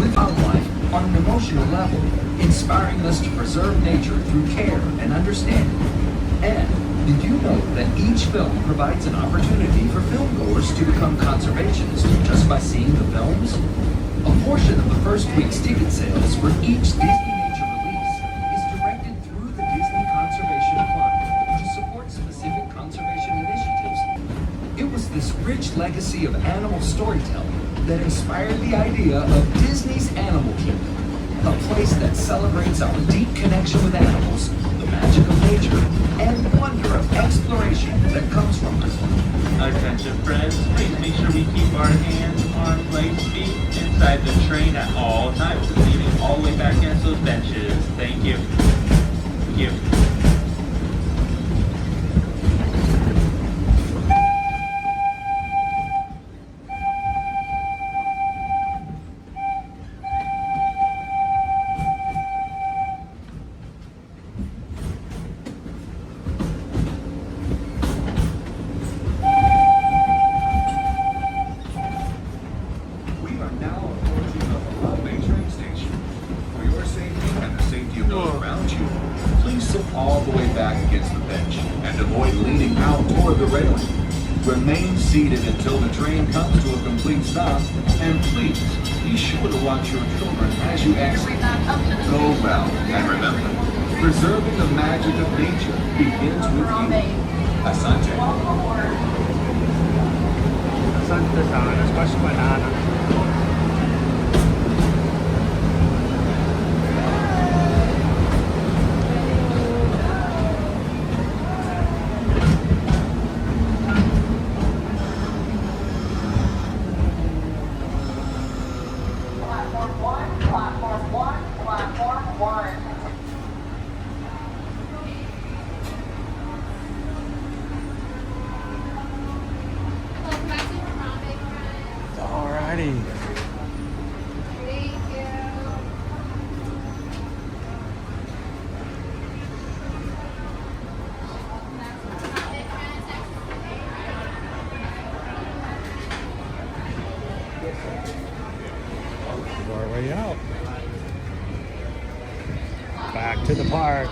With wildlife on an emotional level, inspiring us to preserve nature through care and understanding. And did you know that each film provides an opportunity for filmgoers to become conservationists just by seeing the films? A portion of the first week's ticket sales for each Disney Nature release is directed through the Disney Conservation Fund to support specific conservation initiatives. It was this rich legacy of animal storytelling that inspired the idea of Disney's Animal Kingdom, a place that celebrates our deep connection with animals, the magic of nature, and wonder of exploration that comes from it. Attention friends, please make sure we keep our hands, arms, legs, feet inside the train at all times, leaning all the way back against those benches. Thank you. Thank you. Seated until the train comes to a complete stop, and please be sure to watch your children as you exit. Go well, and remember, preserving the magic of nature begins with you. Asante. Asante sana, squash banana. Our way out. Back to the park.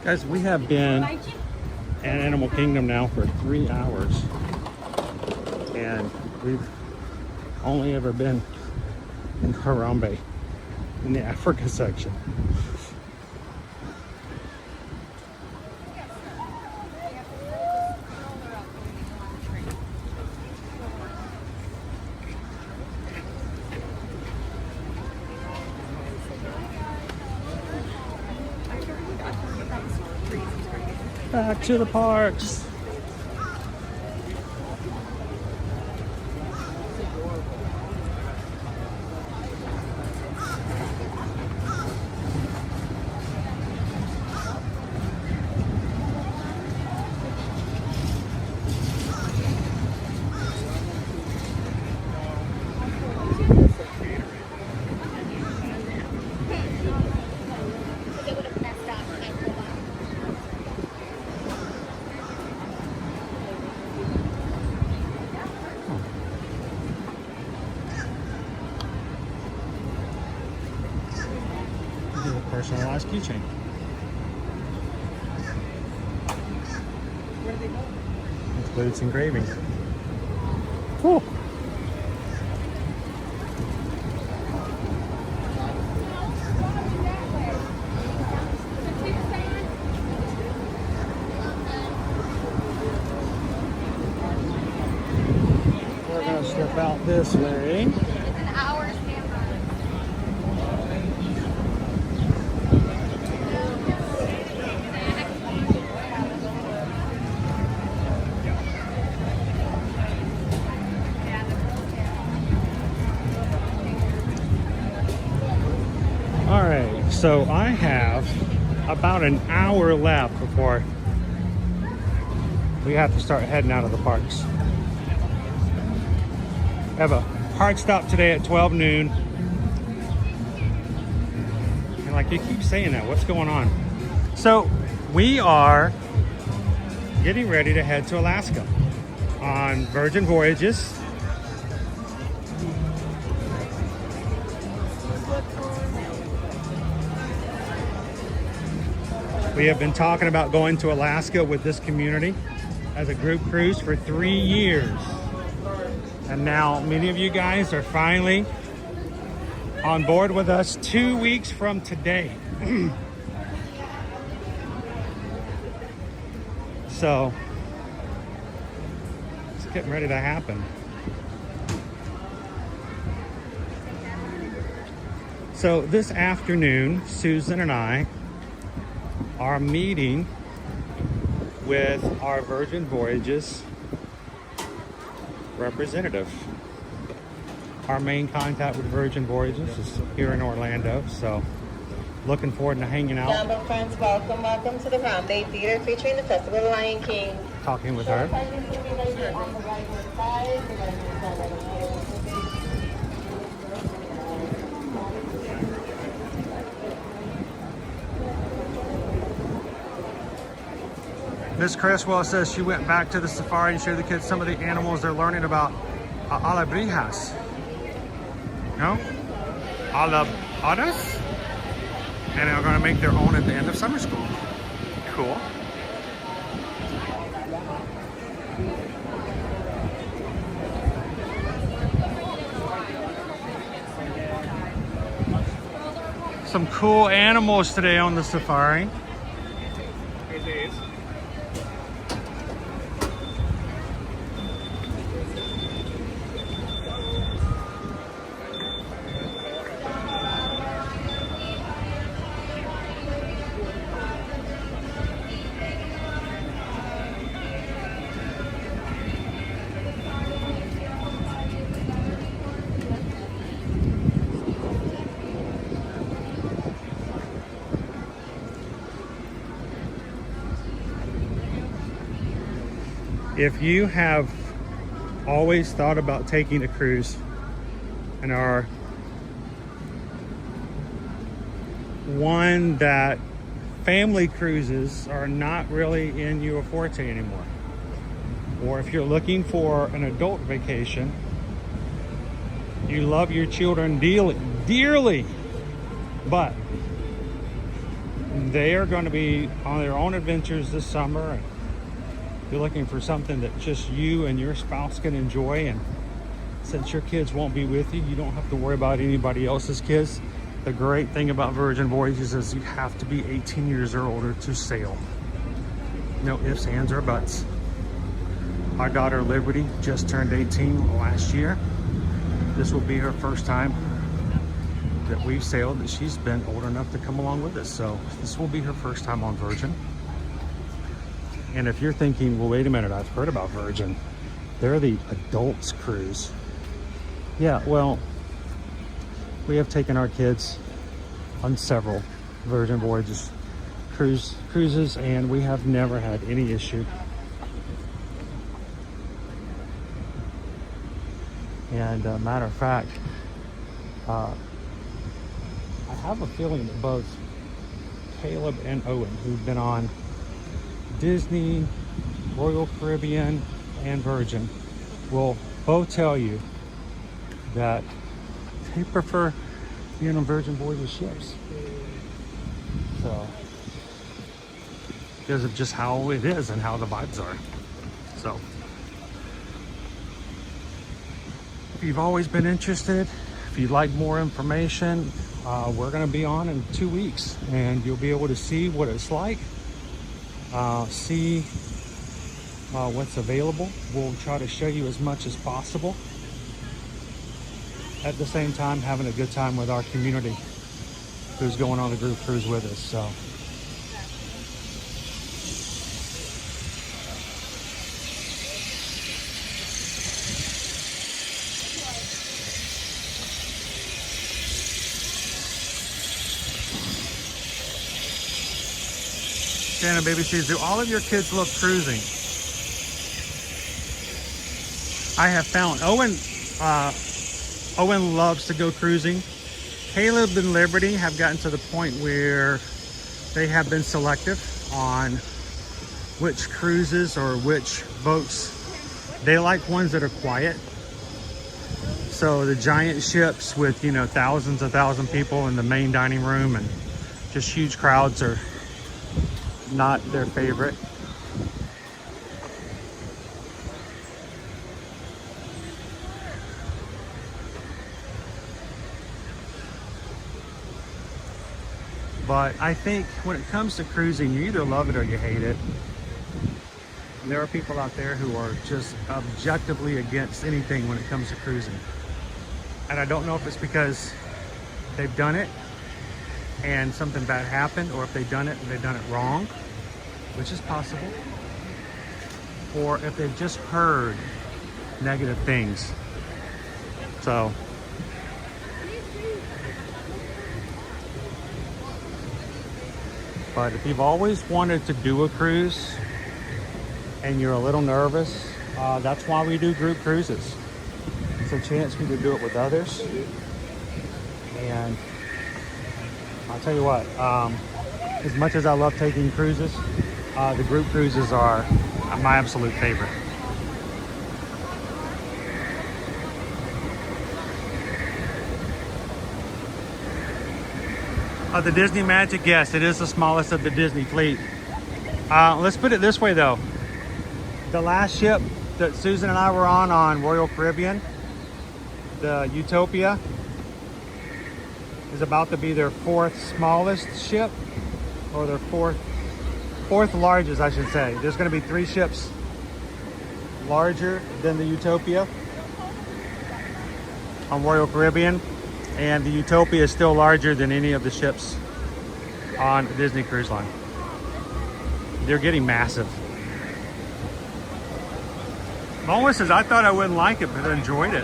Guys, we have been in Animal Kingdom now for 3 hours, and we've only ever been in Harambe in the Africa section. Back to the parks. Personalized keychain. Includes engraving. Cool. We're going to step out this way. Alright, so I have about an hour left before we have to start heading out of the parks. I have a hard stop today at 12 noon. And like you keep saying that, what's going on? So we are getting ready to head to Alaska on Virgin Voyages. We have been talking about going to Alaska with this community as a group cruise for 3 years. And now many of you guys are finally on board with us 2 weeks from today. So it's getting ready to happen. So this afternoon, Susan and I are meeting with our Virgin Voyages representative. Our main contact with Virgin Voyages is here in Orlando, so looking forward to hanging out. Jambo friends, welcome to the Harambe Theater featuring the Festival of the Lion King. Talking with her. Miss Criswell says she went back to the safari and showed the kids some of the animals they're learning about alabrijas. No? Alabras? And they're going to make their own at the end of summer school. Cool. Some cool animals today on the safari. If you have always thought about taking a cruise and are one that family cruises are not really in your forte anymore, or if you're looking for an adult vacation, you love your children dearly, but they are going to be on their own adventures this summer, and you're looking for something that just you and your spouse can enjoy, and since your kids won't be with you, you don't have to worry about anybody else's kids. The great thing about Virgin Voyages is you have to be 18 years or older to sail. No ifs, ands, or buts. Our daughter Liberty just turned 18 last year. This will be her first time that we've sailed, that she's been old enough to come along with us. So this will be her first time on Virgin. And if you're thinking, well, wait a minute, I've heard about Virgin. They're the adults cruise. Yeah, well, we have taken our kids on several Virgin Voyages cruises, and we have never had any issue. And matter of fact, I have a feeling that both Caleb and Owen, who've been on Disney, Royal Caribbean, and Virgin, will both tell you that they prefer being on Virgin Voyages ships. So, because of just how it is and how the vibes are. So, if you've always been interested, if you'd like more information, we're going to be on in 2 weeks, and you'll be able to see what it's like, see what's available. We'll try to show you as much as possible. At the same time, having a good time with our community who's going on a group cruise with us. So. Shannon Baby Shoes, do all of your kids love cruising? I have found Owen loves to go cruising. Caleb and Liberty have gotten to the point where they have been selective on which cruises or which boats. They like ones that are quiet. So the giant ships with, you know, thousands people in the main dining room and just huge crowds are not their favorite. But I think when it comes to cruising, you either love it or you hate it. And there are people out there who are just objectively against anything when it comes to cruising. And I don't know if it's because they've done it and something bad happened, or if they've done it and they've done it wrong, which is possible, or if they've just heard negative things. So, but if you've always wanted to do a cruise and you're a little nervous, that's why we do group cruises. It's a chance for you to do it with others. And I'll tell you what, as much as I love taking cruises, the group cruises are my absolute favorite. The Disney Magic, yes, it is the smallest of the Disney fleet. Let's put it this way though. The last ship that Susan and I were on Royal Caribbean, the Utopia, is about to be their fourth smallest ship, or their fourth largest, I should say. There's going to be 3 ships larger than the Utopia on Royal Caribbean, and the Utopia is still larger than any of the ships on Disney Cruise Line. They're getting massive. Mama says, I thought I wouldn't like it, but I enjoyed it.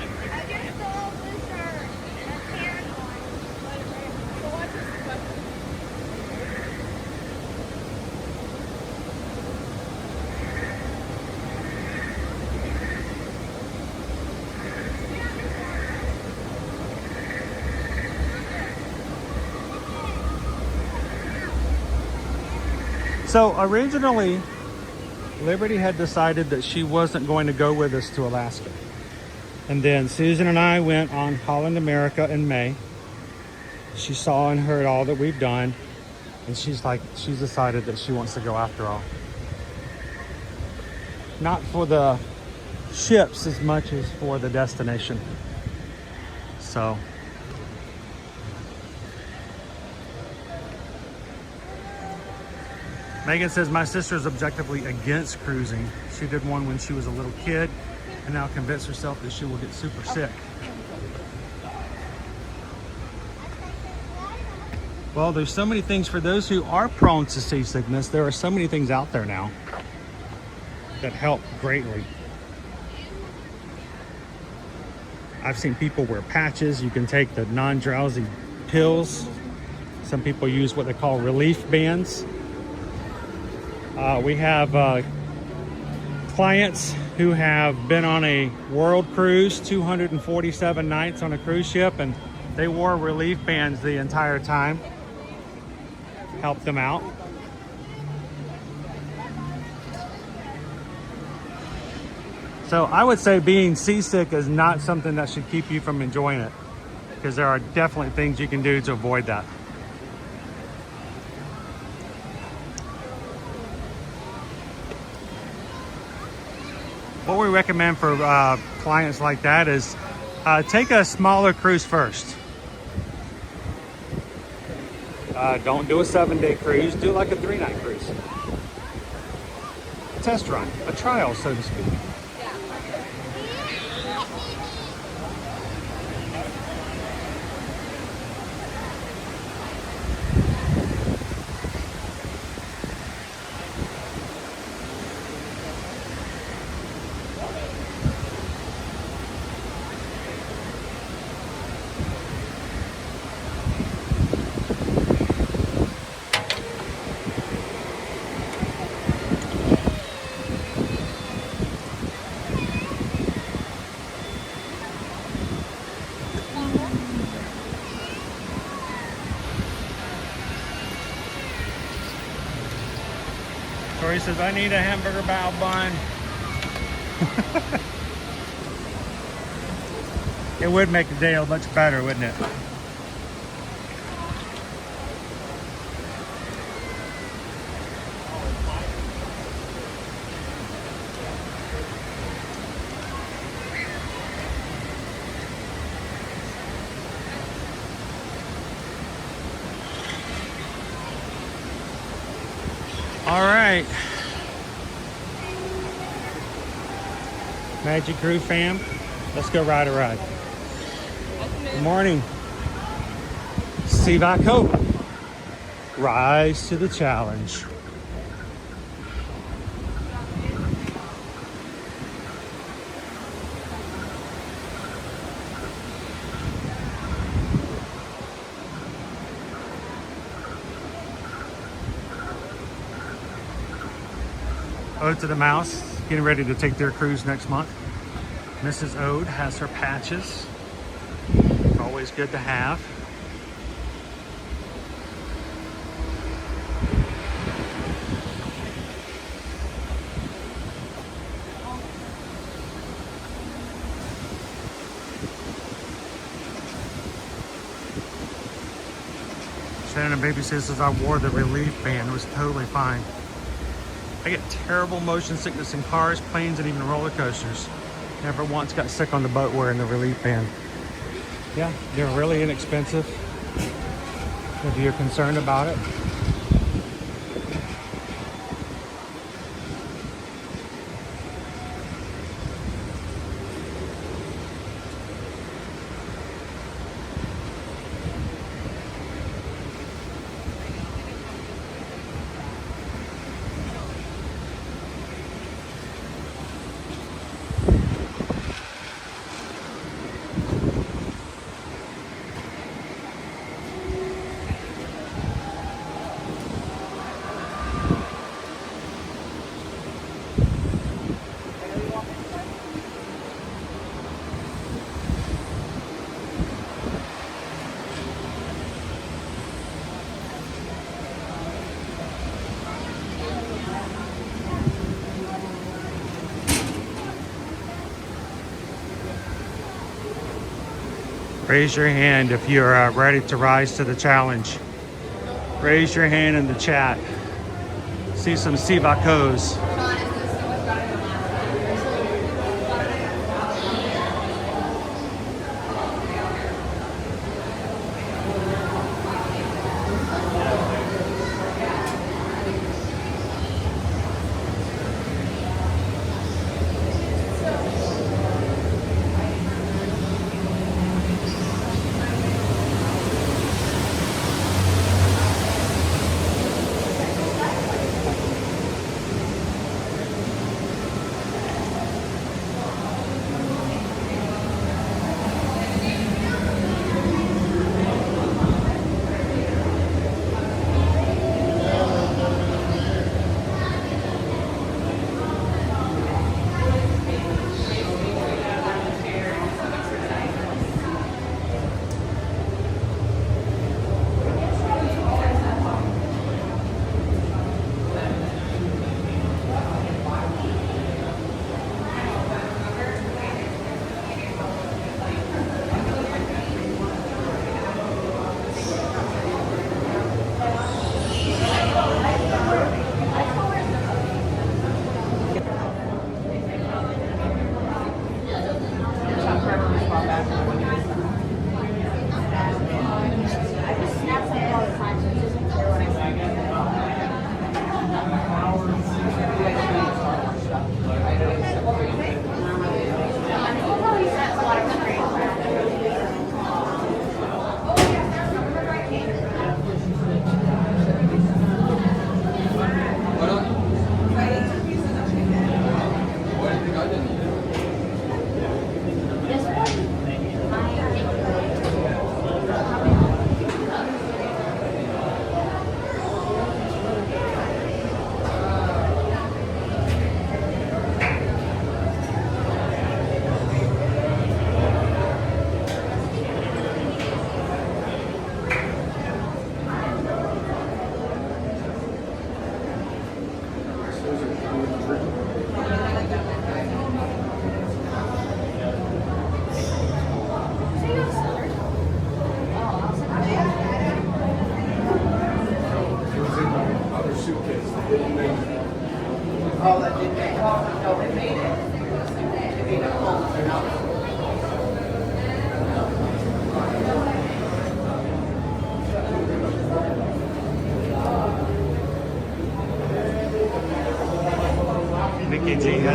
So originally, Liberty had decided that she wasn't going to go with us to Alaska. And then Susan and I went on Holland America in May. She saw and heard all that we've done, and she's decided that she wants to go after all. Not for the ships as much as for the destination. So Megan says, my sister is objectively against cruising. She did one when she was a little kid and now convinced herself that she will get super sick. Well, there's so many things for those who are prone to seasickness. There are so many things out there now. that help greatly. I've seen people wear patches. You can take the non-drowsy pills. Some people use what they call relief bands. We have clients who have been on a world cruise, 247 nights on a cruise ship, and they wore relief bands the entire time. Helped them out. So I would say being seasick is not something that should keep you from enjoying it, because there are definitely things you can do to avoid that. What we recommend for clients like that is take a smaller cruise first. Don't do a 7-day cruise, do like a 3-night cruise. A test run, a trial, so to speak. Tori says, I need a hamburger bao bun. It would make the day much better, wouldn't it? All right, Magic Crew fam, let's go ride a ride. Good morning. Sivaco, rise to the challenge. Ode to the Mouse, getting ready to take their cruise next month. Mrs. Ode has her patches. Always good to have. Shannon Baby says I wore the relief band. It was totally fine. I get terrible motion sickness in cars, planes, and even roller coasters. Never once got sick on the boat wearing the relief band. Yeah, they're really inexpensive if you're concerned about it. Raise your hand if you're ready to rise to the challenge. Raise your hand in the chat. See some Sivacos.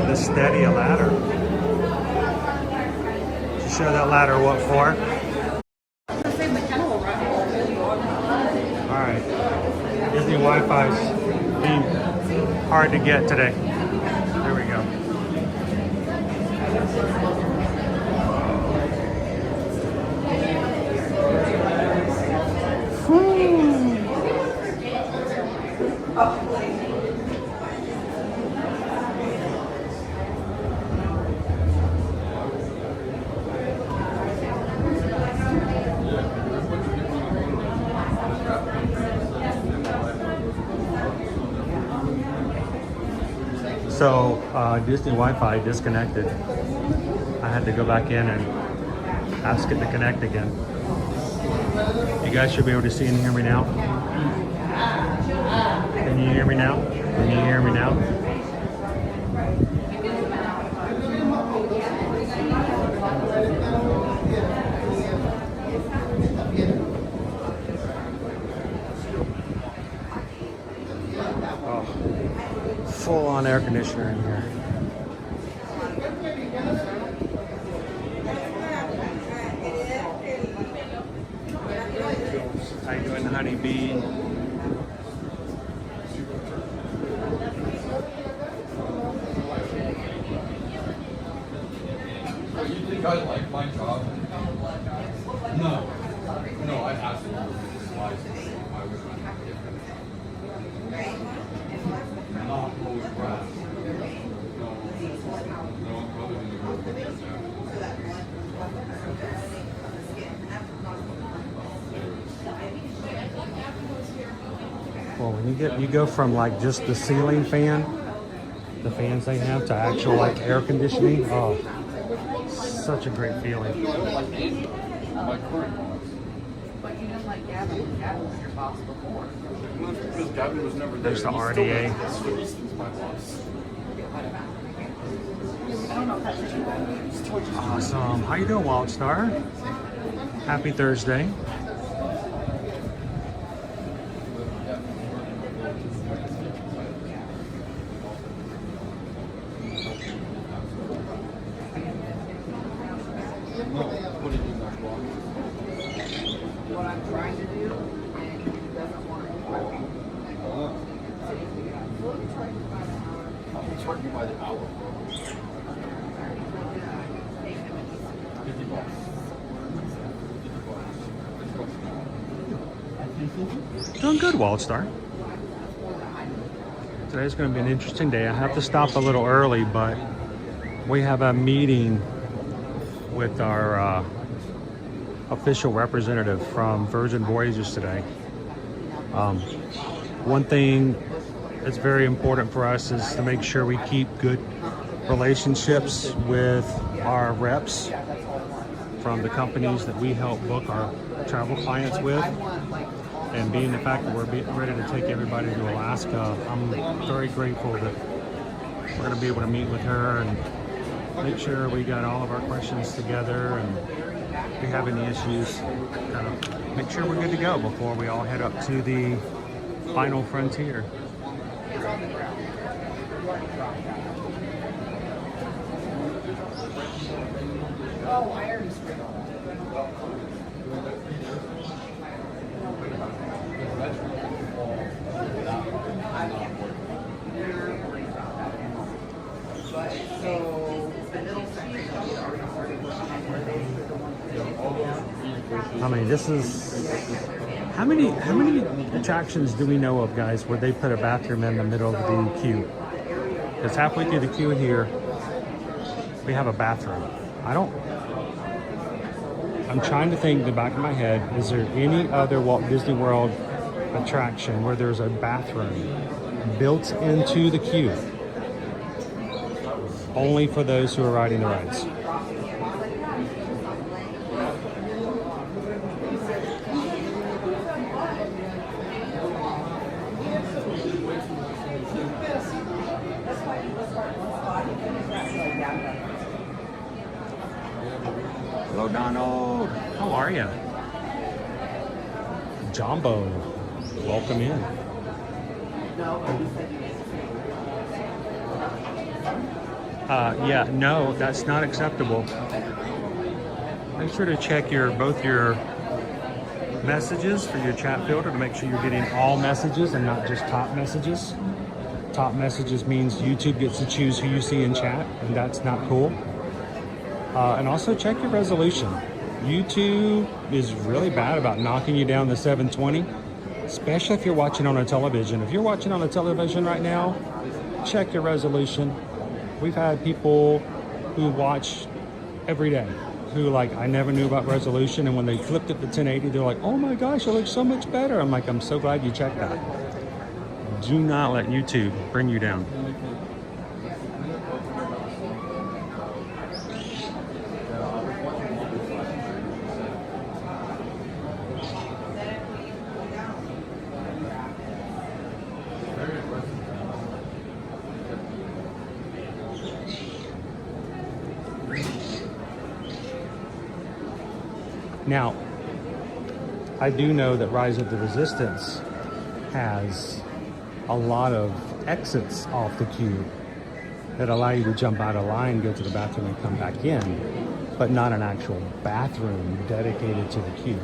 the Steady ladder. To show that ladder what for? Alright. Disney Wi-Fi's being hard to get today. There we go. So Disney Wi-Fi disconnected. I had to go back in and ask it to connect again. You guys should be able to see and hear me now. Can you hear me now? Can you hear me now? Full on air conditioner in here. How you doing, honeybee? You guys like my job? No. No, I absolutely despise it. I wish I had it. Not mowing grass. No, other than the work that does that. Well, when you go from like just the ceiling fan, the fans they have, to actual like air conditioning, oh, such a great feeling. My current boss. But you didn't like Gavin. Gavin was your boss before. Because Gavin was never there. There's the RDA. He's my boss. I don't know if that's true. Awesome. How you doing, Wild Star? Happy Thursday. What I'm trying to do, and it doesn't work. He's working by the hour. 50 bucks. Doing good, Wild Star. Today's going to be an interesting day. I have to stop a little early, but we have a meeting with our official representative from Virgin Voyages today. One thing that's very important for us is to make sure we keep good relationships with our reps from the companies that we help book our travel clients with. And being the fact that we're ready to take everybody to Alaska, I'm very grateful that we're going to be able to meet with her and make sure we got all of our questions together, and if we have any issues, kind of make sure we're good to go before we all head up to the final frontier. Oh, I already screwed all that. So the middle section is already started working on where they put the one. I mean, this is how many attractions do we know of, guys, where they put a bathroom in the middle of the queue? Because halfway through the queue here, we have a bathroom. I'm trying to think in the back of my head, is there any other Walt Disney World attraction where there's a bathroom built into the queue only for those who are riding the rides? Hello, Donald. How are you? Jambo, welcome in. Yeah, no, that's not acceptable. Make sure to check both your messages for your chat filter to make sure you're getting all messages and not just top messages. Top messages means YouTube gets to choose who you see in chat, and that's not cool. And also check your resolution. YouTube is really bad about knocking you down to 720, especially if you're watching on a television. If you're watching on a television right now, check your resolution. We've had people who watch every day who I never knew about resolution, and when they flipped it to 1080, they're like, oh my gosh, it looks so much better. I'm like, I'm so glad you checked that. Do not let YouTube bring you down. Now, I do know that Rise of the Resistance has a lot of exits off the queue that allow you to jump out of line, go to the bathroom, and come back in, but not an actual bathroom dedicated to the queue.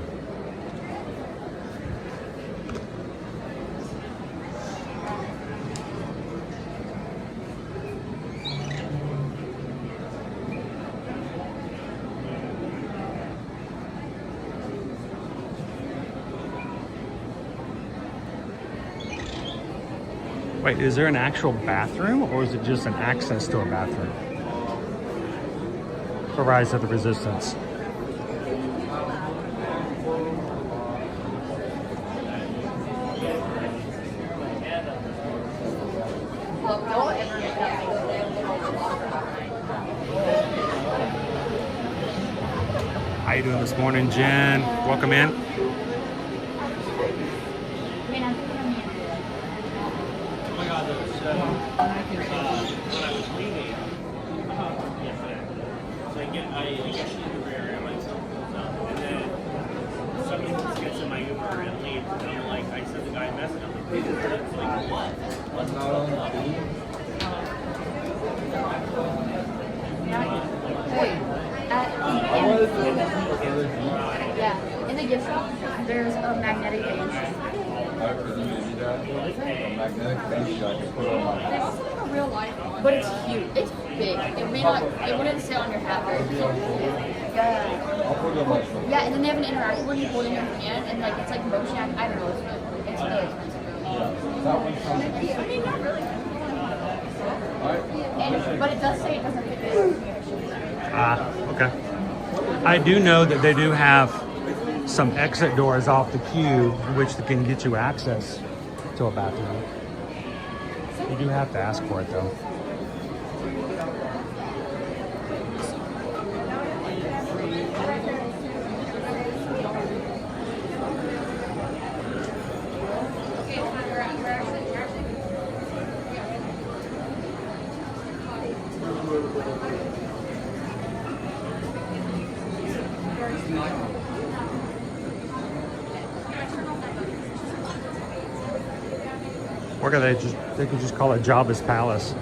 Wait, is there an actual bathroom, or is it just an access to a bathroom for Rise of the Resistance? How you doing this morning, Jen? Welcome in. Yeah, in the gift shop, there's a magnetic base. There's also like a real life one, but it's huge. It's big. It may not. It wouldn't sit on your hat very well. Yeah. Yeah, and then they have an interactive one you hold in your hand, and it's like motion. I don't know. It's really expensive. I mean, not really. But it does say it doesn't fit the Okay. I do know that they do have some exit doors off the queue which can get you access to a bathroom. You do have to ask for it though. Or they could just call it Jabba's Palace.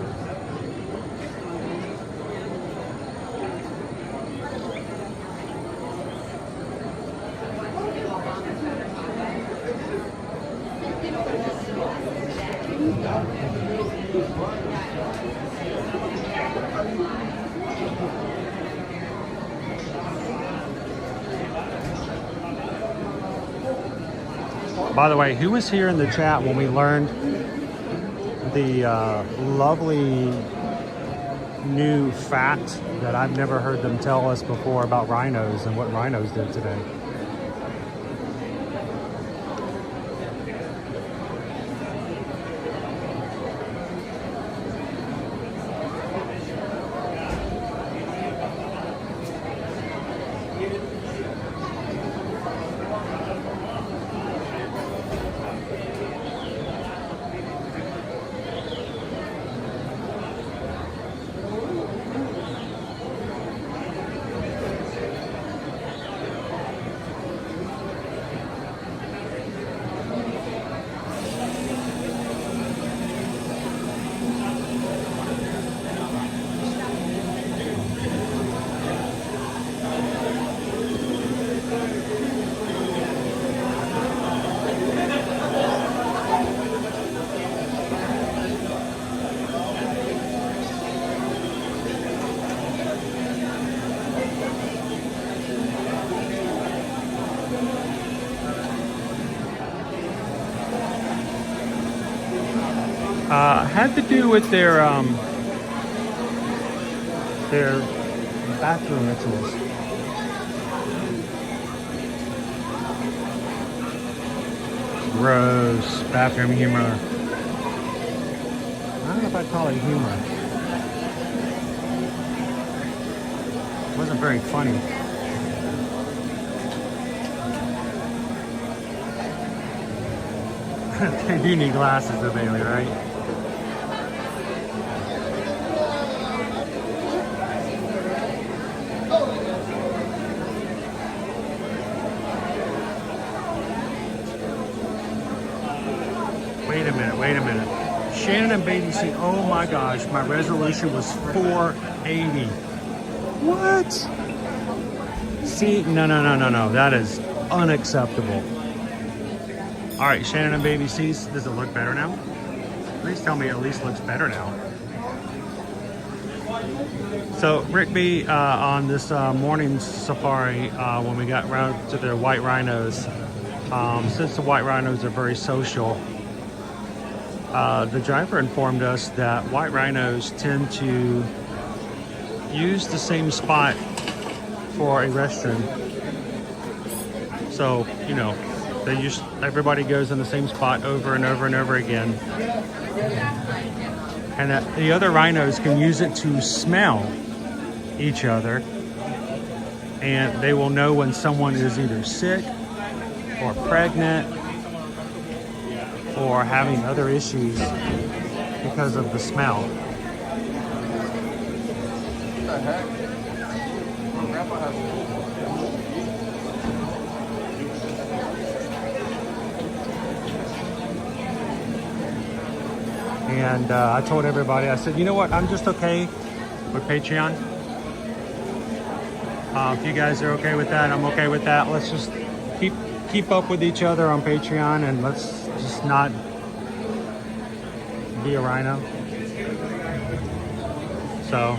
By the way, who was here in the chat when we learned the lovely new fact that I've never heard them tell us before about rhinos and what rhinos did today? Had to do with their bathroom rituals. Gross bathroom humor. I don't know if I'd call it humor. It wasn't very funny. They do need glasses though, Bailey, right? Wait a minute. Shannon and Baby C, oh my gosh, my resolution was 480. What? See, no, that is unacceptable. All right, Shannon and Baby C, does it look better now? Please tell me it at least looks better now. So Rick B, on this morning safari, when we got around to the white rhinos, since the white rhinos are very social, the driver informed us that white rhinos tend to use the same spot for a restroom. So, you know, everybody goes in the same spot over and over and over again. And that the other rhinos can use it to smell each other. And they will know when someone is either sick or pregnant or having other issues because of the smell. What the heck? My grandpa has And I told everybody, I said, you know what, I'm just okay with Patreon. If you guys are okay with that, I'm okay with that. Let's just keep up with each other on Patreon, and let's just not be a rhino. So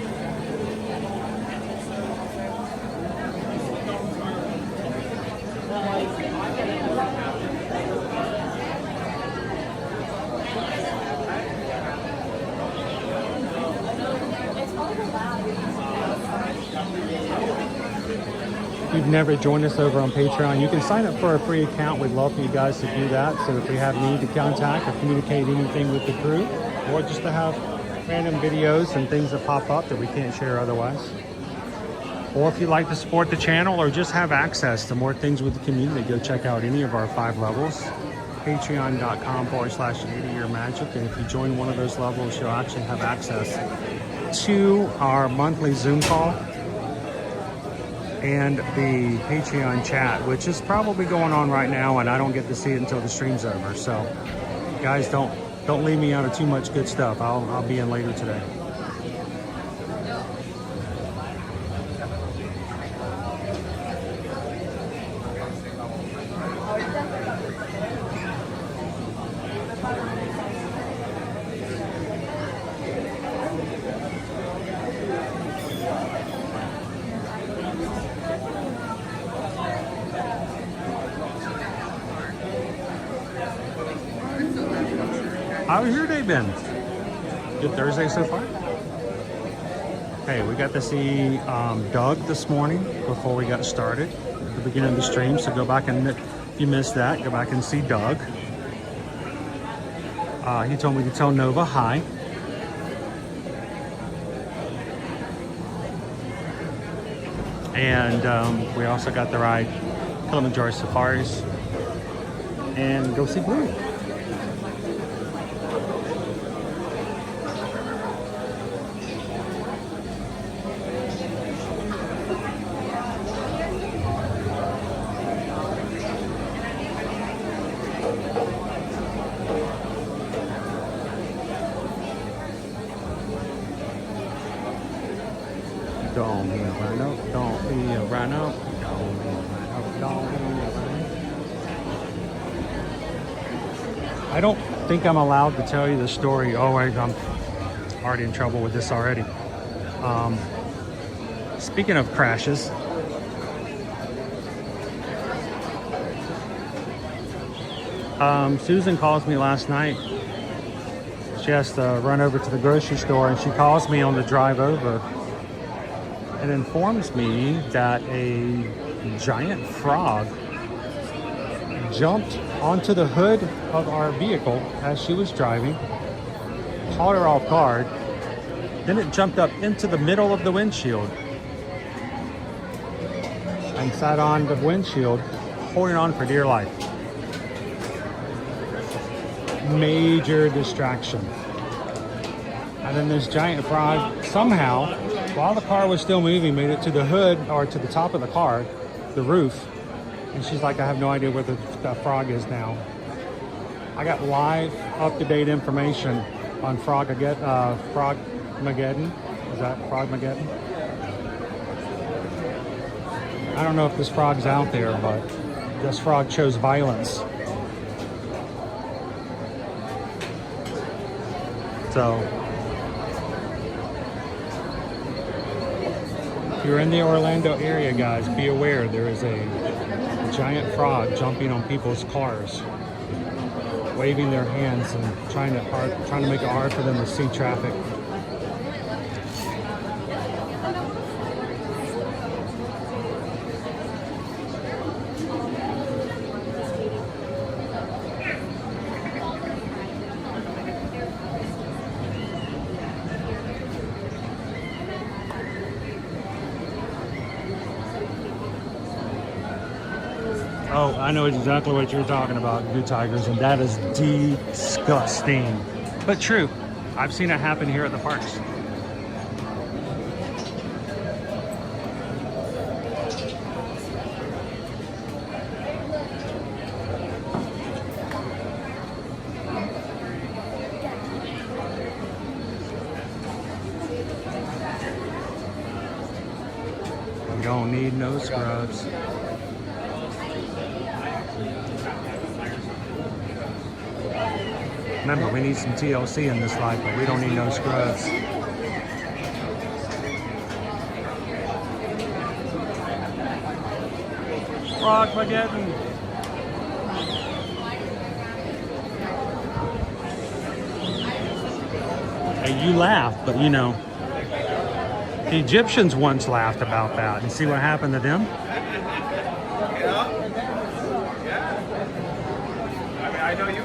if you've never joined us over on Patreon, you can sign up for a free account. We'd love for you guys to do that. So if we have need to contact or communicate anything with the crew, or just to have random videos and things that pop up that we can't share otherwise. Or if you'd like to support the channel or just have access to more things with the community, go check out any of our 5 levels. Patreon.com/80yearmagic. And if you join one of those levels, you'll actually have access to our monthly Zoom call and the Patreon chat, which is probably going on right now, and I don't get to see it until the stream's over. So guys, don't leave me out of too much good stuff. I'll be in later today. How's your day been? Good Thursday so far? Hey, we got to see Doug this morning before we got started at the beginning of the stream. So go back and, if you missed that, go back and see Doug. He told me to tell Nova hi. And we also got to ride Kilimanjaro Safaris and go see Blue. Don't be a rhino, don't be a rhino, don't be a rhino, don't be a rhino. I don't think I'm allowed to tell you the story. Oh, wait, I'm already in trouble with this already. Speaking of crashes, Susan calls me last night. She has to run over to the grocery store, and she calls me on the drive over and informs me that a giant frog jumped onto the hood of our vehicle as she was driving, caught her off guard, then it jumped up into the middle of the windshield and sat on the windshield, holding on for dear life. Major distraction. And then this giant frog somehow, while the car was still moving, made it to the hood or to the top of the car, the roof. And she's like, I have no idea where the frog is now. I got live, up-to-date information on Frogmageddon. Is that Frogmageddon? I don't know if this frog's out there, but this frog chose violence. So, if you're in the Orlando area, guys, be aware there is a giant frog jumping on people's cars, waving their hands and trying to make it hard for them to see traffic. Oh, I know exactly what you're talking about, Good Tigers, and that is disgusting. But true. I've seen it happen here at the parks. We don't need no scrubs. Remember, we need some TLC in this life, but we don't need no scrubs. Frogmageddon. Hey, you laugh, but you know, the Egyptians once laughed about that. And see what happened to them? I know you.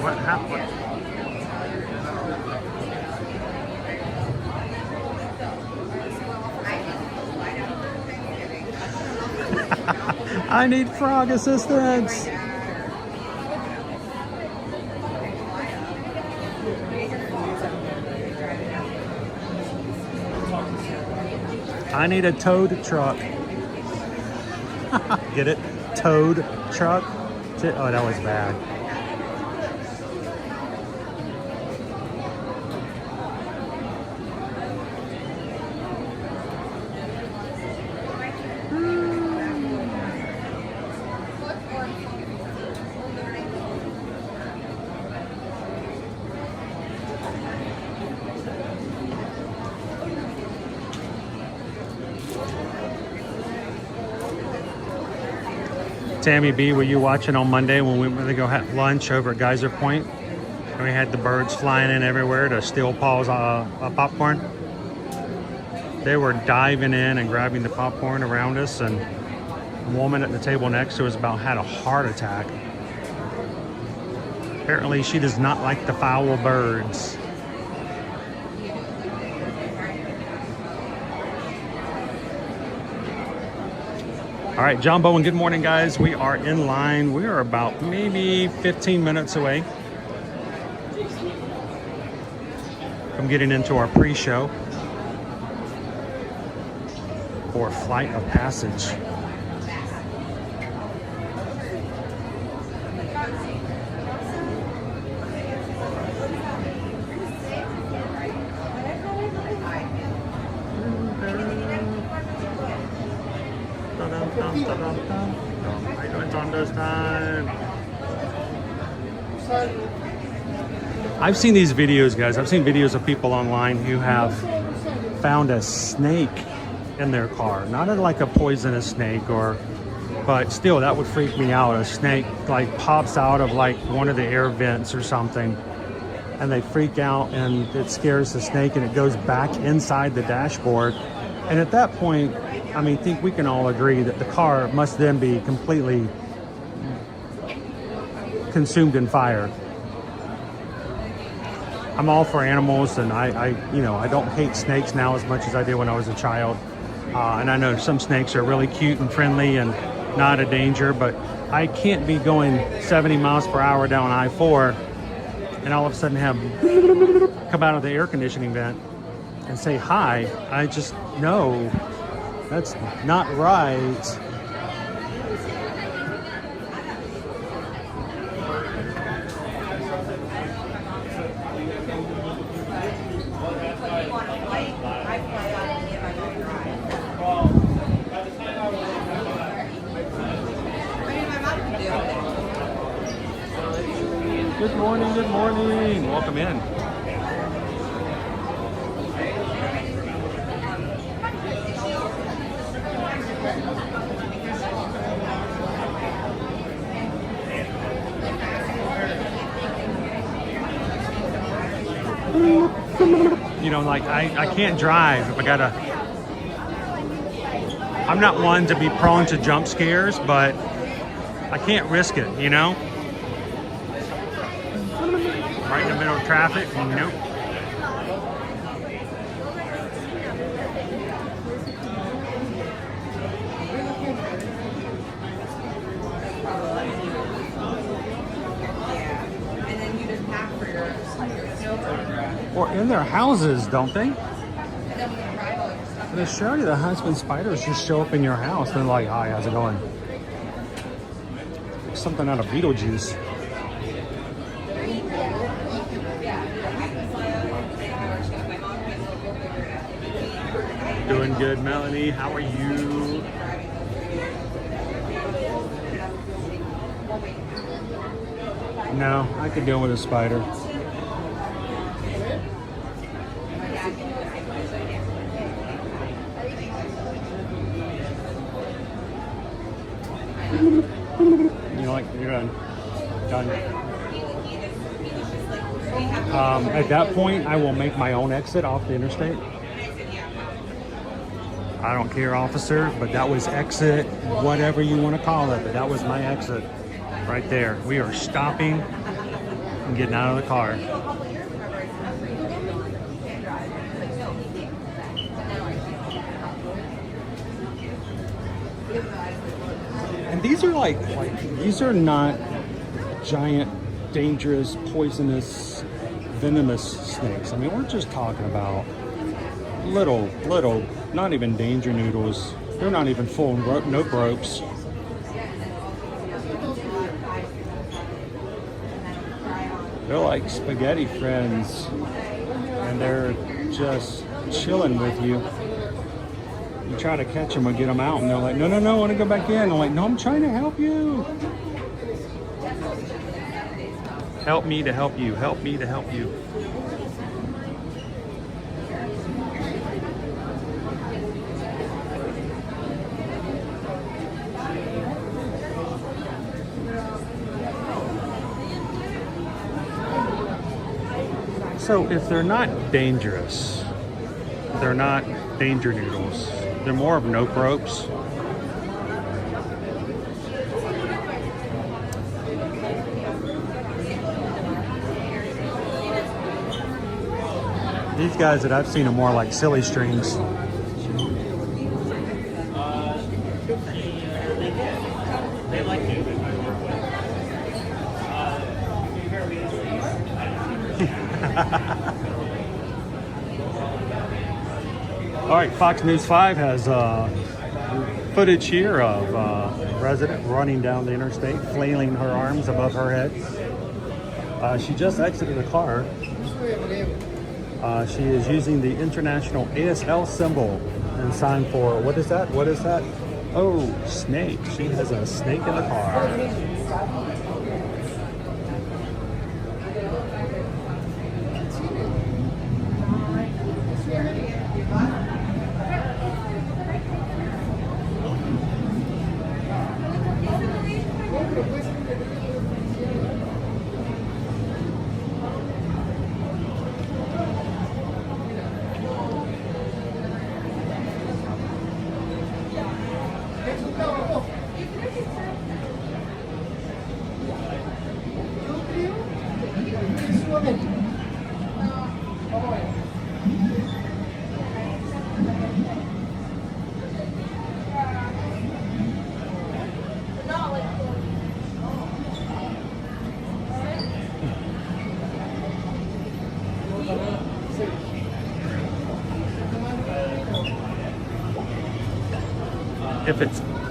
What happened? I need frog assistance. I need a towed truck. Get it? Towed truck? Oh, that was bad. Tammy B, were you watching on Monday when we went to go have lunch over at Geyser Point? And we had the birds flying in everywhere to steal Paul's popcorn. They were diving in and grabbing the popcorn around us, and a woman at the table next to us about had a heart attack. Apparently she does not like the foul birds. All right, Jambo, and good morning, guys. We are in line. We are about maybe 15 minutes away from getting into our pre-show for Flight of Passage. I've seen these videos, guys. I've seen videos of people online who have found a snake in their car. Not in like a poisonous snake but still that would freak me out. A snake like pops out of like one of the air vents or something, and they freak out and it scares the snake and it goes back inside the dashboard. And at that point, I mean, I think we can all agree that the car must then be completely consumed in fire. I'm all for animals, and I don't hate snakes now as much as I did when I was a child. And I know some snakes are really cute and friendly and not a danger, but I can't be going 70 miles per hour down I-4 and all of a sudden have come out of the air conditioning vent and say hi. I just know that's not right. Good morning, good morning. Welcome in. You know, like I can't drive if I gotta. I'm not one to be prone to jump scares, but I can't risk it, you know? Right in the middle of traffic, nope. Or in their houses, don't they? They show you the husband spiders just show up in your house. They're like, hi, how's it going? Something out of Beetlejuice. Doing good, Melanie. How are you? No, I could deal with a spider. You know, like, you're done. Done. At that point, I will make my own exit off the interstate. I don't care, officer, but that was exit, whatever you want to call it, but that was my exit right there. We are stopping and getting out of the car. And these are like these are not giant, dangerous, poisonous, venomous snakes. I mean, we're just talking about little, not even danger noodles. They're not even full nope ropes. They're like spaghetti friends, and they're just chilling with you. You try to catch them or get them out, and they're like, no, I want to go back in. I'm like, no, I'm trying to help you. Help me to help you. Help me to help you. So if they're not dangerous, they're not danger noodles, they're more of nope ropes. These guys that I've seen are more like silly strings. They like you. All right, Fox News 5 has footage here of a resident running down the interstate, flailing her arms above her head. She just exited the car. She is using the international ASL symbol and sign for, what is that? What is that? Oh, snake. She has a snake in the car.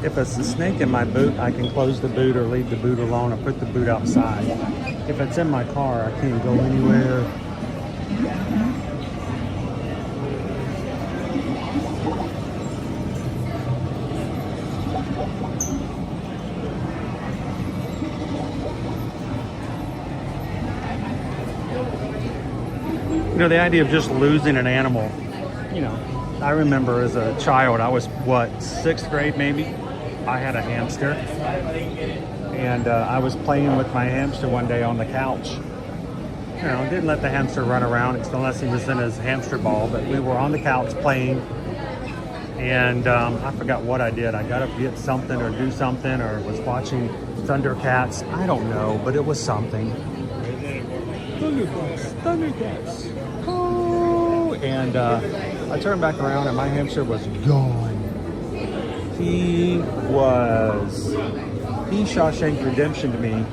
If it's a snake in my boot, I can close the boot or leave the boot alone or put the boot outside. If it's in my car, I can't go anywhere. You know, the idea of just losing an animal, you know, I remember as a child, I was, what, 6th grade maybe? I had a hamster. And I was playing with my hamster one day on the couch. You know, didn't let the hamster run around unless he was in his hamster ball, but we were on the couch playing. And I forgot what I did. I got up to get something or do something, or was watching Thundercats. I don't know, but it was something. Thundercats. Oh! And I turned back around and my hamster was gone. He Shawshank Redemption to me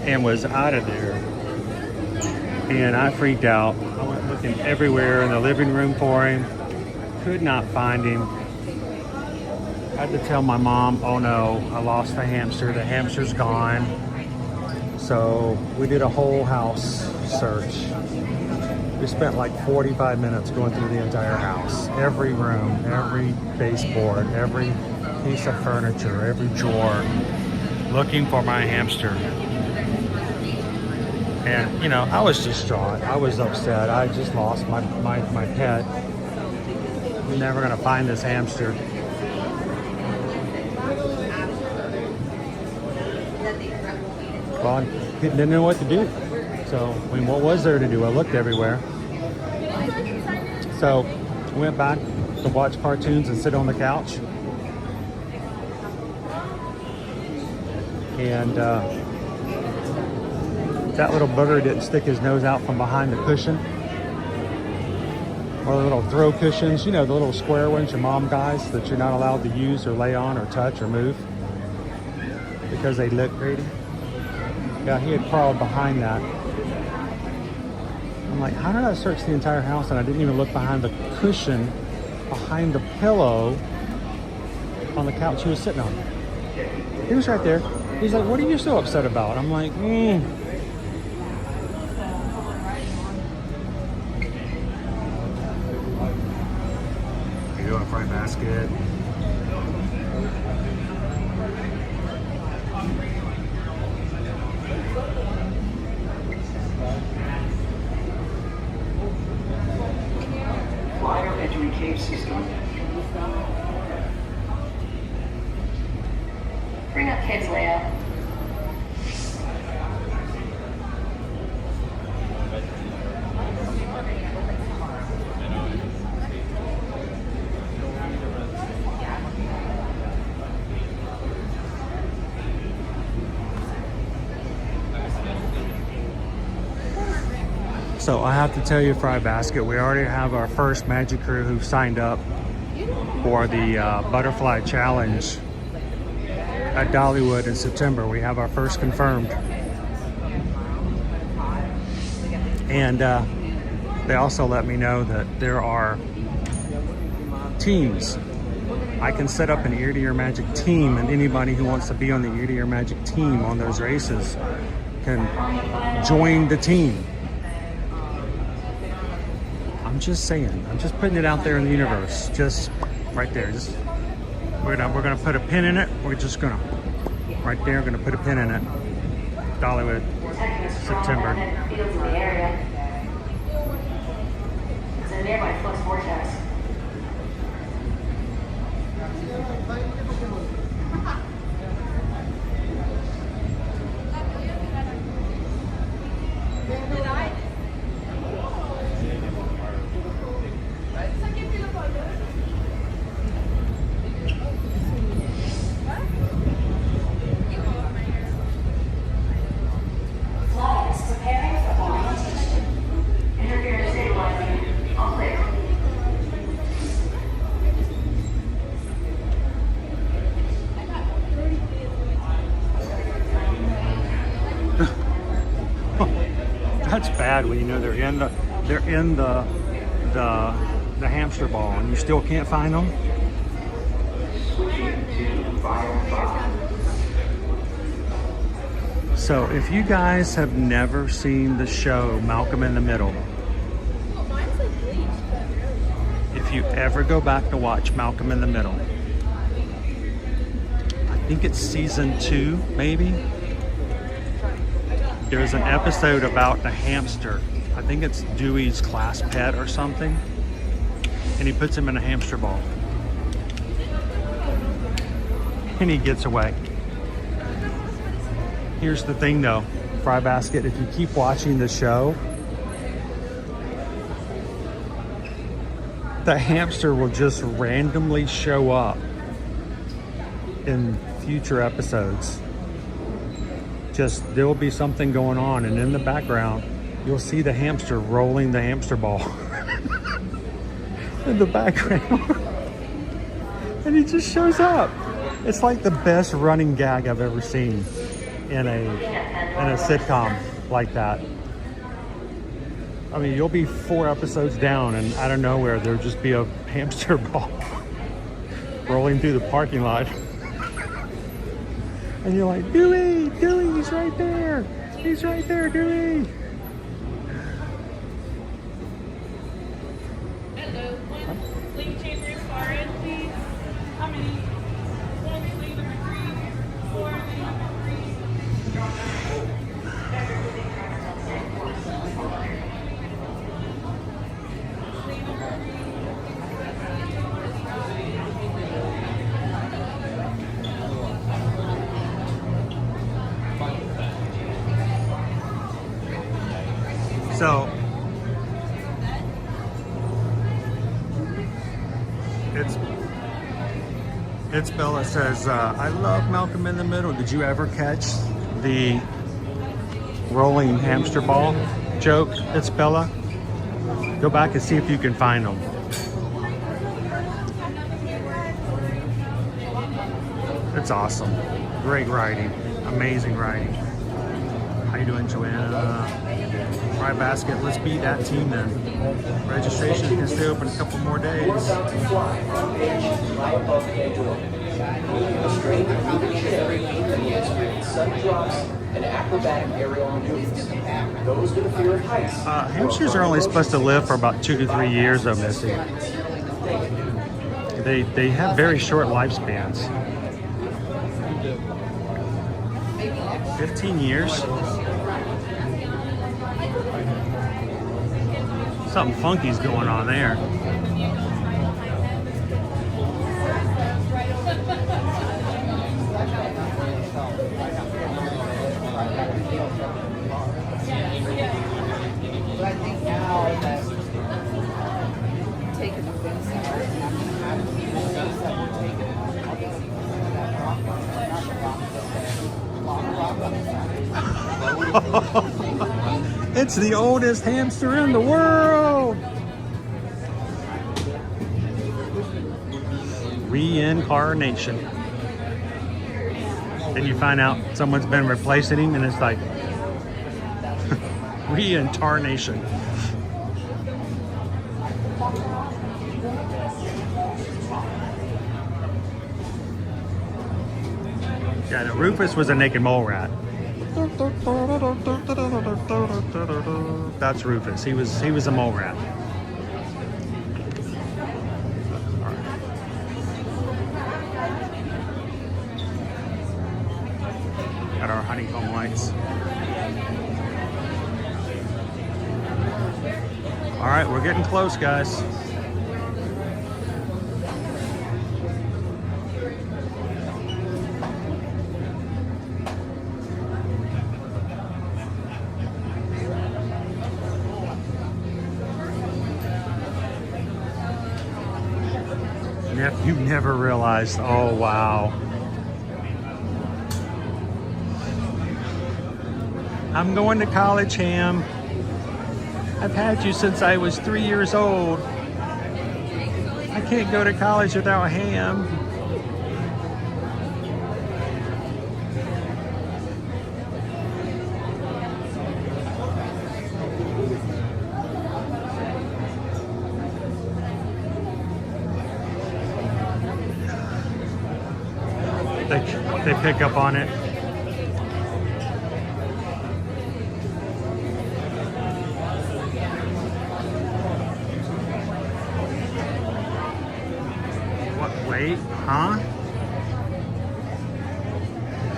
and was out of there. And I freaked out. I went looking everywhere in the living room for him. Could not find him. Had to tell my mom, oh no, I lost the hamster. The hamster's gone. So we did a whole house search. We spent like 45 minutes going through the entire house. Every room, every baseboard, every piece of furniture, every drawer, looking for my hamster. And, you know, I was distraught. I was upset. I just lost my pet. We're never going to find this hamster. Well, I didn't know what to do. So, I mean, what was there to do? I looked everywhere. So, we went back to watch cartoons and sit on the couch. And that little booger didn't stick his nose out from behind the cushion. Or the little throw cushions, you know, the little square ones your mom buys that you're not allowed to use or lay on or touch or move because they look pretty. Yeah, he had crawled behind that. I'm like, how did I search the entire house and I didn't even look behind the cushion, behind the pillow on the couch he was sitting on? He was right there. He's like, what are you so upset about? I'm like, Are you doing a fry basket? Flyer entry cave system. Bring up kids layout. So I have to tell you, Fry Basket, we already have our first Magic Crew who signed up for the Butterfly Challenge at Dollywood in September. We have our first confirmed. And they also let me know that there are teams. I can set up an Ear to Ear Magic team, and anybody who wants to be on the Ear to Ear Magic team on those races can join the team. I'm just saying, I'm just putting it out there in the universe, just right there. Just we're gonna put a pin in it. We're just gonna right there. Gonna put a pin in it. Dollywood, September. Fields in the area. It's a nearby flux vortex. That's bad when you know they're in the hamster ball and you still can't find them. So if you guys have never seen the show Malcolm in the Middle, if you ever go back to watch Malcolm in the Middle, I think it's season 2, maybe. There's an episode about a hamster. I think it's Dewey's class pet or something. And he puts him in a hamster ball. And he gets away. Here's the thing though, Fry Basket, if you keep watching the show, the hamster will just randomly show up in future episodes. Just, there will be something going on, and in the background, you'll see the hamster rolling the hamster ball in the background. And he just shows up. It's like the best running gag I've ever seen in a sitcom like that. I mean, you'll be 4 episodes down, and out of nowhere, there'll just be a hamster ball rolling through the parking lot. And you're like, Dewey, he's right there. He's right there, Dewey. Hello. Leave chamber as far as please. How many? 1, leave number 3, 4, leave number 3. So it's Bella says, I love Malcolm in the Middle. Did you ever catch the rolling hamster ball joke? It's Bella. Go back and see if you can find them. It's awesome. Great writing. Amazing writing. How you doing, Joanna? Fry Basket, let's beat that team then. Registration can stay open a couple more days. Hamsters are only supposed to live for about 2 to 3 years though, Missy. They have very short lifespans. 15 years? Something funky's going on there. It's the oldest hamster in the world. Reincarnation. Then you find out someone's been replacing him and it's like reincarnation. Yeah, no, Rufus was a naked mole rat. That's Rufus. He was a mole rat. All right. Got our honeycomb lights. All right, we're getting close, guys. You never realized, oh wow. I'm going to college, Ham. I've had you since I was 3 years old. I can't go to college without Ham. they pick up on it. What? Wait, huh?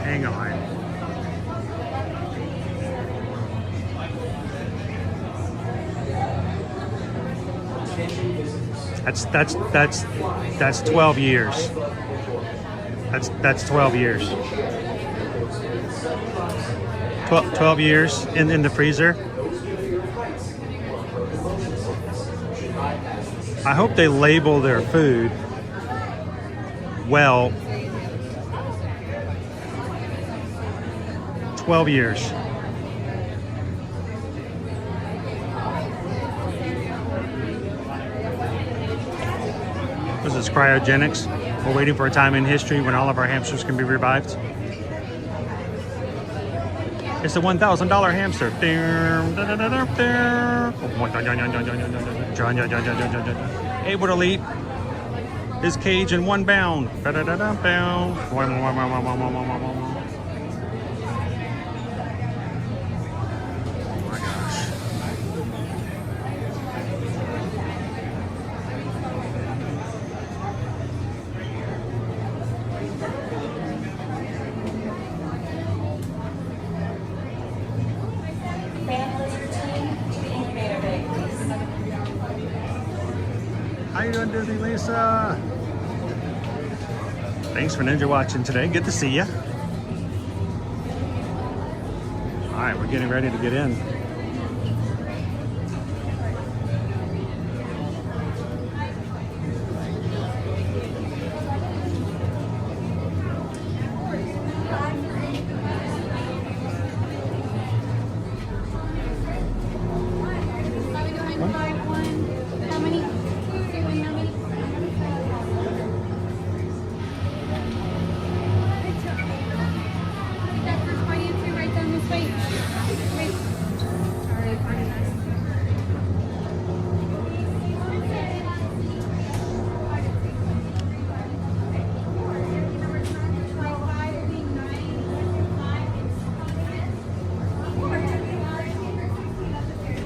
Hang on. That's 12 years. That's 12 years. 12 years in the freezer. I hope they label their food well. 12 years. This is cryogenics. We're waiting for a time in history when all of our hamsters can be revived. It's a $1,000 hamster. Able to leap his cage in one bound. How you doing, Disney Lisa? Thanks for ninja watching today. Good to see you. All right, we're getting ready to get in.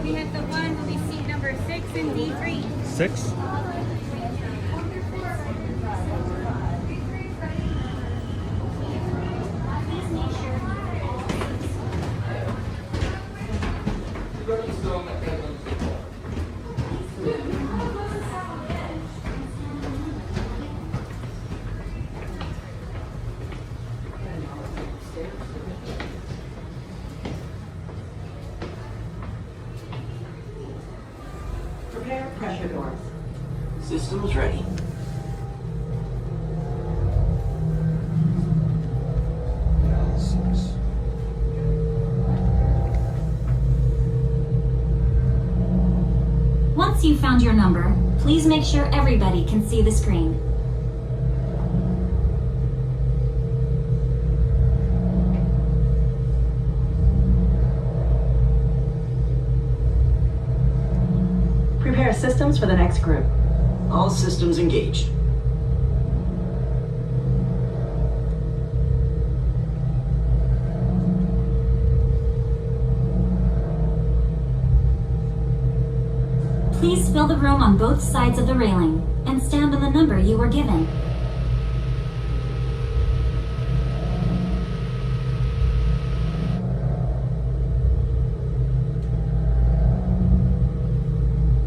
We have the one will be seat number 6 in D3. 6? Prepare pressure doors. Systems ready. Once you've found your number, please make sure everybody can see the screen. Prepare systems for the next group. All systems engaged. Please fill the room on both sides of the railing and stand on the number you were given.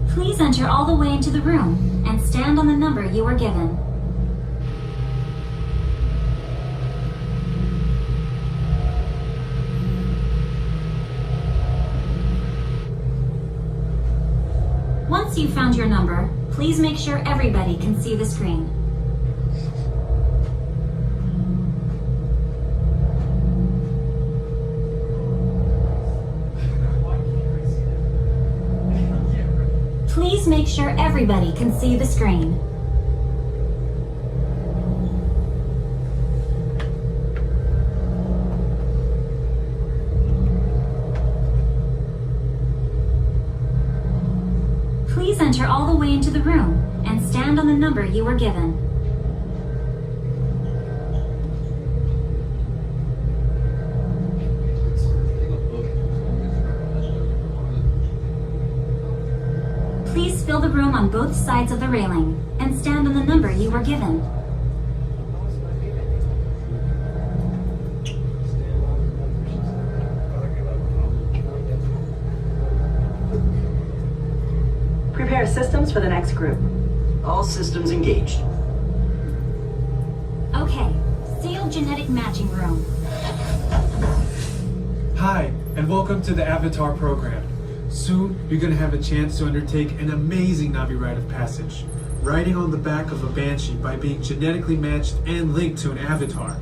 Please enter all the way into the room and stand on the number you were given. Once you've found your number, please make sure everybody can see the screen. Please make sure everybody can see the screen. Please enter all the way into the room and stand on the number you were given. fill the room on both sides of the railing and stand on the number you were given. Prepare systems for the next group. All systems engaged. Okay, sealed genetic matching room. Hi, and welcome to the Avatar program. Soon, you're going to have a chance to undertake an amazing Navi rite of passage, riding on the back of a Banshee by being genetically matched and linked to an avatar.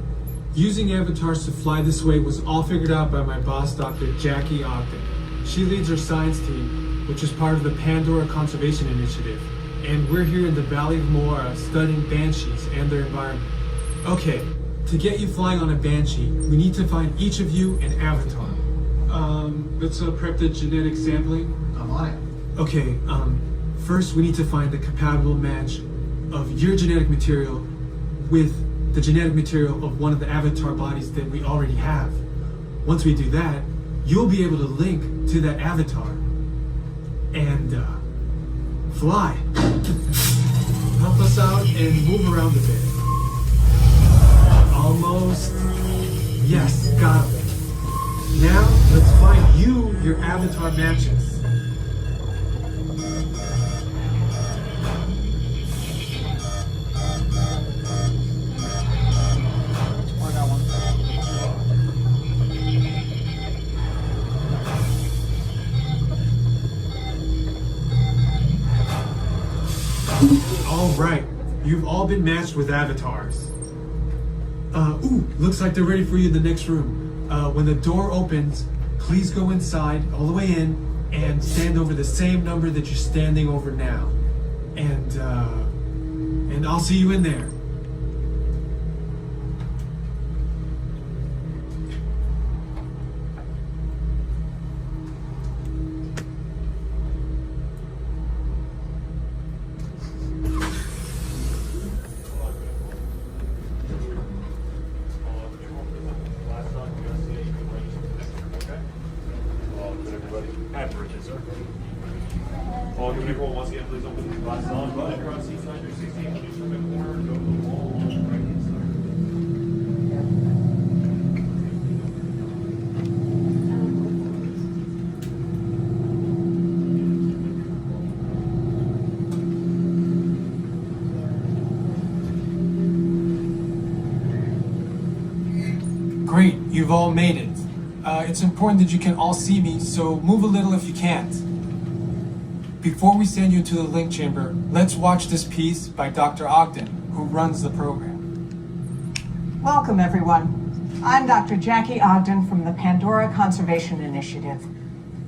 Using avatars to fly this way was all figured out by my boss, Dr. Jackie Ogden. She leads our science team, which is part of the Pandora Conservation Initiative, and we're here in the Valley of Moara studying Banshees and their environment. Okay, to get you flying on a Banshee, we need to find each of you an avatar. Let's prep the genetic sampling. I'm on it. Okay, first we need to find the compatible match of your genetic material with the genetic material of one of the avatar bodies that we already have. Once we do that, you'll be able to link to that avatar and fly. Help us out and move around a bit. Almost. Yes, got it. Now, let's find you your avatar matches. All right, you've all been matched with avatars. Looks like they're ready for you in the next room. When the door opens, please go inside, all the way in, and stand over the same number that you're standing over now. And I'll see you in there. Great, you've all made it. It's important that you can all see me, so move a little if you can't. Before we send you into the link chamber, let's watch this piece by Dr. Ogden, who runs the program. Welcome, everyone. I'm Dr. Jackie Ogden from the Pandora Conservation Initiative.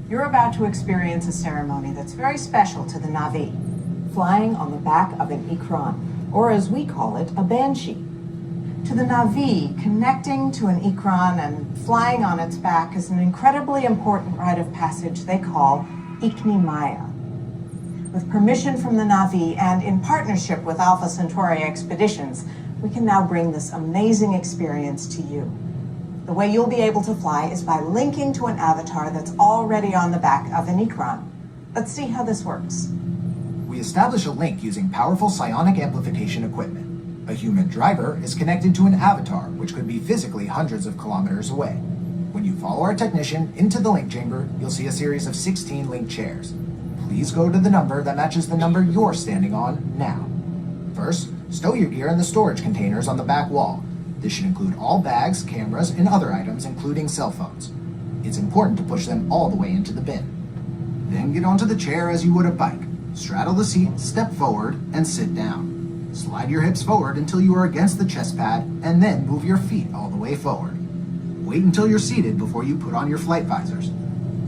You're about to experience a ceremony that's very special to the Na'vi, flying on the back of an Ikran, or as we call it, a Banshee. To the Na'vi, connecting to an Ikran and flying on its back is an incredibly important rite of passage they call Ikni Maya. With permission from the Na'vi and in partnership with Alpha Centauri Expeditions, we can now bring this amazing experience to you. The way you'll be able to fly is by linking to an avatar that's already on the back of an Ikran. Let's see how this works. We establish a link using powerful psionic amplification equipment. A human driver is connected to an avatar, which could be physically hundreds of kilometers away. When you follow our technician into the link chamber, you'll see a series of 16 link chairs. Please go to the number that matches the number you're standing on now. First, stow your gear in the storage containers on the back wall. This should include all bags, cameras, and other items, including cell phones. It's important to push them all the way into the bin. Then get onto the chair as you would a bike. Straddle the seat, step forward, and sit down. Slide your hips forward until you are against the chest pad, and then move your feet all the way forward. Wait until you're seated before you put on your flight visors.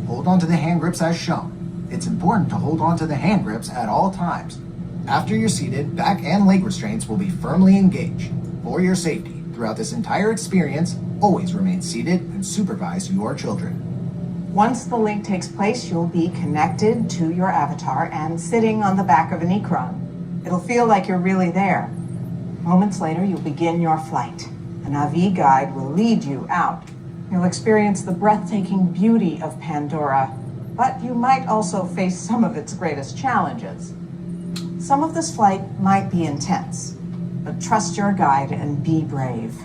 Hold on to the hand grips as shown. It's important to hold on to the hand grips at all times. After you're seated, back and leg restraints will be firmly engaged. For your safety, throughout this entire experience, always remain seated and supervise your children. Once the link takes place, you'll be connected to your avatar and sitting on the back of an Ikran. It'll feel like you're really there. Moments later, you'll begin your flight. A Na'vi guide will lead you out. You'll experience the breathtaking beauty of Pandora, but you might also face some of its greatest challenges. Some of this flight might be intense, but trust your guide and be brave.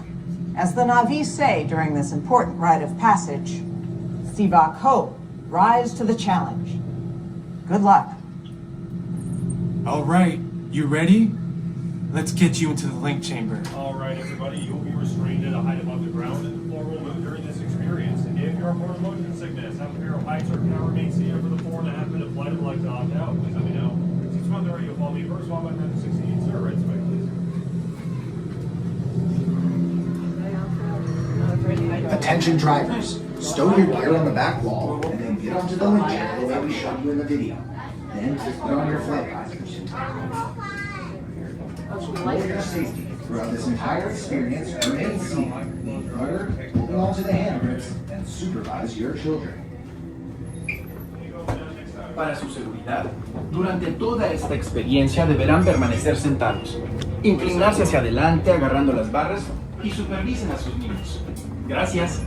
As the Na'vi say during this important rite of passage, Sivak Ho, rise to the challenge. Good luck. All right, you ready? Let's get you into the link chamber. All right, everybody, you'll be restrained at a height above the ground, and the floor will move during this experience. If you're prone to motion sickness, have a pair of heights, or cannot remain seated for the 4.5-minute flight and would like to opt out, please let me know. 6 months or you'll follow me first, while I'm at 16, sir. Right away, please. Attention drivers, stow your gear on the back wall and then get onto the link chair the way we showed you in the video. Then put on your flight visors. For your safety throughout this entire experience, remain seated, lean rudder, holding onto the hand grips, and supervise your children. Para su seguridad, durante toda esta experiencia deberán permanecer sentados, inclinarse hacia adelante agarrando las barras y supervisen a sus niños. Gracias.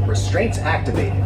Restraints activated.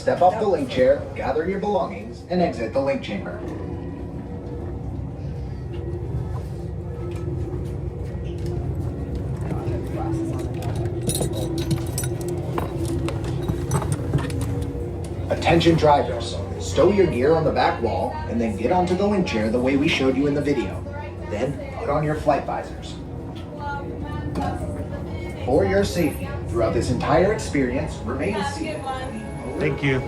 step off the link chair, gather your belongings, and exit the link chamber. Attention drivers, stow your gear on the back wall and then get onto the link chair the way we showed you in the video. Then put on your flight visors. For your safety, throughout this entire experience, remain seated. Thank you.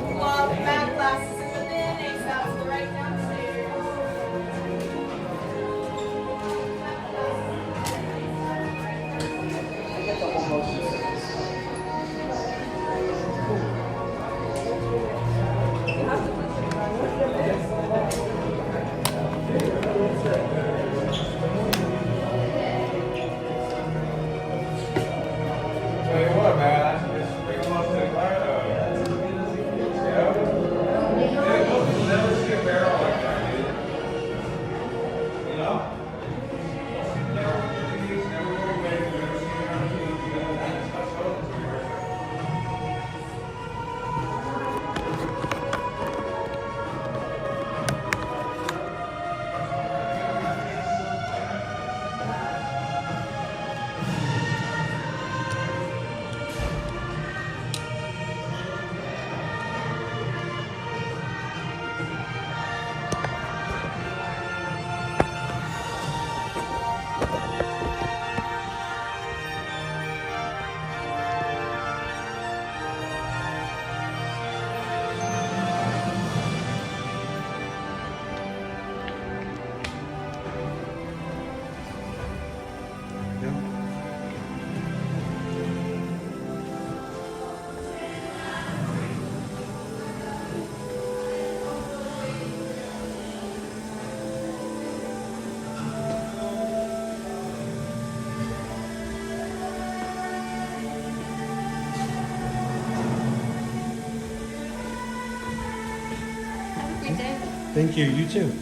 Thank you. You too.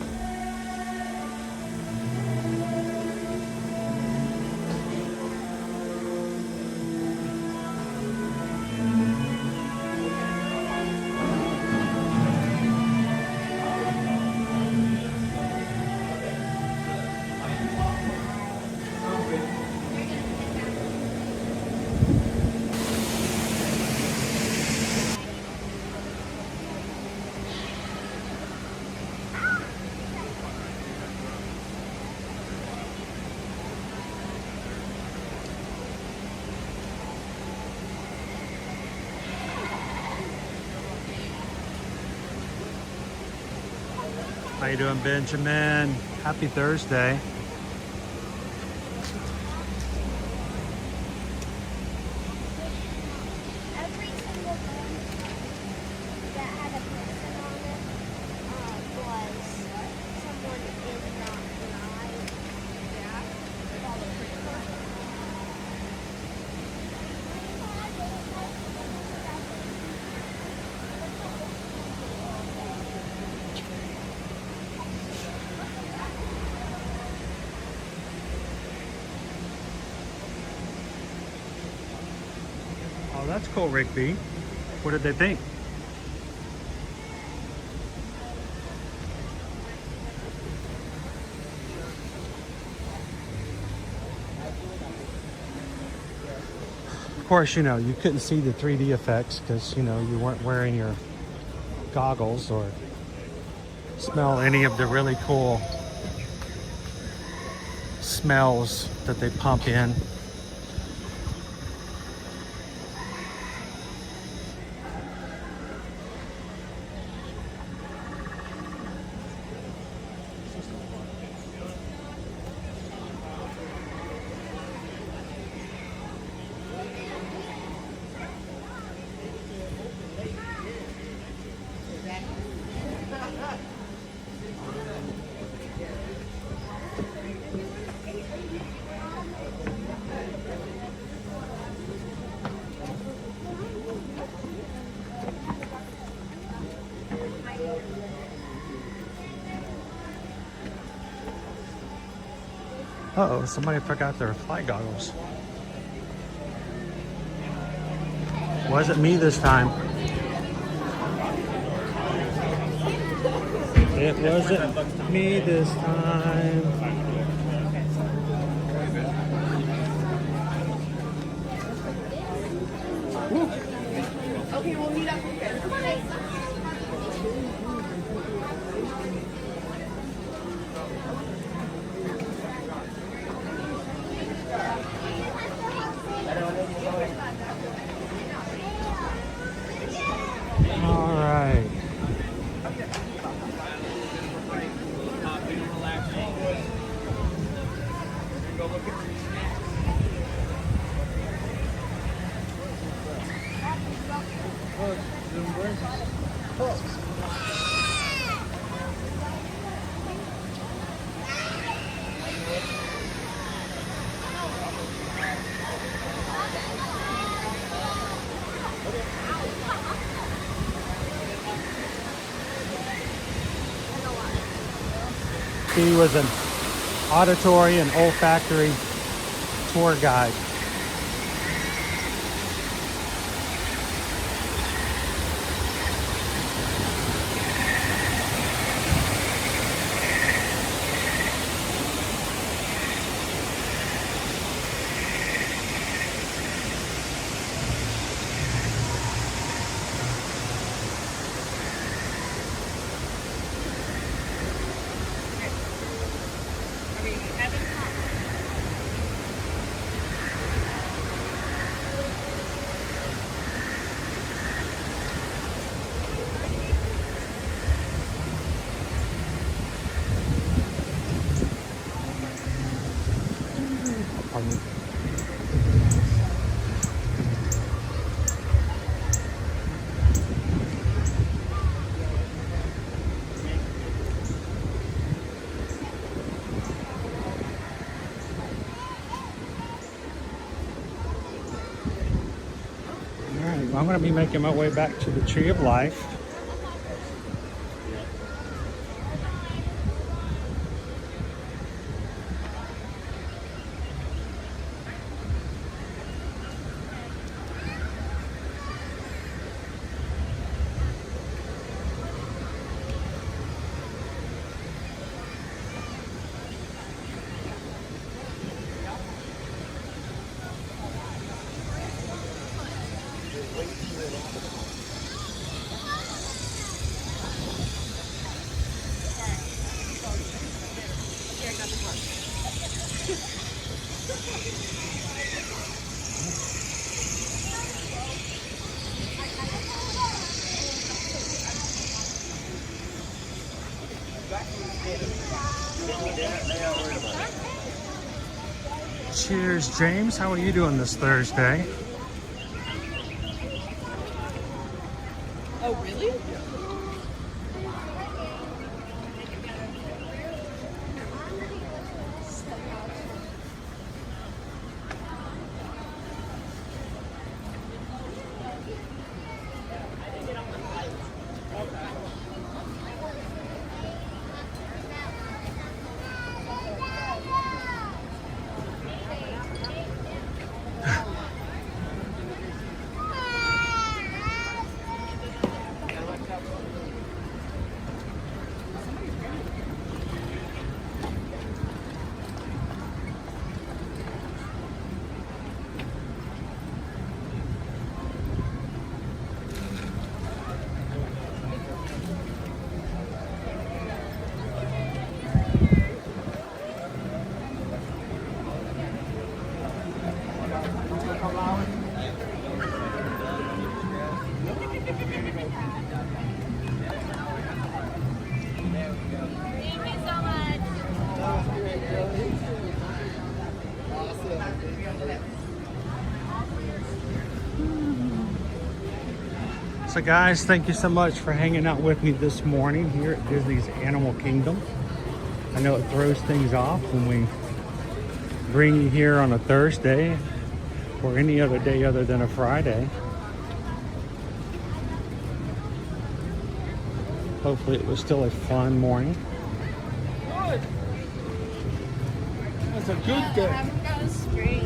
How you doing, Benjamin? Happy Thursday. Every single one that had a person on it was someone in not live. Oh, that's cool, Rick B. What did they think? Of course, you know, you couldn't see the 3D effects because, you know, you weren't wearing your goggles or smell any of the really cool smells that they pump in. Uh-oh, somebody forgot their flight goggles. Wasn't me this time. It wasn't me this time. Okay, we'll meet up here. All right. He was an auditory and olfactory tour guide. Pardon me. All right, well, I'm going to be making my way back to the Tree of Life. Cheers, James. How are you doing this Thursday? Oh, really? So guys, thank you so much for hanging out with me this morning here at Disney's Animal Kingdom. I know it throws things off when we bring you here on a Thursday or any other day other than a Friday. Hopefully it was still a fun morning. Good. That's a good day. I haven't gotten straight.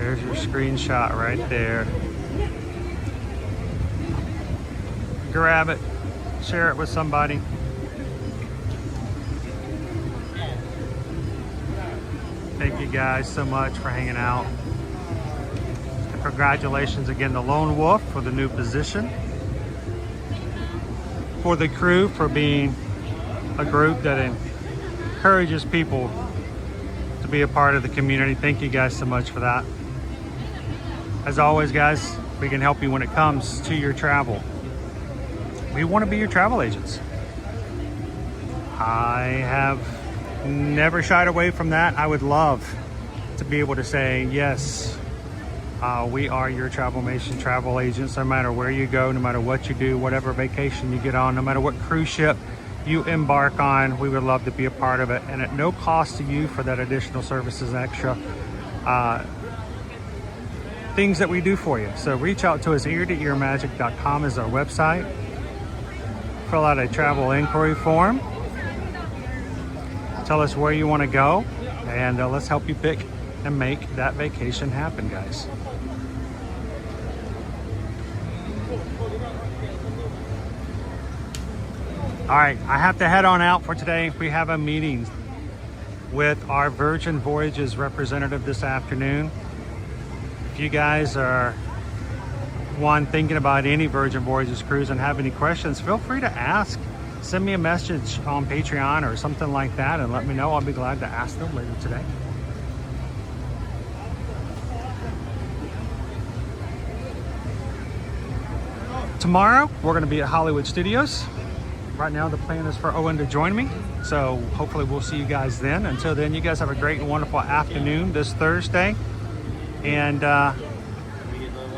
There's your screenshot right there. Grab it, share it with somebody. Thank you guys so much for hanging out. And congratulations again to Lone Wolf for the new position. For the crew for being a group that encourages people to be a part of the community. Thank you guys so much for that. As always, guys, we can help you when it comes to your travel. We want to be your travel agents. I have never shied away from that. I would love to be able to say, yes, we are your travel agents, no matter where you go, no matter what you do, whatever vacation you get on, no matter what cruise ship you embark on, we would love to be a part of it. And at no cost to you for that additional services and extra things that we do for you. So reach out to us. ear-to-earmagic.com is our website. Fill out a travel inquiry form. Tell us where you want to go, and let's help you pick and make that vacation happen, guys. All right, I have to head on out for today. We have a meeting with our Virgin Voyages representative this afternoon. If you guys are thinking about any Virgin Voyages cruise and have any questions, feel free to ask. Send me a message on Patreon or something like that and let me know. I'll be glad to ask them later today. Tomorrow, we're going to be at Hollywood Studios. Right now, the plan is for Owen to join me. So hopefully we'll see you guys then. Until then, you guys have a great and wonderful afternoon this Thursday. And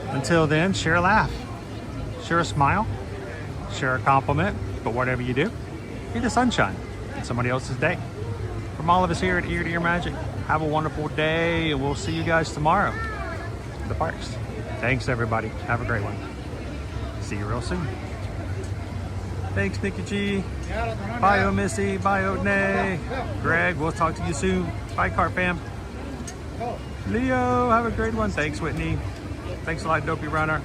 until then, share a laugh, share a smile, share a compliment. But whatever you do, be the sunshine in somebody else's day. From all of us here at Ear to Ear Magic, have a wonderful day, and we'll see you guys tomorrow at the parks. Thanks, everybody. Have a great one. See you real soon. Thanks, Nikki G. Bye, O Missy. Bye, Odney. Greg, we'll talk to you soon. Bye, Cart Fam. Leo, have a great one. Thanks, Whitney. Thanks a lot, Dopey Runner.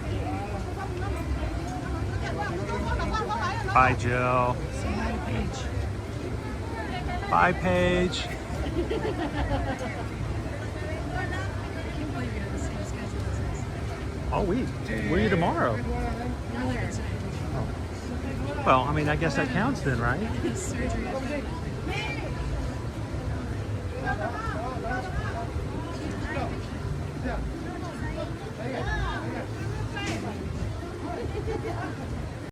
Bye, Jill. Bye, Paige. All week. Where are you tomorrow? Well, I mean, I guess that counts then, right?